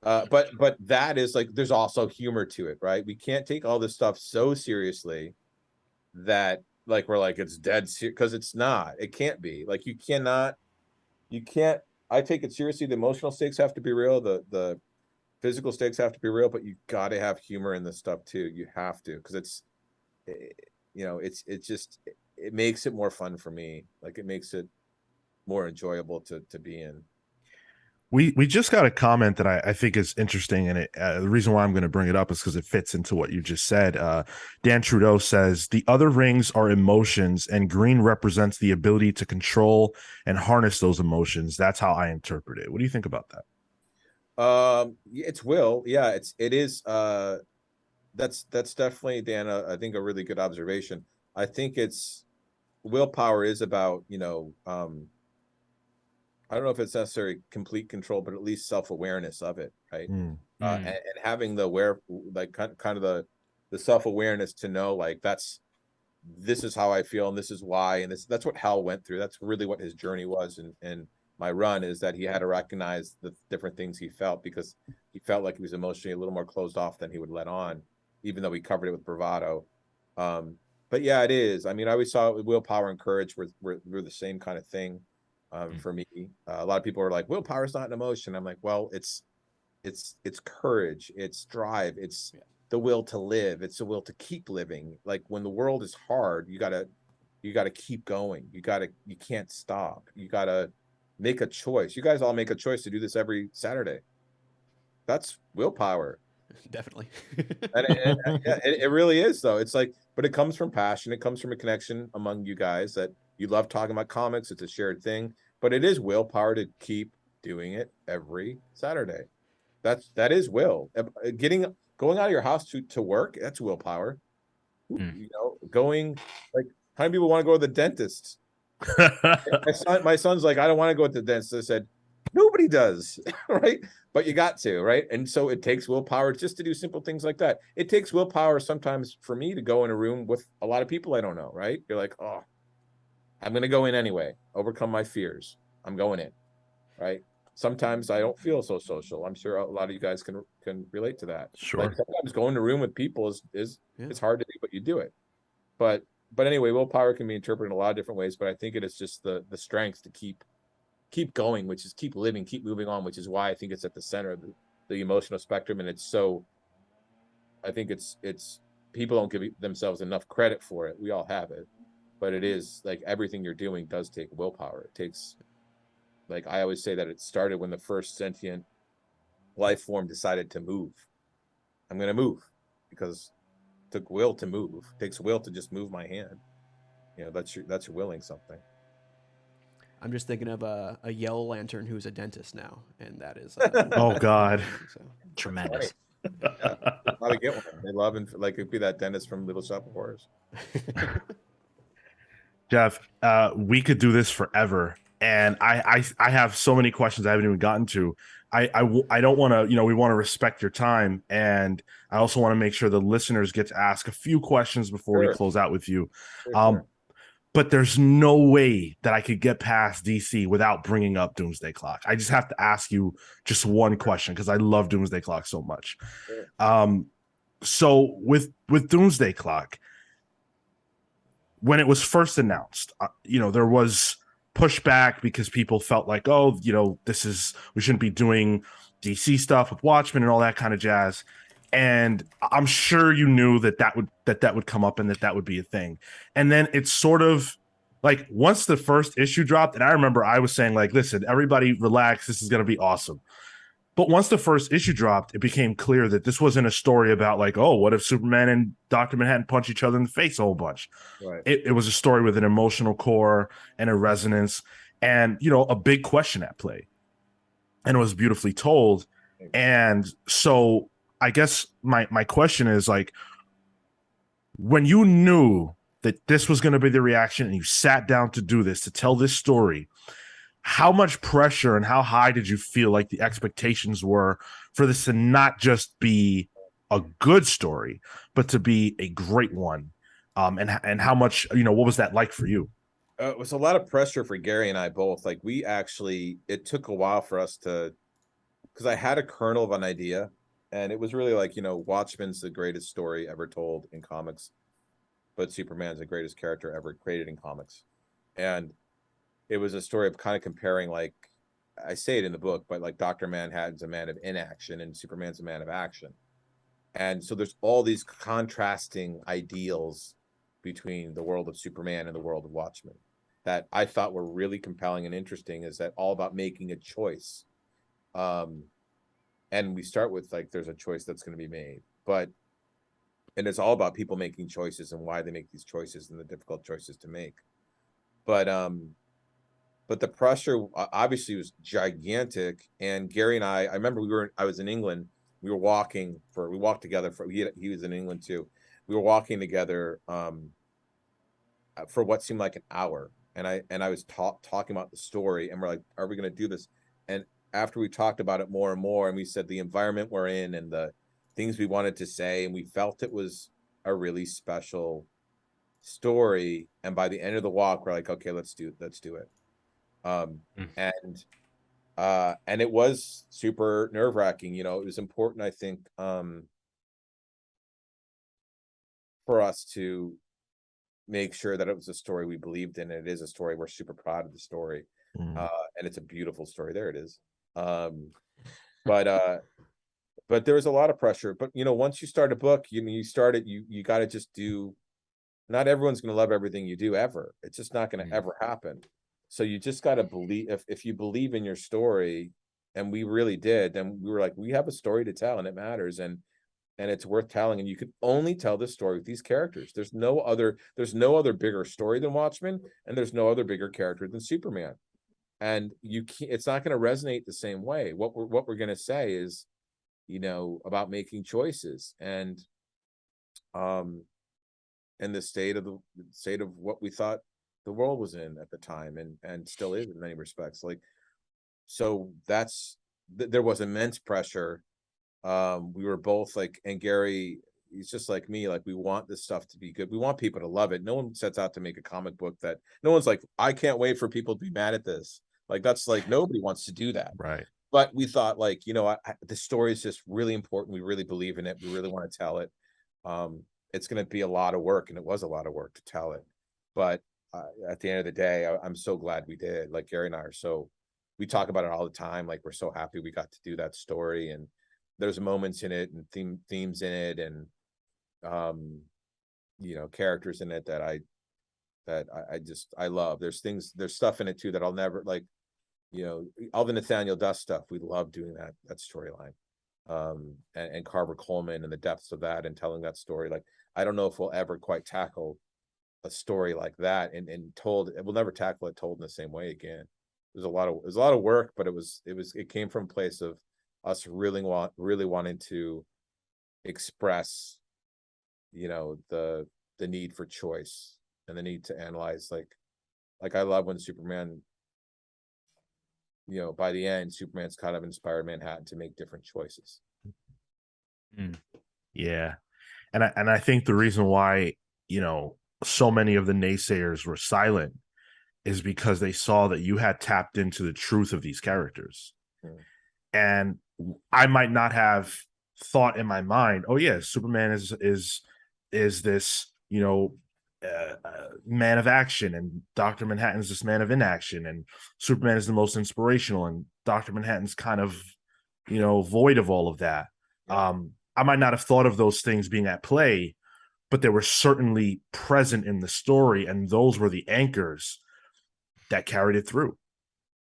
[SPEAKER 3] but that is like, there's also humor to it, right? We can't take all this stuff so seriously that like we're like it's dead because it's not. It can't be. Like you can't. I take it seriously. The emotional stakes have to be real. The physical stakes have to be real, but you got to have humor in this stuff too. You have to, because it makes it more fun for me. Like it makes it more enjoyable to be in.
[SPEAKER 1] We just got a comment that I think is interesting, and the reason why I'm going to bring it up is because it fits into what you just said. Dan Trudeau says the other rings are emotions, and green represents the ability to control and harness those emotions. That's how I interpret it. What do you think about that?
[SPEAKER 3] It's will. Yeah, it is. That's definitely, Dan, I think a really good observation. I think it's willpower is about, I don't know if it's necessarily complete control, but at least self-awareness of it, right? And having the kind of the self-awareness to know, like, this is how I feel and this is why, and that's what Hal went through. That's really what his journey was, and my run is that he had to recognize the different things he felt, because he felt like he was emotionally a little more closed off than he would let on, even though he covered it with bravado. But yeah, it is. I mean, I always saw willpower and courage were the same kind of thing. For me, a lot of people are like, willpower is not an emotion. I'm like, well, it's courage, it's drive, it's the will to live, it's the will to keep living. Like, when the world is hard, you gotta keep going. You can't stop. You gotta make a choice. You guys all make a choice to do this every Saturday. That's willpower.
[SPEAKER 4] Definitely.
[SPEAKER 3] And it really is, though. It's like, but it comes from passion. It comes from a connection among you guys that you love talking about comics. It's a shared thing, but it is willpower to keep doing it every Saturday. That is will. Going out of your house to work, that's willpower. Going, like, how many people want to go to the dentist? My son's like, I don't want to go to the dentist. I said, nobody does, right? But you got to, right? And so it takes willpower just to do simple things like that. It takes willpower sometimes for me to go in a room with a lot of people I don't know, right? You're like, oh, I'm going to go in anyway, overcome my fears. I'm going in, right? Sometimes I don't feel so social. I'm sure a lot of you guys can relate to that.
[SPEAKER 1] Sure.
[SPEAKER 3] Like, sometimes going to a room with people is it's hard to do, but you do it. But anyway, willpower can be interpreted in a lot of different ways, but I think it is just the strength to keep going, which is keep living, keep moving on, which is why I think it's at the center of the emotional spectrum. And I think it's people don't give themselves enough credit for it. We all have it, but it is like everything you're doing does take willpower. It takes, like, I always say that it started when the first sentient life form decided to move. I'm going to move because it took will to move. It takes will to just move my hand. That's your willing something.
[SPEAKER 4] I'm just thinking of a yellow lantern who's a dentist now, and that is
[SPEAKER 1] oh God,
[SPEAKER 4] so.
[SPEAKER 2] Tremendous.
[SPEAKER 3] Yeah, probably get one. They love, and like, it'd be that dentist from Little Shop of Horrors.
[SPEAKER 1] Geoff, we could do this forever, and I have so many questions I haven't even gotten to. I don't want to, we want to respect your time, and I also want to make sure the listeners get to ask a few questions before we close out with you.
[SPEAKER 3] Sure.
[SPEAKER 1] But there's no way that I could get past DC without bringing up Doomsday Clock. I just have to ask you just one question because I love Doomsday Clock so much.
[SPEAKER 3] Sure.
[SPEAKER 1] So with Doomsday Clock, when it was first announced, there was pushback because people felt like, oh, we shouldn't be doing DC stuff with Watchmen and all that kind of jazz. And I'm sure you knew that would come up and that would be a thing. And then it's sort of like, once the first issue dropped, and I remember I was saying, like, listen, everybody relax, this is going to be awesome. But once the first issue dropped, it became clear that this wasn't a story about, like, oh, what if Superman and Dr. Manhattan punch each other in the face a whole bunch?
[SPEAKER 3] Right.
[SPEAKER 1] It was a story with an emotional core and a resonance and, a big question at play. And it was beautifully told. And so I guess my question is, like, when you knew that this was going to be the reaction and you sat down to do this, to tell this story, how much pressure and how high did you feel like the expectations were for this to not just be a good story, but to be a great one? And how much, what was that like for you?
[SPEAKER 3] It was a lot of pressure for Gary and I both. Like, it took a while for us to, because I had a kernel of an idea. And it was really like, Watchmen's the greatest story ever told in comics, but Superman's the greatest character ever created in comics. And it was a story of kind of comparing, like, I say it in the book, but like, Dr. Manhattan's a man of inaction and Superman's a man of action. And so there's all these contrasting ideals between the world of Superman and the world of Watchmen that I thought were really compelling and interesting. Is that all about making a choice? And we start with, like, there's a choice that's going to be made, and it's all about people making choices and why they make these choices and the difficult choices to make. But the pressure obviously was gigantic. And Gary and I remember I was in England. We walked together he was in England too. We were walking together for what seemed like an hour. And I was talking about the story, and we're like, are we going to do this? And after we talked about it more and more, and we said the environment we're in and the things we wanted to say, and we felt it was a really special story. And by the end of the walk, we're like, okay, let's do it. And it was super nerve-wracking. You know, it was important, I think, for us to make sure that it was a story we believed in. And it is a story. We're super proud of the story. And it's a beautiful story. There it is. But there was a lot of pressure. But, you know, once you start a book, you got to just do, not everyone's going to love everything you do ever. It's just not going to ever happen. So you just got to believe, if you believe in your story, and we really did, then we were like, we have a story to tell and it matters. And it's worth telling. And you can only tell this story with these characters. There's no other bigger story than Watchmen. And there's no other bigger character than Superman. And it's not going to resonate the same way. What we're going to say is, you know, about making choices and the state of what we thought the world was in at the time, and still is in many respects. Like, so there was immense pressure. We were both like, and Gary, he's just like me, like, we want this stuff to be good. We want people to love it. No one sets out to make a comic book that, no one's like, I can't wait for people to be mad at this. Like, that's like, nobody wants to do that.
[SPEAKER 1] Right.
[SPEAKER 3] But we thought, like, you know, the story is just really important. We really believe in it. We really want to tell it. It's going to be a lot of work, and it was a lot of work to tell it. But at the end of the day, I'm so glad we did. Like, Gary and I we talk about it all the time. Like, we're so happy we got to do that story, and there's moments in it and themes in it, and you know, characters in it that I love. There's stuff in it too that I'll never, like, you know, all the Nathaniel Dust stuff. We love doing that storyline, and Carver Coleman and the depths of that and telling that story. Like, I don't know if we'll ever quite tackle a story like that and we'll never tackle it told in the same way again. There's a lot of work, but it came from a place of us really wanting to express, you know, the need for choice and the need to analyze. Like I love when Superman, you know, by the end, Superman's kind of inspired Manhattan to make different choices.
[SPEAKER 1] Yeah. And I think the reason why, you know, so many of the naysayers were silent is because they saw that you had tapped into the truth of these characters. And I might not have thought in my mind, oh yeah, Superman is this, you know, man of action, and Dr. Manhattan's this man of inaction, and Superman is the most inspirational, and Dr. Manhattan's kind of, you know, void of all of that. I might not have thought of those things being at play, but they were certainly present in the story, and those were the anchors that carried it through.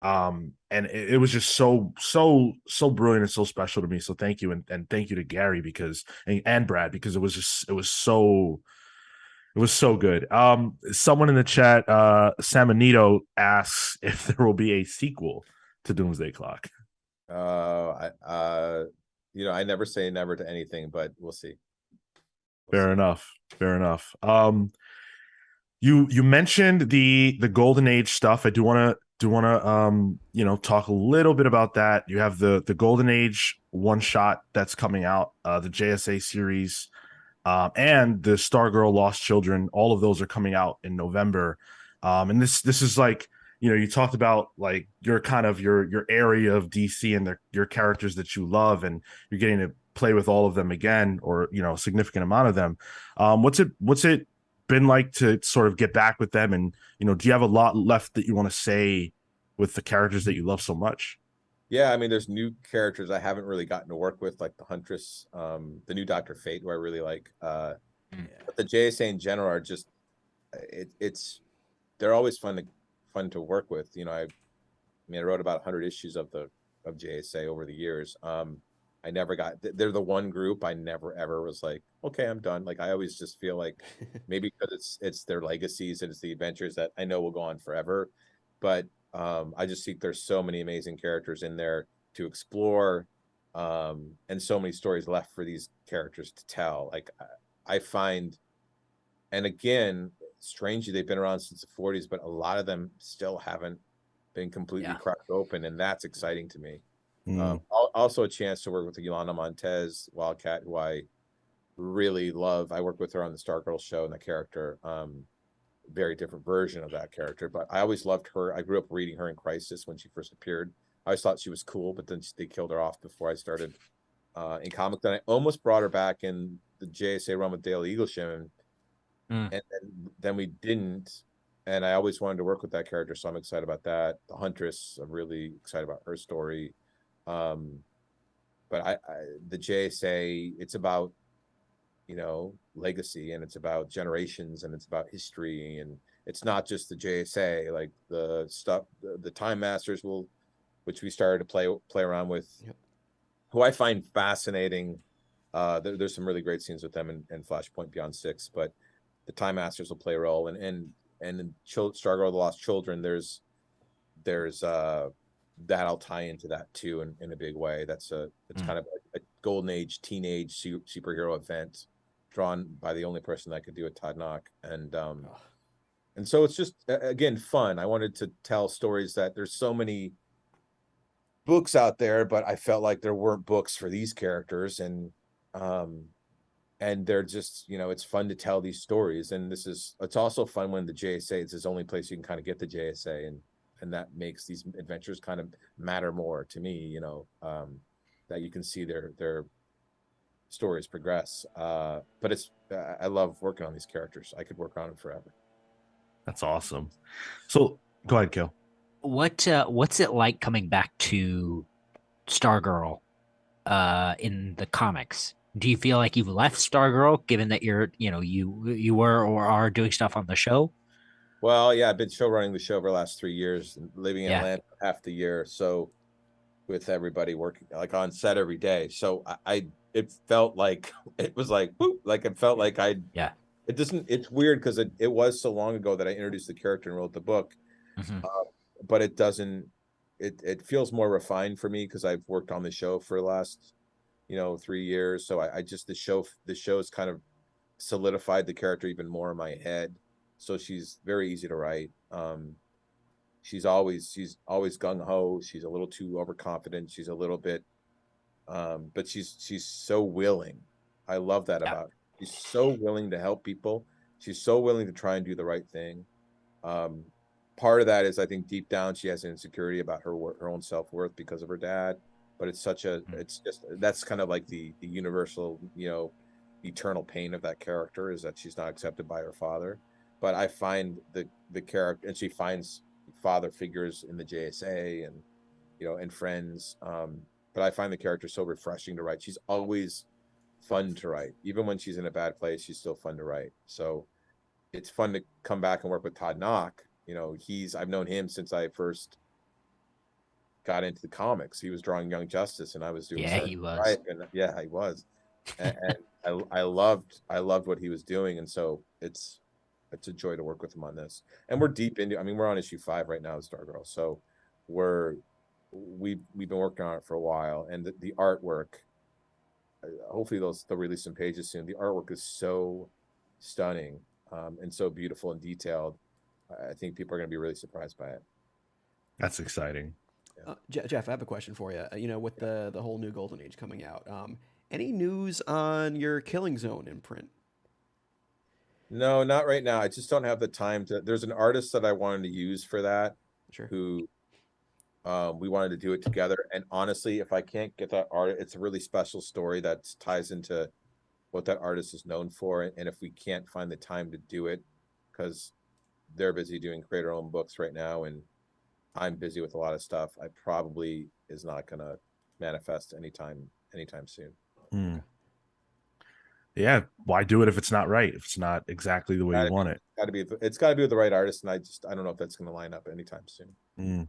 [SPEAKER 1] And it was just so brilliant and so special to me. So thank you, and thank you to Gary and Brad, because it was so good. Someone in the chat, Samanito, asks if there will be a sequel to Doomsday Clock.
[SPEAKER 3] You know, I never say never to anything, but we'll see.
[SPEAKER 1] Fair enough. You mentioned the Golden Age stuff. I do want to you know, talk a little bit about that. You have the Golden Age one shot that's coming out, the JSA series, and the Stargirl Lost Children. All of those are coming out in November. And this is like, you know, you talked about like your kind of your area of DC and your characters that you love, and you're getting to play with all of them again, or, you know, a significant amount of them. What's it been like to sort of get back with them? And, you know, do you have a lot left that you want to say with the characters that you love so much?
[SPEAKER 3] Yeah, I mean, there's new characters I haven't really gotten to work with, like the Huntress, the new Dr. Fate, who I really like. But the JSA in general are just, they're always fun to work with. You know, I wrote about 100 issues of JSA over the years. They're the one group I never ever was like, okay, I'm done. Like, I always just feel like maybe because it's their legacies and it's the adventures that I know will go on forever. But I just think there's so many amazing characters in there to explore, and so many stories left for these characters to tell. Like, I find, and again, strangely, they've been around since the 40s, but a lot of them still haven't been completely cracked open, and that's exciting to me. Also a chance to work with Yolanda Montez, Wildcat, who I really love. I worked with her on the Stargirl show, and the character, very different version of that character, but I always loved her. I grew up reading her in Crisis when she first appeared. I always thought she was cool, but then they killed her off before I started in comics. Then I almost brought her back in the JSA run with Dale Eaglesham, and then we didn't. And I always wanted to work with that character, so I'm excited about that. The Huntress, I'm really excited about her story. But the JSA, it's about, you know, legacy, and it's about generations, and it's about history, and it's not just the JSA. Like the stuff, the Time Masters which we started to play around with, who I find fascinating. There's some really great scenes with them in Flashpoint Beyond 6, but the Time Masters will play a role, and in Stargirl: The Lost Children, there's that'll tie into that too in a big way. It's kind of a golden age teenage superhero event drawn by the only person that could do it, Todd Knock, and so it's just again fun. I wanted to tell stories that there's so many books out there, but I felt like there weren't books for these characters, and they're just, you know, it's fun to tell these stories, and it's also fun when the JSA is the only place you can kind of get the JSA, and that makes these adventures kind of matter more to me, you know, that you can see their stories progress. But I love working on these characters. I could work on them forever.
[SPEAKER 1] That's awesome. So go ahead, Kill.
[SPEAKER 2] What's it like coming back to Stargirl in the comics? Do you feel like you've left Stargirl, given that you were or are doing stuff on the show?
[SPEAKER 3] Well, yeah, I've been show running the show for the last 3 years, and living in Atlanta half the year. So with everybody working like on set every day. So it felt like it was like, whoop, like it felt like it's weird because it was so long ago that I introduced the character and wrote the book. But it feels more refined for me because I've worked on the show for the last, 3 years. So the show's kind of solidified the character even more in my head. So she's very easy to write. She's always gung-ho. She's a little too overconfident. She's a little bit, but she's so willing. I love that about her. She's so willing to help people. She's so willing to try and do the right thing. Part of that is, I think deep down she has an insecurity about her own self-worth because of her dad. But that's kind of like the universal, eternal pain of that character, is that she's not accepted by her father. But I find the character, and she finds father figures in the JSA and, and friends. But I find the character so refreshing to write. She's always fun to write. Even when she's in a bad place, she's still fun to write. So it's fun to come back and work with Todd Knock. I've known him since I first got into the comics. He was drawing Young Justice, and I was doing
[SPEAKER 2] he was.
[SPEAKER 3] Right, and he was. And I loved what he was doing, and so it's a joy to work with him on this. And we're deep into. I mean, we're on issue 5 right now, Stargirl. So we've been working on it for a while, and the artwork. Hopefully, they'll release some pages soon. The artwork is so stunning, and so beautiful and detailed. I think people are going to be really surprised by it.
[SPEAKER 1] That's exciting.
[SPEAKER 4] Jeff, I have a question for you. With the whole new Golden Age coming out, any news on your Killing Zone imprint?
[SPEAKER 3] No, not right now. I just don't have the time to. There's an artist that I wanted to use for that.
[SPEAKER 4] Sure.
[SPEAKER 3] Who we wanted to do it together. And honestly, if I can't get that art, it's a really special story that ties into what that artist is known for. And if we can't find the time to do it, because they're busy doing creator-owned books right now, and I'm busy with a lot of stuff, I probably is not going to manifest anytime soon.
[SPEAKER 1] Yeah, why do it if it's not right? If it's not exactly the way you want it,
[SPEAKER 3] it's got to be with the right artist, and I don't know if that's going to line up anytime soon.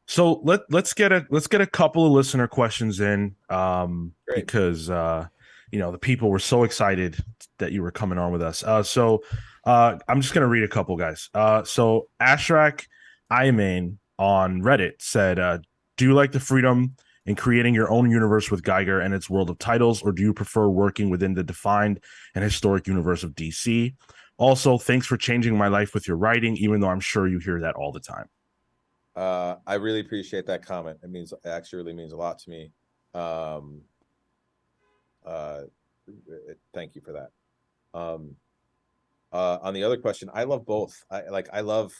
[SPEAKER 1] So let's get a couple of listener questions in, because the people were so excited that you were coming on with us. So I'm just gonna read a couple, guys. So Ashrak Iman on Reddit said, do you like the freedom in creating your own universe with Geiger and its world of titles, or do you prefer working within the defined and historic universe of DC? Also, thanks for changing my life with your writing, even though I'm sure you hear that all the time.
[SPEAKER 3] I really appreciate that comment. It actually really means a lot to me. Thank you for that. On the other question, I love both. I love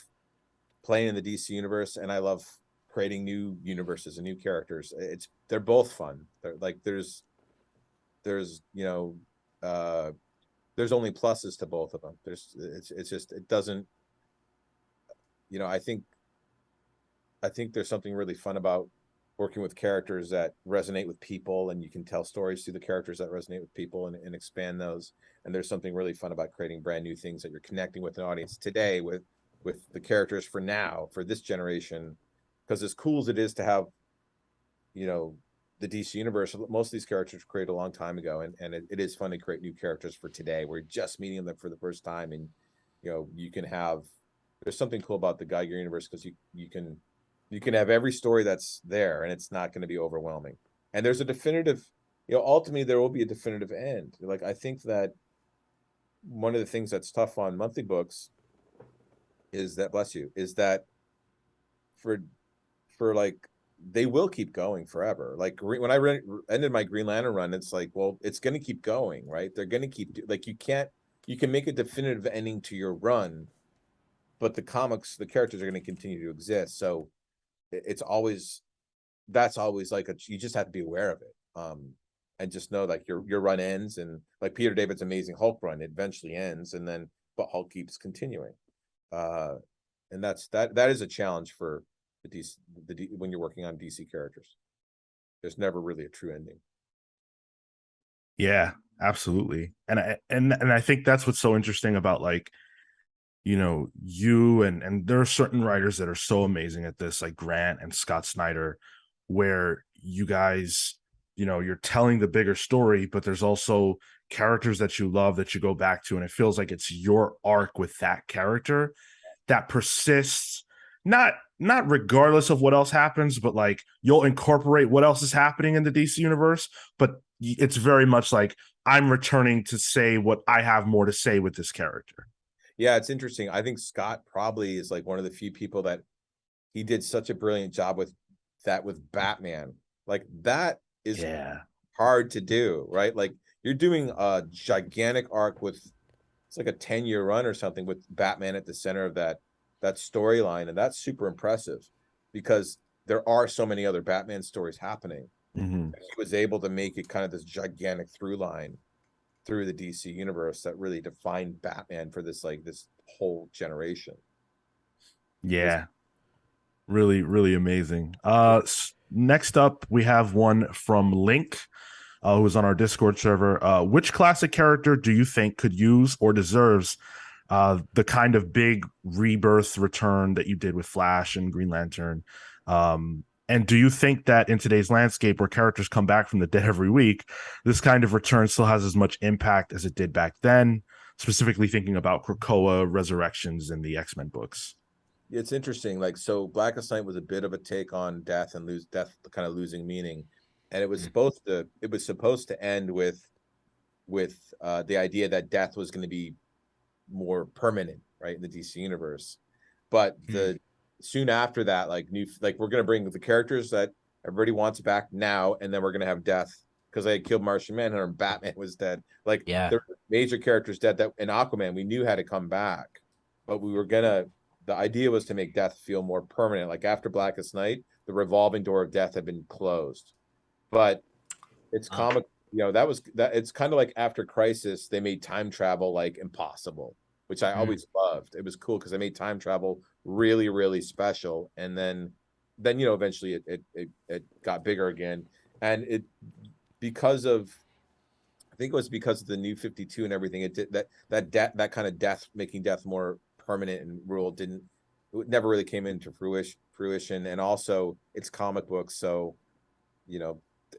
[SPEAKER 3] playing in the DC universe, and I love creating new universes and new characters. They're both fun. They're like there's there's only pluses to both of them. It's just it doesn't, I think there's something really fun about working with characters that resonate with people, and you can tell stories through the characters that resonate with people and expand those. And there's something really fun about creating brand new things that you're connecting with an audience today with the characters for now, for this generation. Because as cool as it is to have, the DC universe, most of these characters were created a long time ago, and it is fun to create new characters for today. We're just meeting them for the first time, and you can have, there's something cool about the Geiger universe, because you can have every story that's there, and it's not going to be overwhelming. And there's a definitive, ultimately there will be a definitive end. Like, I think that one of the things that's tough on monthly books is that, bless you, is that for like, they will keep going forever. Like when I ended my Green Lantern run, it's like, well, it's going to keep going, right? They're going to keep like, you can make a definitive ending to your run, but the characters are going to continue to exist. So that's always like you just have to be aware of it. And just know like your run ends, and like Peter David's Amazing Hulk run, it eventually ends, but Hulk keeps continuing. And that is a challenge for when you're working on DC characters. There's never really a true ending.
[SPEAKER 1] Yeah, absolutely. And I think that's what's so interesting about, like, you and there are certain writers that are so amazing at this, like Grant and Scott Snyder, where you guys, you're telling the bigger story, but there's also characters that you love that you go back to, and it feels like it's your arc with that character that persists, not regardless of what else happens, but like you'll incorporate what else is happening in the DC universe, but it's very much like I'm returning to say what I have more to say with this character.
[SPEAKER 3] Yeah, it's interesting. I think Scott probably is like one of the few people that he did such a brilliant job with Batman. Like, that is hard to do, right? Like, you're doing a gigantic arc it's like a 10-year run or something with Batman at the center of that storyline, and that's super impressive because there are so many other Batman stories happening.
[SPEAKER 1] Mm-hmm.
[SPEAKER 3] He was able to make it kind of this gigantic through line through the DC universe that really defined Batman for this whole generation.
[SPEAKER 1] Yeah. Really, really amazing. Next up, we have one from Link, who's on our Discord server. Which classic character do you think could use or deserves the kind of big rebirth return that you did with Flash and Green Lantern? And do you think that in today's landscape, where characters come back from the dead every week, this kind of return still has as much impact as it did back then? Specifically thinking about Krakoa Resurrections in the X-Men books.
[SPEAKER 3] It's interesting. Like, so Blackest Night was a bit of a take on death kind of losing meaning, and it was supposed to end with the idea that death was going to be more permanent, right, in the DC universe. But soon after that, like we're going to bring the characters that everybody wants back now, and then we're going to have death because they had killed Martian Manhunter and Batman was dead. Like, there were major characters dead that in Aquaman we knew had to come back, but the idea was to make death feel more permanent. Like, after Blackest Night, the revolving door of death had been closed. But it's comic, it's kind of like after Crisis, they made time travel like impossible, which I always loved. It was cool because they made time travel really, really special. And then eventually it got bigger again. And I think it was because of the New 52 and everything. It did that kind of death, making death more permanent and rule, it never really came into fruition. And also it's comic books, so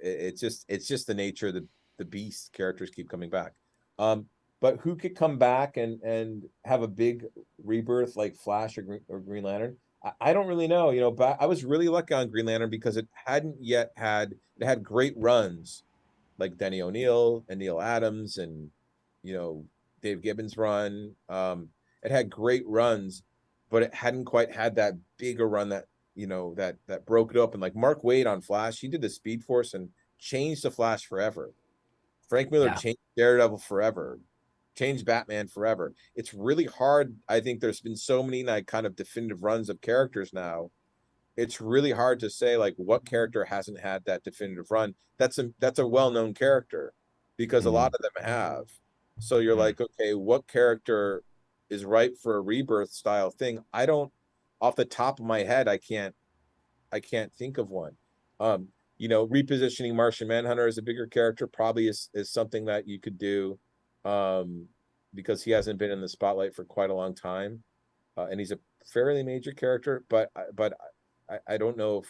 [SPEAKER 3] it's just the nature of the beast. Characters keep coming back. But who could come back and have a big rebirth like Flash or Green Lantern? I don't really know. But I was really lucky on Green Lantern because it had great runs like Denny O'Neil and Neil Adams and Dave Gibbons run. It had great runs, but it hadn't quite had that bigger run that that broke it open. Like Mark Waid on Flash, he did the Speed Force and changed the Flash forever. Frank Miller changed Daredevil forever, changed Batman forever. It's really hard. I think there's been so many like kind of definitive runs of characters now. It's really hard to say like what character hasn't had that definitive run. That's a well-known character because a lot of them have. So you're like, okay, what character is ripe for a rebirth style thing? I don't, off the top of my head, I can't think of one. Repositioning Martian Manhunter as a bigger character probably is something that you could do, because he hasn't been in the spotlight for quite a long time, and he's a fairly major character. But I don't know if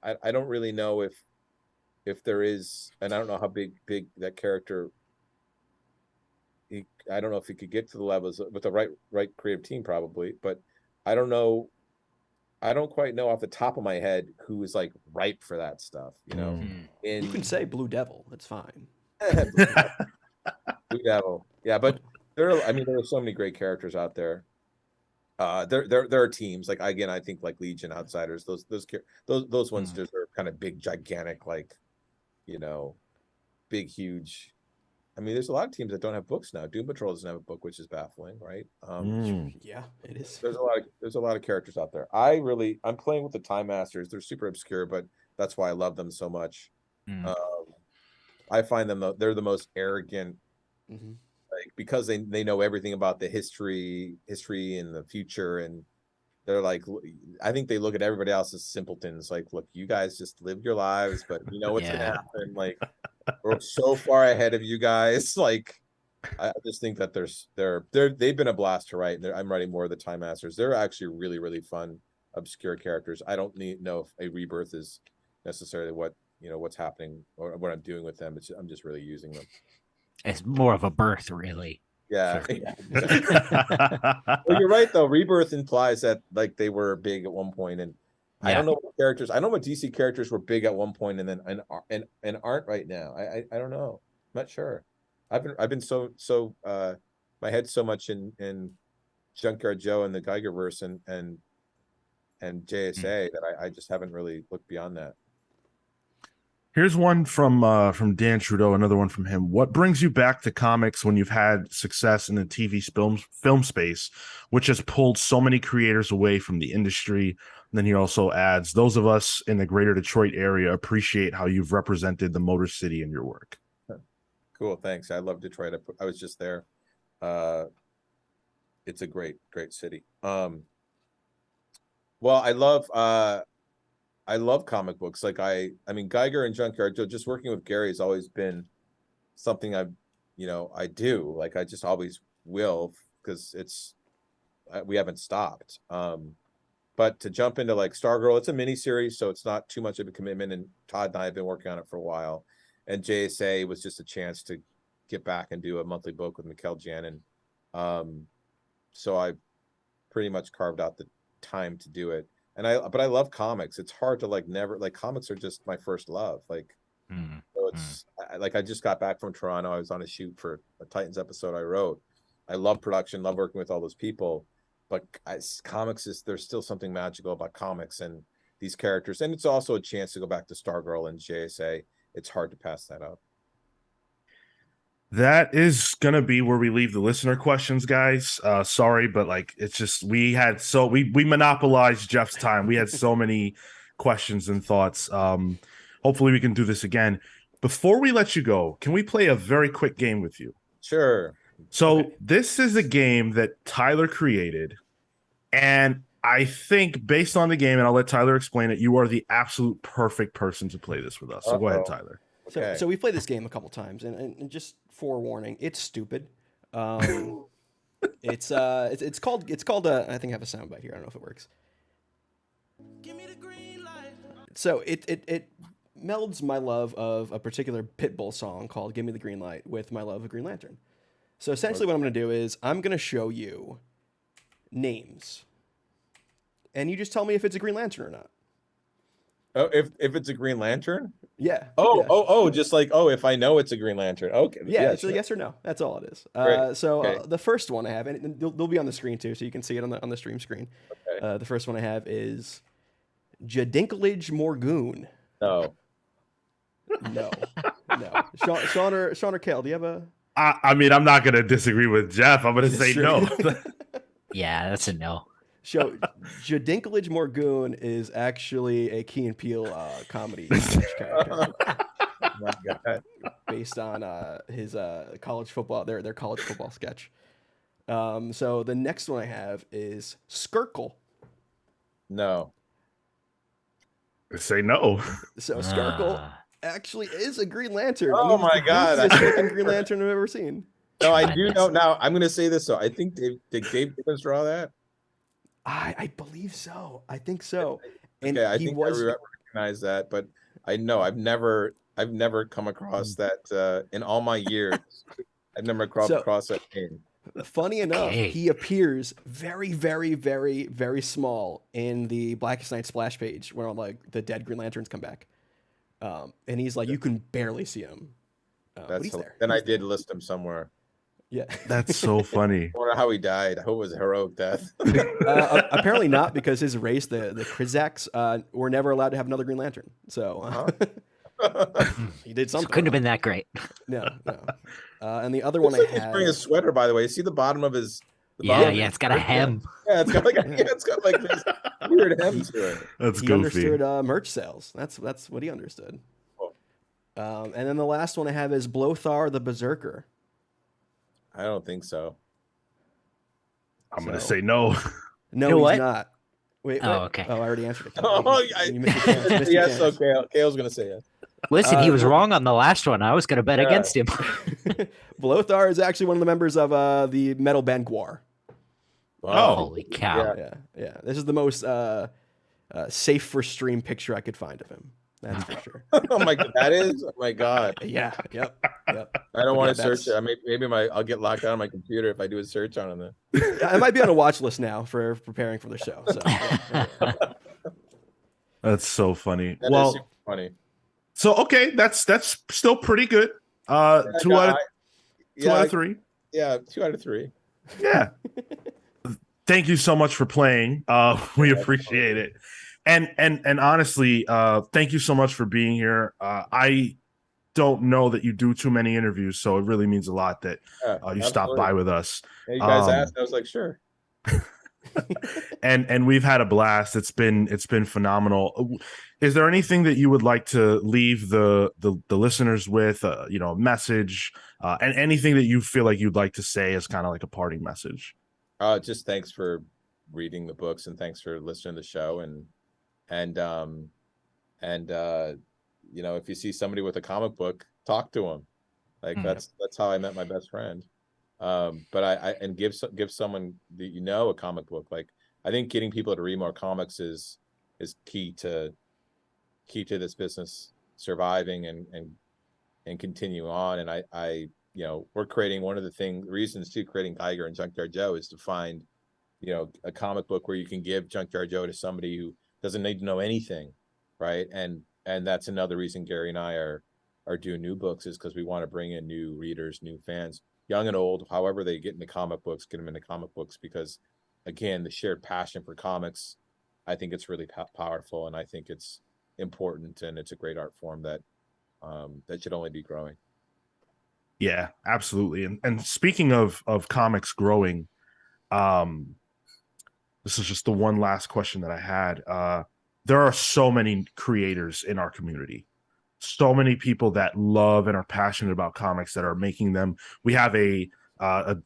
[SPEAKER 3] I don't really know if there is, and I don't know how big that character. I don't know if he could get to the levels with the right creative team, probably, but I don't know. I don't quite know off the top of my head who is like ripe for that stuff.
[SPEAKER 4] You can say Blue Devil. It's fine.
[SPEAKER 3] Blue Devil, yeah, but there are so many great characters out there. There are teams like, again, I think like Legion, Outsiders, those ones deserve kind of big, gigantic, like, big, huge. I mean, there's a lot of teams that don't have books now. Doom Patrol doesn't have a book, which is baffling, right?
[SPEAKER 4] Yeah, it is.
[SPEAKER 3] There's a lot of characters out there. I'm playing with the Time Masters. They're super obscure, but that's why I love them so much. I find they're the most arrogant, like, because they know everything about the history and the future, and they're like, I think they look at everybody else as simpletons. Like, look, you guys just live your lives, but you know what's gonna happen. Like, we're so far ahead of you guys. Like, I just think that they've been a blast to write. I'm writing more of the Time Masters. They're actually really, really fun, obscure characters. I don't know if a rebirth is necessarily what's happening or what I'm doing with them. I'm just really using them.
[SPEAKER 2] It's more of a birth, really.
[SPEAKER 3] Yeah. Well, you're right though. Rebirth implies that like they were big at one point, and I don't know what characters. I know what DC characters were big at one point and then and aren't right now. I don't know. I'm not sure. I've been so my head's so much in Junkyard Joe and the Geiger-Verse and JSA that I just haven't really looked beyond that.
[SPEAKER 1] Here's one from Dan Trudeau, another one from him. What brings you back to comics when you've had success in the TV film space, which has pulled so many creators away from the industry? And then he also adds, those of us in the greater Detroit area appreciate how you've represented the Motor City in your work.
[SPEAKER 3] Cool, thanks. I love Detroit. I was just there. It's a great city. Well, I love comic books. Like I mean, Geiger and Junkyard Joe, just working with Gary has always been something I do. Like I just always will, because we haven't stopped. But to jump into like Stargirl, it's a mini series, so it's not too much of a commitment. And Todd and I have been working on it for a while. And JSA was just a chance to get back and do a monthly book with Mikkel Janin. So I pretty much carved out the time to do it. But I love comics. It's hard to comics are just my first love. Like, so it's I just got back from Toronto. I was on a shoot for a Titans episode I wrote. I love production, love working with all those people, but there's still something magical about comics and these characters. And it's also a chance to go back to Stargirl and JSA. It's hard to pass that up.
[SPEAKER 1] That is gonna be where we leave the listener questions, guys. Sorry, but like it's just we monopolized Geoff's time. We had so many questions and thoughts. Hopefully we can do this again. Before we let you go, can we play a very quick game with you?
[SPEAKER 3] Sure.
[SPEAKER 1] So This is a game that Tyler created, and I think based on the game, and I'll let Tyler explain it, you are the absolute perfect person to play this with us. So go ahead, Tyler.
[SPEAKER 3] Okay.
[SPEAKER 4] So we've played this game a couple times, and just forewarning, it's stupid. It's called I think I have a soundbite here. I don't know if it works. Give me the green light. So it melds my love of a particular Pitbull song called "Give Me the Green Light" with my love of Green Lantern. So essentially, what I'm going to do is I'm going to show you names, and you just tell me if it's a Green Lantern or not.
[SPEAKER 3] Oh, if it's a Green Lantern?
[SPEAKER 4] Yeah.
[SPEAKER 3] Oh,
[SPEAKER 4] yeah.
[SPEAKER 3] just like, if I know it's a Green Lantern. Okay.
[SPEAKER 4] Yeah, it's
[SPEAKER 3] sure.
[SPEAKER 4] a yes or no. That's all it is.
[SPEAKER 3] Great.
[SPEAKER 4] So
[SPEAKER 3] Okay.
[SPEAKER 4] the first one I have, and they'll be on the screen too, so you can see it on the stream screen.
[SPEAKER 3] Okay.
[SPEAKER 4] The first one I have is Jadinklage Morgoon.
[SPEAKER 3] No.
[SPEAKER 4] No. Sean or Kale, do you have a?
[SPEAKER 1] I mean, I'm not gonna disagree with Jeff. I'm gonna say no.
[SPEAKER 2] Yeah, that's a no.
[SPEAKER 4] So Jadinklage Morgoon is actually a Key and Peele comedy sketch character.
[SPEAKER 3] Oh my God.
[SPEAKER 4] Based on his college football, their college football sketch. So the next one I have is Skirkle.
[SPEAKER 3] No.
[SPEAKER 1] Say no.
[SPEAKER 4] So Skirkle actually is a Green Lantern.
[SPEAKER 3] Oh
[SPEAKER 4] and he's
[SPEAKER 3] my
[SPEAKER 4] the
[SPEAKER 3] God.
[SPEAKER 4] goofiest looking Green Lantern I've ever seen.
[SPEAKER 3] No, I do know. Now I'm going to say this. So I think did Dave Gibbons draw that?
[SPEAKER 4] I believe so. I think so. And
[SPEAKER 3] Okay, I
[SPEAKER 4] he
[SPEAKER 3] think
[SPEAKER 4] was.
[SPEAKER 3] I recognize that, but I know I've never come across that in all my years. I've never across that name.
[SPEAKER 4] Funny enough,
[SPEAKER 2] Okay.
[SPEAKER 4] he appears very, very, very, very small in the Blackest Night splash page where like the dead Green Lanterns come back, and he's like you can barely see him. But he's there.
[SPEAKER 3] Then I did list him somewhere.
[SPEAKER 4] Yeah.
[SPEAKER 1] That's so funny.
[SPEAKER 3] I wonder how he died. I hope it was a heroic death.
[SPEAKER 4] Apparently not, because his race, the Krizaks, were never allowed to have another Green Lantern. So he did
[SPEAKER 2] So
[SPEAKER 4] something.
[SPEAKER 2] couldn't have been that great.
[SPEAKER 4] No. And the other one
[SPEAKER 3] Looks
[SPEAKER 4] I
[SPEAKER 3] like he's
[SPEAKER 4] had.
[SPEAKER 3] wearing a sweater, by the way. See the bottom of his.
[SPEAKER 2] Yeah, it's got a hem.
[SPEAKER 3] Yeah, it's got like this weird hem to it.
[SPEAKER 1] That's
[SPEAKER 4] He
[SPEAKER 1] goofy.
[SPEAKER 4] understood merch sales. That's what he understood.
[SPEAKER 3] Cool.
[SPEAKER 4] And then the last one I have is Blothar the Berserker.
[SPEAKER 3] I don't think so.
[SPEAKER 1] I'm gonna
[SPEAKER 4] So-
[SPEAKER 1] say no.
[SPEAKER 4] No,
[SPEAKER 2] You know
[SPEAKER 4] he's
[SPEAKER 2] what?
[SPEAKER 4] not. Wait.
[SPEAKER 2] Oh, okay.
[SPEAKER 4] Oh, I already answered it.
[SPEAKER 3] Oh,
[SPEAKER 4] You missed your chance. Missed your
[SPEAKER 3] yes,
[SPEAKER 4] chance.
[SPEAKER 3] okay. Kale's gonna say yes.
[SPEAKER 2] Listen, he was wrong on the last one. I was going to bet
[SPEAKER 3] Yeah.
[SPEAKER 2] against him.
[SPEAKER 4] Blothar is actually one of the members of the metal band Gwar.
[SPEAKER 3] Wow.
[SPEAKER 2] Holy cow.
[SPEAKER 4] Yeah. This is the most safe for stream picture I could find of him. That's for sure.
[SPEAKER 3] Oh my God, that is. Oh my God.
[SPEAKER 4] Yeah. Yep.
[SPEAKER 3] I don't want
[SPEAKER 4] Yeah,
[SPEAKER 3] to search
[SPEAKER 4] that's-
[SPEAKER 3] it. Maybe I'll get locked out on my computer if I do a search on it.
[SPEAKER 4] I might be on a watch list now for preparing for the show. So, yeah.
[SPEAKER 1] That's so funny.
[SPEAKER 3] That is
[SPEAKER 1] Well,
[SPEAKER 3] super funny.
[SPEAKER 1] so okay, that's still pretty good. Two out of three.
[SPEAKER 3] Yeah, 2 out of 3.
[SPEAKER 1] Yeah. Thank you so much for playing. We appreciate it. And honestly, thank you so much for being here. I don't know that you do too many interviews, so it really means a lot that you stopped by with us.
[SPEAKER 3] Yeah, you guys asked, I was like, sure.
[SPEAKER 1] And we've had a blast. It's been phenomenal. Is there anything that you would like to leave the listeners with? A message, and anything that you feel like you'd like to say as kind of like a parting message?
[SPEAKER 3] Just thanks for reading the books and thanks for listening to the show and if you see somebody with a comic book, talk to them. Like that's how I met my best friend. But I give someone that a comic book. Like I think getting people to read more comics is key to this business surviving and continue on. And I we're creating one of the reasons to creating Geiger and Junkyard Joe is to find a comic book where you can give Junkyard Joe to somebody who doesn't need to know anything, right? And that's another reason Gary and I are doing new books, is because we want to bring in new readers, new fans, young and old, however they get into comic books, get them into comic books, because again, the shared passion for comics, I think it's really powerful, and I think it's important, and it's a great art form that should only be growing.
[SPEAKER 1] Yeah, absolutely. And speaking of comics growing, this is just the one last question that I had. There are so many creators in our community, so many people that love and are passionate about comics that are making them. We have a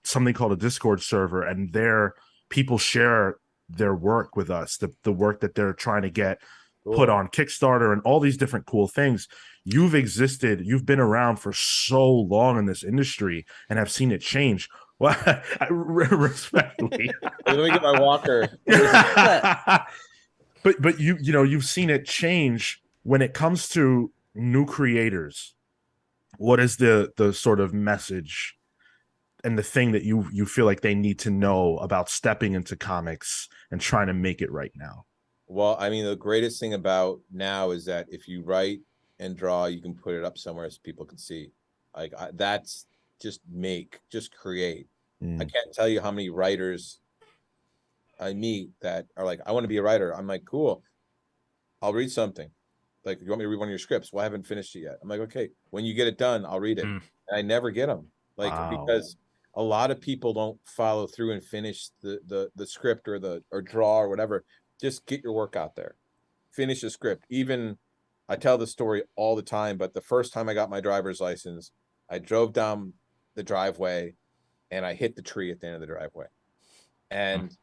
[SPEAKER 1] something called a Discord server, and there people share their work with us, the work that they're trying to get put on Kickstarter and all these different cool things. You've been around for so long in this industry and have seen it change. Well, respectfully.
[SPEAKER 3] Let me get my walker.
[SPEAKER 1] But you've seen it change when it comes to new creators. What is the sort of message and the thing that you feel like they need to know about stepping into comics and trying to make it right now?
[SPEAKER 3] Well, I mean, the greatest thing about now is that if you write and draw, you can put it up somewhere so people can see. Like that's just create. I can't tell you how many writers I meet that are like, I want to be a writer. I'm like, cool. I'll read something. Like, you want me to read one of your scripts? Well, I haven't finished it yet. I'm like, okay, when you get it done, I'll read it. And I never get them. Like, because a lot of people don't follow through and finish the script or draw or whatever. Just get your work out there. Finish the script. Even I tell the story all the time, but the first time I got my driver's license, I drove down the driveway and I hit the tree at the end of the driveway. And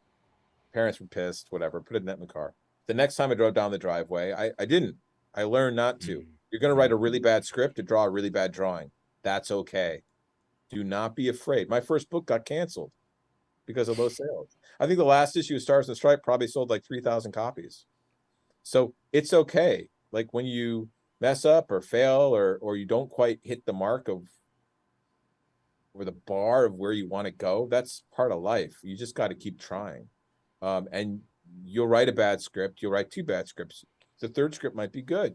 [SPEAKER 3] parents were pissed, whatever, put it in the car. The next time I drove down the driveway, I didn't. I learned not to. You're going to write a really bad script to draw a really bad drawing. That's okay. Do not be afraid. My first book got canceled because of low sales. I think the last issue of Stars and Stripes probably sold like 3,000 copies. So it's okay. Like when you mess up or fail or you don't quite hit the mark of or the bar of where you want to go, that's part of life. You just got to keep trying. And you'll write a bad script. You'll write 2 bad scripts. The 3rd script might be good,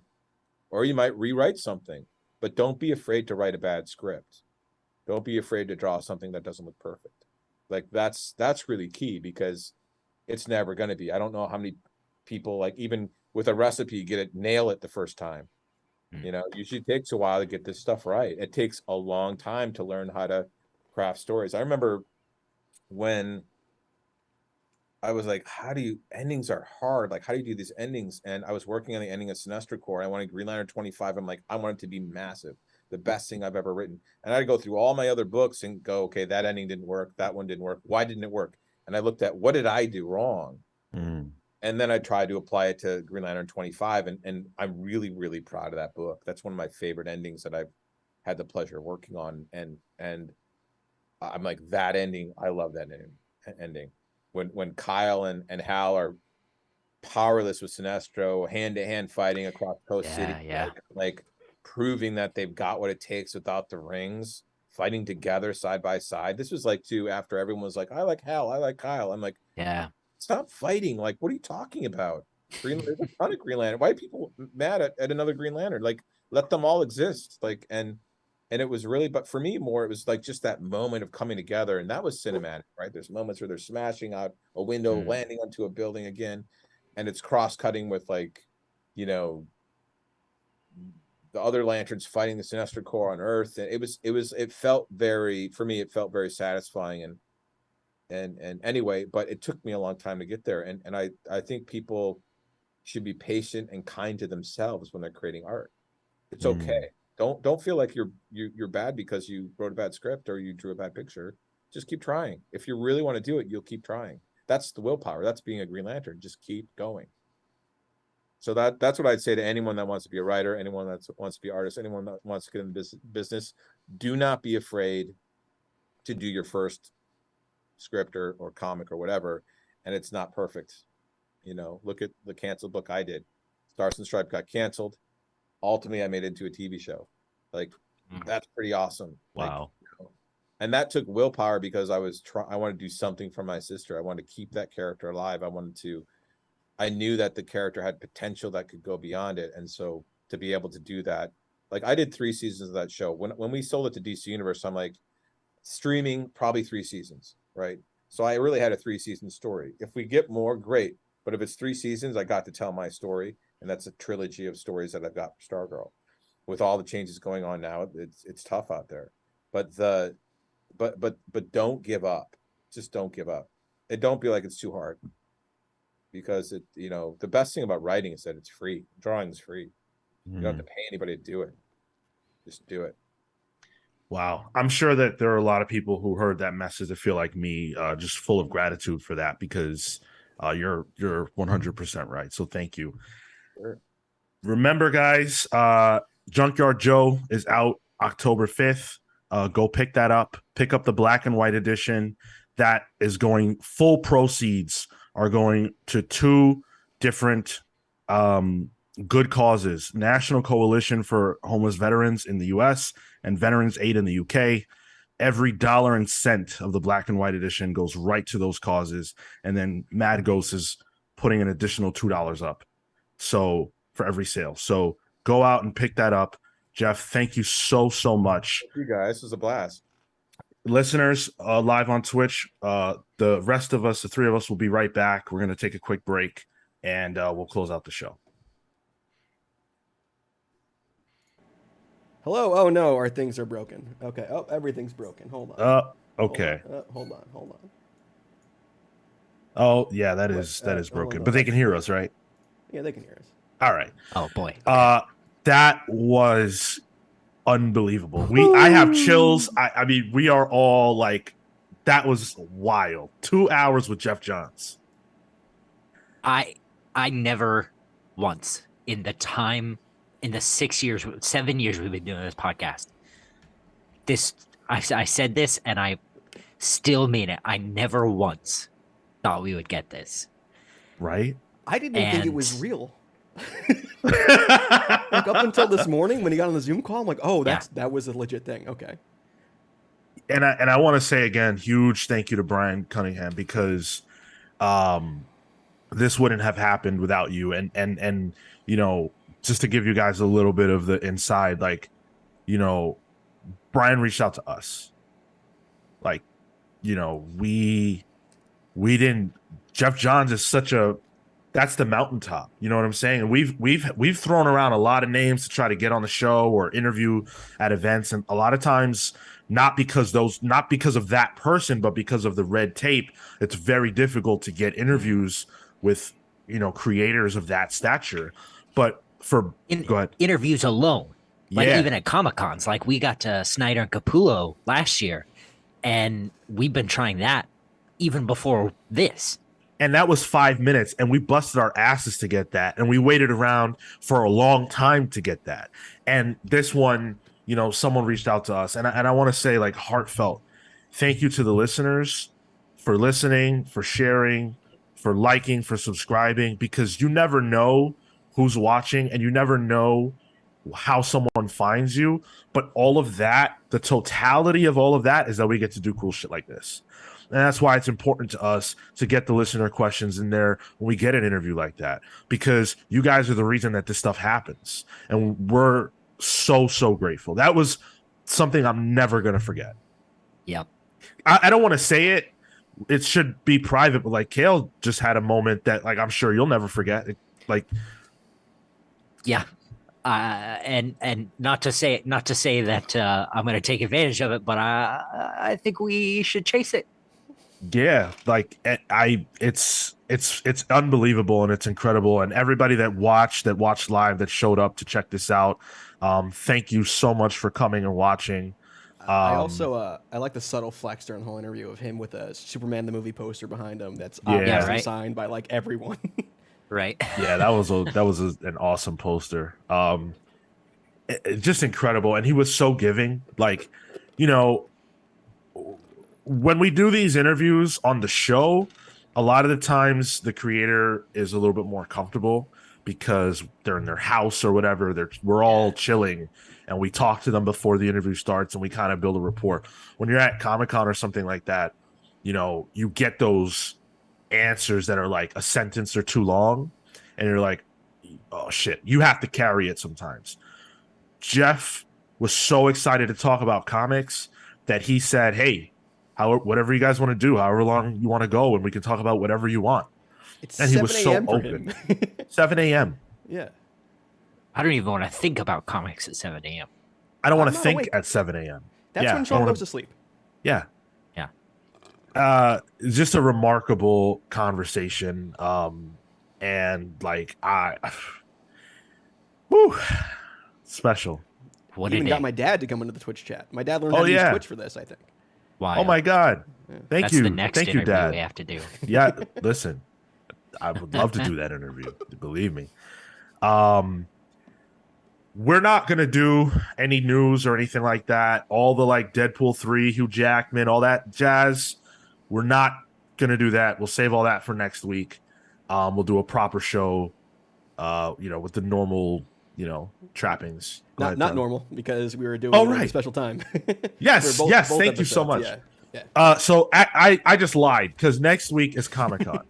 [SPEAKER 3] or you might rewrite something, but don't be afraid to write a bad script. Don't be afraid to draw something that doesn't look perfect. Like that's really key because it's never going to be. I don't know how many people, like even with a recipe, get it, nail it the first time. You know, usually it takes a while to get this stuff right. It takes a long time to learn how to craft stories. I remember when I was like, endings are hard. Like, how do you do these endings? And I was working on the ending of Sinestro Corps. I wanted Green Lantern 25. I'm like, I want it to be massive, the best thing I've ever written. And I'd go through all my other books and go, okay, that ending didn't work. That one didn't work. Why didn't it work? And I looked at what did I do wrong? And then I tried to apply it to Green Lantern 25. And I'm really, really proud of that book. That's one of my favorite endings that I've had the pleasure of working on. And I'm like, that ending, I love that ending. When Kyle and Hal are powerless with Sinestro, hand-to-hand fighting across Coast City, like proving that they've got what it takes without the rings, fighting together side by side. This was like after everyone was like, I like Hal, I like Kyle. I'm like, stop fighting. Like, what are you talking about? There's a ton of Green Lantern. Why are people mad at another Green Lantern? Like, let them all exist. Like, and it was really, but for me more, it was like just that moment of coming together. And that was cinematic, right? There's moments where they're smashing out a window, landing onto a building again. And it's cross-cutting with like, you know, the other lanterns fighting the Sinestro Corps on Earth. And it felt very, for me, it felt very satisfying. And anyway, but it took me a long time to get there. And I think people should be patient and kind to themselves when they're creating art. It's okay. Don't feel like you're bad because you wrote a bad script or you drew a bad picture. Just keep trying. If you really want to do it, you'll keep trying. That's the willpower. That's being a Green Lantern. Just keep going. So that's what I'd say to anyone that wants to be a writer, anyone that wants to be an artist, anyone that wants to get in business. Do not be afraid to do your first script or comic or whatever, and it's not perfect. You know, look at the canceled book I did. Stars and Stripes got canceled. Ultimately, I made it into a TV show. Like, that's pretty awesome.
[SPEAKER 1] Wow.
[SPEAKER 3] Like, you know, and that took willpower because I wanted to do something for my sister. I wanted to keep that character alive. I knew that the character had potential that could go beyond it. And so to be able to do that, like I did 3 seasons of that show. When we sold it to DC Universe, I'm like, streaming, probably 3 seasons, right? So I really had a 3-season story. If we get more, great. But if it's 3 seasons, I got to tell my story. And that's a trilogy of stories that I've got for Stargirl. With all the changes going on now, it's tough out there. But don't give up. Just don't give up. And don't be like it's too hard. Because the best thing about writing is that it's free. Drawing is free. You don't have to pay anybody to do it. Just do it.
[SPEAKER 1] Wow. I'm sure that there are a lot of people who heard that message that feel like me, just full of gratitude for that because you're 100% right. So thank you.
[SPEAKER 3] Sure.
[SPEAKER 1] Remember, guys, Junkyard Joe is out October 5th. Go pick that up. Pick up the black and white edition. That is going, full proceeds are going to 2 different good causes: National Coalition for Homeless Veterans in the US and Veterans Aid in the UK. Every dollar and cent of the black and white edition goes right to those causes. And then Mad Ghost is putting an additional $2 up. So for every sale. So go out and pick that up. Geoff, thank you so much.
[SPEAKER 3] Thank you guys. This was a blast.
[SPEAKER 1] Listeners, live on Twitch, the rest of us, the three of us, will be right back. We're going to take a quick break, and we'll close out the show.
[SPEAKER 4] Hello. Oh no, our things are broken. Okay. Oh, everything's broken. Hold on.
[SPEAKER 1] Okay.
[SPEAKER 4] Hold on.
[SPEAKER 1] Oh yeah, that is broken. But they can hear us, right?
[SPEAKER 4] Yeah, they can hear us.
[SPEAKER 1] All right.
[SPEAKER 2] Oh boy.
[SPEAKER 1] That was unbelievable. I have chills. I mean, we are all like, that was wild. 2 hours with Geoff Johns.
[SPEAKER 2] I never once in the 7 years we've been doing this podcast. I said this and I still mean it. I never once thought we would get this.
[SPEAKER 1] Right?
[SPEAKER 4] I didn't even think it was real. Like up until this morning when he got on the Zoom call, I'm like, oh, that was a legit thing. Okay.
[SPEAKER 1] And I want to say again, huge thank you to Brian Cunningham, because this wouldn't have happened without you. And you know, just to give you guys a little bit of the inside, like, you know, Brian reached out to us. Like, you know, we didn't. Geoff Johns is that's the mountaintop. You know what I'm saying? And we've thrown around a lot of names to try to get on the show or interview at events, and a lot of times not because of that person, but because of the red tape. It's very difficult to get interviews with, you know, creators of that stature. But go ahead.
[SPEAKER 2] Interviews alone, like
[SPEAKER 1] Yeah.
[SPEAKER 2] even at Comic-Cons, like we got to Snyder and Capullo last year, and we've been trying that even before this.
[SPEAKER 1] And that was 5 minutes, and we busted our asses to get that, and we waited around for a long time to get that. And this one, you know, someone reached out to us, and I want to say, like, heartfelt thank you to the listeners for listening, for sharing, for liking, for subscribing, because you never know who's watching, and you never know how someone finds you. But all of that, the totality of all of that, is that we get to do cool shit like this. And that's why it's important to us to get the listener questions in there when we get an interview like that, because you guys are the reason that this stuff happens. And we're so grateful. That was something I'm never going to forget.
[SPEAKER 2] Yep.
[SPEAKER 1] I don't want to say it. It should be private, but like Kale just had a moment that, like, I'm sure you'll never forget.
[SPEAKER 2] Yeah. And not to say that I'm going to take advantage of it, but I think we should chase it.
[SPEAKER 1] Yeah, like it's unbelievable, and it's incredible. And everybody that watched live, that showed up to check this out, thank you so much for coming and watching.
[SPEAKER 4] I also I like the subtle flex during the whole interview of him with a Superman the movie poster behind him that's obviously signed by like everyone.
[SPEAKER 2] Right.
[SPEAKER 1] Yeah, that was an awesome poster. Just incredible, and he was so giving. Like, you know, when we do these interviews on the show, a lot of the times the creator is a little bit more comfortable because they're in their house or whatever. We're all chilling, and we talk to them before the interview starts, and we kind of build a rapport. When you're at Comic-Con or something like that, you know, you get those answers that are like a sentence or too long, and you're like, oh shit, you have to carry it sometimes. Geoff was so excited to talk about comics that he said, hey, whatever you guys want to do, however long you want to go, and we can talk about whatever you want.
[SPEAKER 4] And he was so open.
[SPEAKER 1] 7 a.m.
[SPEAKER 4] Yeah.
[SPEAKER 2] I don't even want to think about comics at 7 a.m.
[SPEAKER 1] I don't want to think at 7 a.m.
[SPEAKER 4] That's when Sean goes to sleep.
[SPEAKER 1] Yeah.
[SPEAKER 2] Yeah.
[SPEAKER 1] Just a remarkable conversation. And like, special.
[SPEAKER 2] What
[SPEAKER 4] Even
[SPEAKER 2] did
[SPEAKER 4] got my dad to come into the Twitch chat. My dad learned how to use Twitch for this, I think.
[SPEAKER 2] Wow.
[SPEAKER 1] Oh my God. Thank
[SPEAKER 2] That's
[SPEAKER 1] you.
[SPEAKER 2] The next
[SPEAKER 1] Thank you,
[SPEAKER 2] interview
[SPEAKER 1] Dad.
[SPEAKER 2] we have to do.
[SPEAKER 1] Yeah, listen, I would love to do that interview. Believe me. We're not gonna do any news or anything like that. All the like Deadpool 3, Hugh Jackman, all that jazz. We're not gonna do that. We'll save all that for next week. We'll do a proper show, you know, with the normal, you know, trappings.
[SPEAKER 4] Not normal, because we were doing a special time.
[SPEAKER 1] Yes,
[SPEAKER 4] both
[SPEAKER 1] thank you so
[SPEAKER 4] episodes,
[SPEAKER 1] much.
[SPEAKER 4] Yeah.
[SPEAKER 1] So I just lied, because next week is Comic-Con.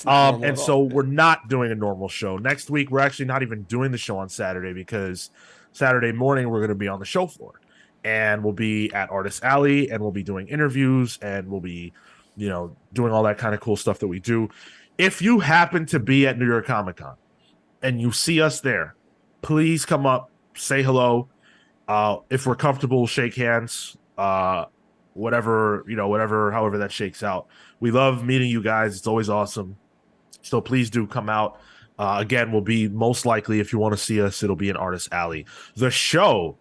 [SPEAKER 4] not normal
[SPEAKER 1] And
[SPEAKER 4] at
[SPEAKER 1] so
[SPEAKER 4] all.
[SPEAKER 1] we're not doing a normal show. Next week, we're actually not even doing the show on Saturday because Saturday morning, we're going to be on the show floor. And we'll be at Artist Alley, and we'll be doing interviews, and we'll be, doing all that kind of cool stuff that we do. If you happen to be at New York Comic Con and you see us there, please come up, say hello. If we're comfortable, shake hands. Whatever, however that shakes out. We love meeting you guys. It's always awesome. So please do come out. Again, we'll be most likely, if you want to see us, it'll be in Artist Alley. The show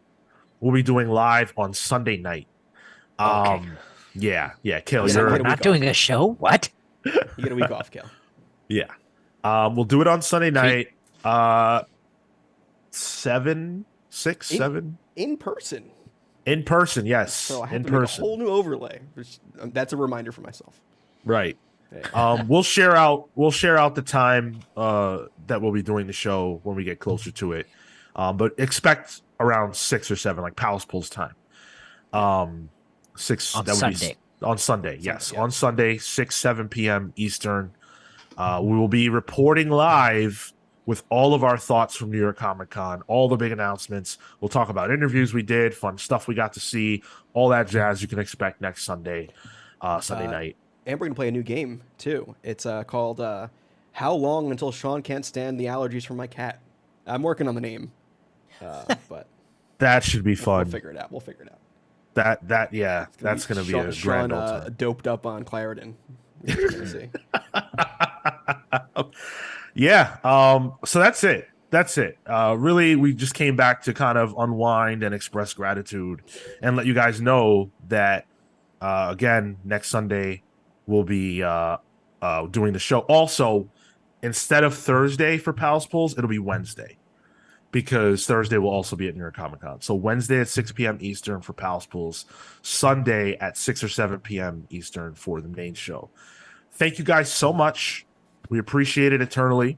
[SPEAKER 1] we'll be doing live on Sunday night.
[SPEAKER 2] Okay.
[SPEAKER 1] Yeah, Kale,
[SPEAKER 4] Yeah,
[SPEAKER 2] We're not doing a show? What?
[SPEAKER 4] You get a week off, Kel.
[SPEAKER 1] yeah. We'll do it on Sunday night. 7, 6, 7
[SPEAKER 4] in person.
[SPEAKER 1] In person, yes.
[SPEAKER 4] So I have
[SPEAKER 1] in
[SPEAKER 4] to
[SPEAKER 1] person.
[SPEAKER 4] make a whole new overlay. That's a reminder for myself.
[SPEAKER 1] Right.
[SPEAKER 4] Hey.
[SPEAKER 1] We'll share out the time that we'll be doing the show when we get closer to it. But expect around 6 or 7, like Palace Pulls time. 6
[SPEAKER 2] on
[SPEAKER 1] that would
[SPEAKER 2] Sunday.
[SPEAKER 1] Be on Sunday, yes.
[SPEAKER 4] Yeah.
[SPEAKER 1] On Sunday, 6, 7 p.m. Eastern. We will be reporting live with all of our thoughts from New York Comic Con, all the big announcements. We'll talk about interviews we did, fun stuff we got to see, all that jazz you can expect next Sunday, Sunday night.
[SPEAKER 4] And we're going to play a new game, too. It's called How Long Until Sean Can't Stand the Allergies from My Cat. I'm working on the name, but
[SPEAKER 1] that should be fun.
[SPEAKER 4] We'll figure it out.
[SPEAKER 1] That's going to be a grand old time.
[SPEAKER 4] Doped up on Claritin. We're going to see.
[SPEAKER 1] Yeah. So that's it. Really, we just came back to kind of unwind and express gratitude and let you guys know that, again, next Sunday we'll be doing the show. Also, instead of Thursday for Palace Pulls, it'll be Wednesday because Thursday will also be at New York Comic Con. So Wednesday at 6 p.m. Eastern for Palace Pulls, Sunday at 6 or 7 p.m. Eastern for the main show. Thank you guys so much. We appreciate it eternally.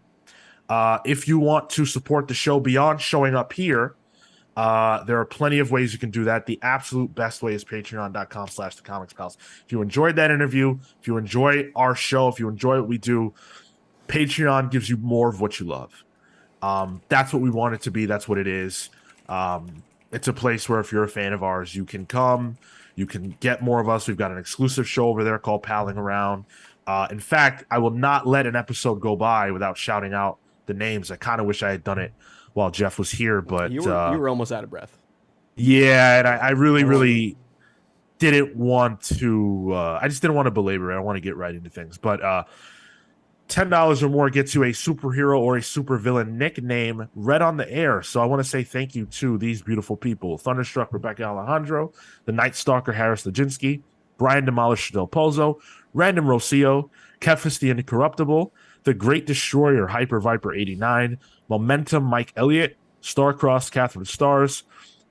[SPEAKER 1] If you want to support the show beyond showing up here, there are plenty of ways you can do that. The absolute best way is patreon.com/thecomicspals. If you enjoyed that interview, if you enjoy our show, if you enjoy what we do, Patreon gives you more of what you love. That's what we want it to be. That's what it is. It's a place where if you're a fan of ours, you can come, you can get more of us. We've got an exclusive show over there called Palling Around. In fact, I will not let an episode go by without shouting out the names. I kind of wish I had done it while Geoff was here, but
[SPEAKER 4] you were almost out of breath.
[SPEAKER 1] Yeah, and I really didn't want to. I just didn't want to belabor it. I want to get right into things. But $10 or more gets you a superhero or a supervillain nickname read on the air. So I want to say thank you to these beautiful people: Thunderstruck Rebecca Alejandro, the Night Stalker Harris Lajinsky, Brian Demolished Del Pozo, Random Rocio, Kefis the Incorruptible, The Great Destroyer Hyper Viper 89, Momentum Mike Elliott, Starcross Catherine Stars,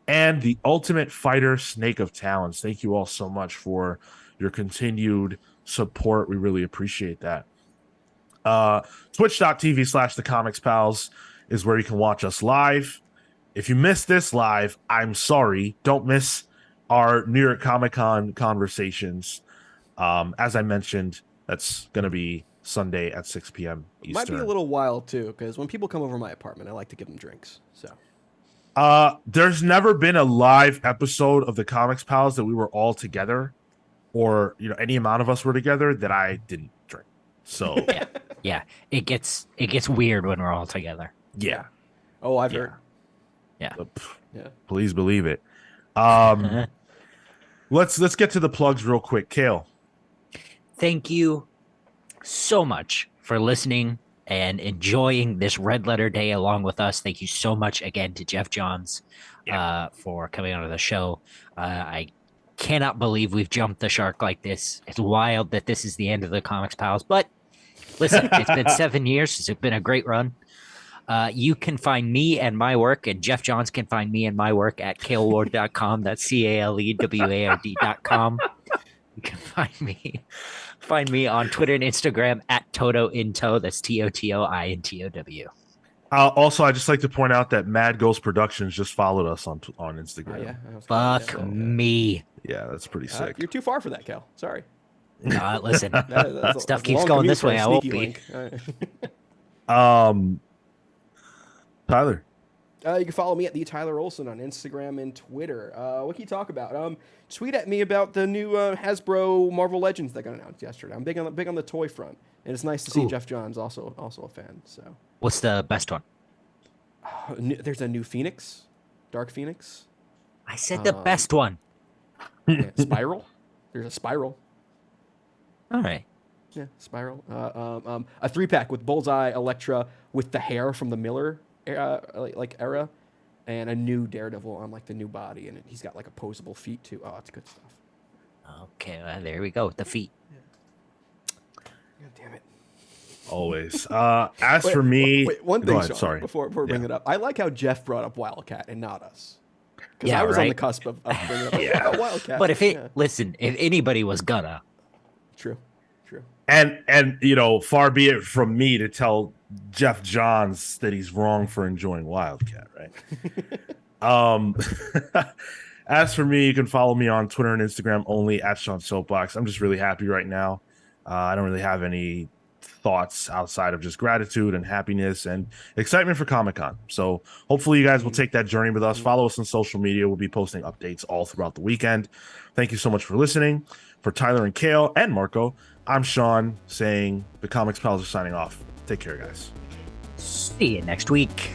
[SPEAKER 1] and the Ultimate Fighter Snake of Talons. Thank you all so much for your continued support. We really appreciate that. Twitch.tv/thecomicspals is where you can watch us live. If you missed this live, I'm sorry. Don't miss our New York Comic Con conversations. As I mentioned, that's going to be Sunday at 6 p.m. Eastern.
[SPEAKER 4] Might be a little wild, too, because when people come over my apartment, I like to give them drinks. So,
[SPEAKER 1] there's never been a live episode of the Comics Pals that we were all together, or any amount of us were together that I didn't drink. So
[SPEAKER 2] yeah, it gets weird when we're all together.
[SPEAKER 1] Yeah.
[SPEAKER 4] Oh, I've heard.
[SPEAKER 2] Yeah.
[SPEAKER 4] Yeah.
[SPEAKER 1] Please believe it. Let's get to the plugs real quick. Kale.
[SPEAKER 2] Thank you so much for listening and enjoying this Red Letter Day along with us. Thank you so much again to Geoff Johns for coming onto the show. I cannot believe we've jumped the shark like this. It's wild that this is the end of the Comics Pals, but listen, it's been 7 years. It's been a great run. You can find me and my work, and Geoff Johns can find me and my work at kaleward.com. That's CALEWARD.com. You can find me on Twitter and Instagram at TotoInto. That's TOTOINTOW.
[SPEAKER 1] Also, I'd just like to point out that Mad Ghost Productions just followed us on Instagram.
[SPEAKER 4] Yeah.
[SPEAKER 2] Fuck me.
[SPEAKER 1] Yeah, that's pretty sick.
[SPEAKER 4] You're too far for that, Cal. Sorry.
[SPEAKER 2] Listen,
[SPEAKER 4] That's
[SPEAKER 2] stuff
[SPEAKER 4] a
[SPEAKER 2] keeps
[SPEAKER 4] long
[SPEAKER 2] going
[SPEAKER 4] commute
[SPEAKER 2] this
[SPEAKER 4] for a
[SPEAKER 2] way. I won't
[SPEAKER 4] sneaky
[SPEAKER 2] be.
[SPEAKER 4] link. All right.
[SPEAKER 1] Tyler.
[SPEAKER 4] You can follow me at the Tyler Olson on Instagram and Twitter. What can you talk about? Tweet at me about the new Hasbro Marvel Legends that got announced yesterday. I'm big on the toy front, and it's nice to see
[SPEAKER 2] Ooh.
[SPEAKER 4] Geoff Johns also a fan. So
[SPEAKER 2] What's the best one?
[SPEAKER 4] there's a new Phoenix, Dark Phoenix.
[SPEAKER 2] I said the best one.
[SPEAKER 4] Yeah, Spiral. There's a Spiral.
[SPEAKER 2] All right.
[SPEAKER 4] Yeah, Spiral. A 3-pack with Bullseye, Elektra, with the hair from the Miller era, and a new Daredevil on like the new body, and he's got like opposable feet too. Oh, it's good stuff.
[SPEAKER 2] Okay, well, there we go with the feet.
[SPEAKER 4] God damn it.
[SPEAKER 1] Always. As for me,
[SPEAKER 4] wait, one
[SPEAKER 1] go
[SPEAKER 4] thing,
[SPEAKER 1] ahead,
[SPEAKER 4] Sean,
[SPEAKER 1] sorry.
[SPEAKER 4] before we bring it up, I like how Jeff brought up Wildcat and not us, because
[SPEAKER 2] Yeah,
[SPEAKER 4] I was on the
[SPEAKER 2] right.
[SPEAKER 4] cusp of bringing it up. Wildcat.
[SPEAKER 2] But if anybody was gonna,
[SPEAKER 4] True.
[SPEAKER 1] And far be it from me to tell Geoff Johns that he's wrong for enjoying Wildcat, right? As for me, you can follow me on Twitter and Instagram only at Sean Soapbox. I'm just really happy right now. I don't really have any thoughts outside of just gratitude and happiness and excitement for Comic-Con. So hopefully you guys will take that journey with us. Follow us on social media. We'll be posting updates all throughout the weekend. Thank you so much for listening. For Tyler and Kale and Marco, I'm Sean saying the Comics Pals are signing off. Take care, guys.
[SPEAKER 2] see you next week.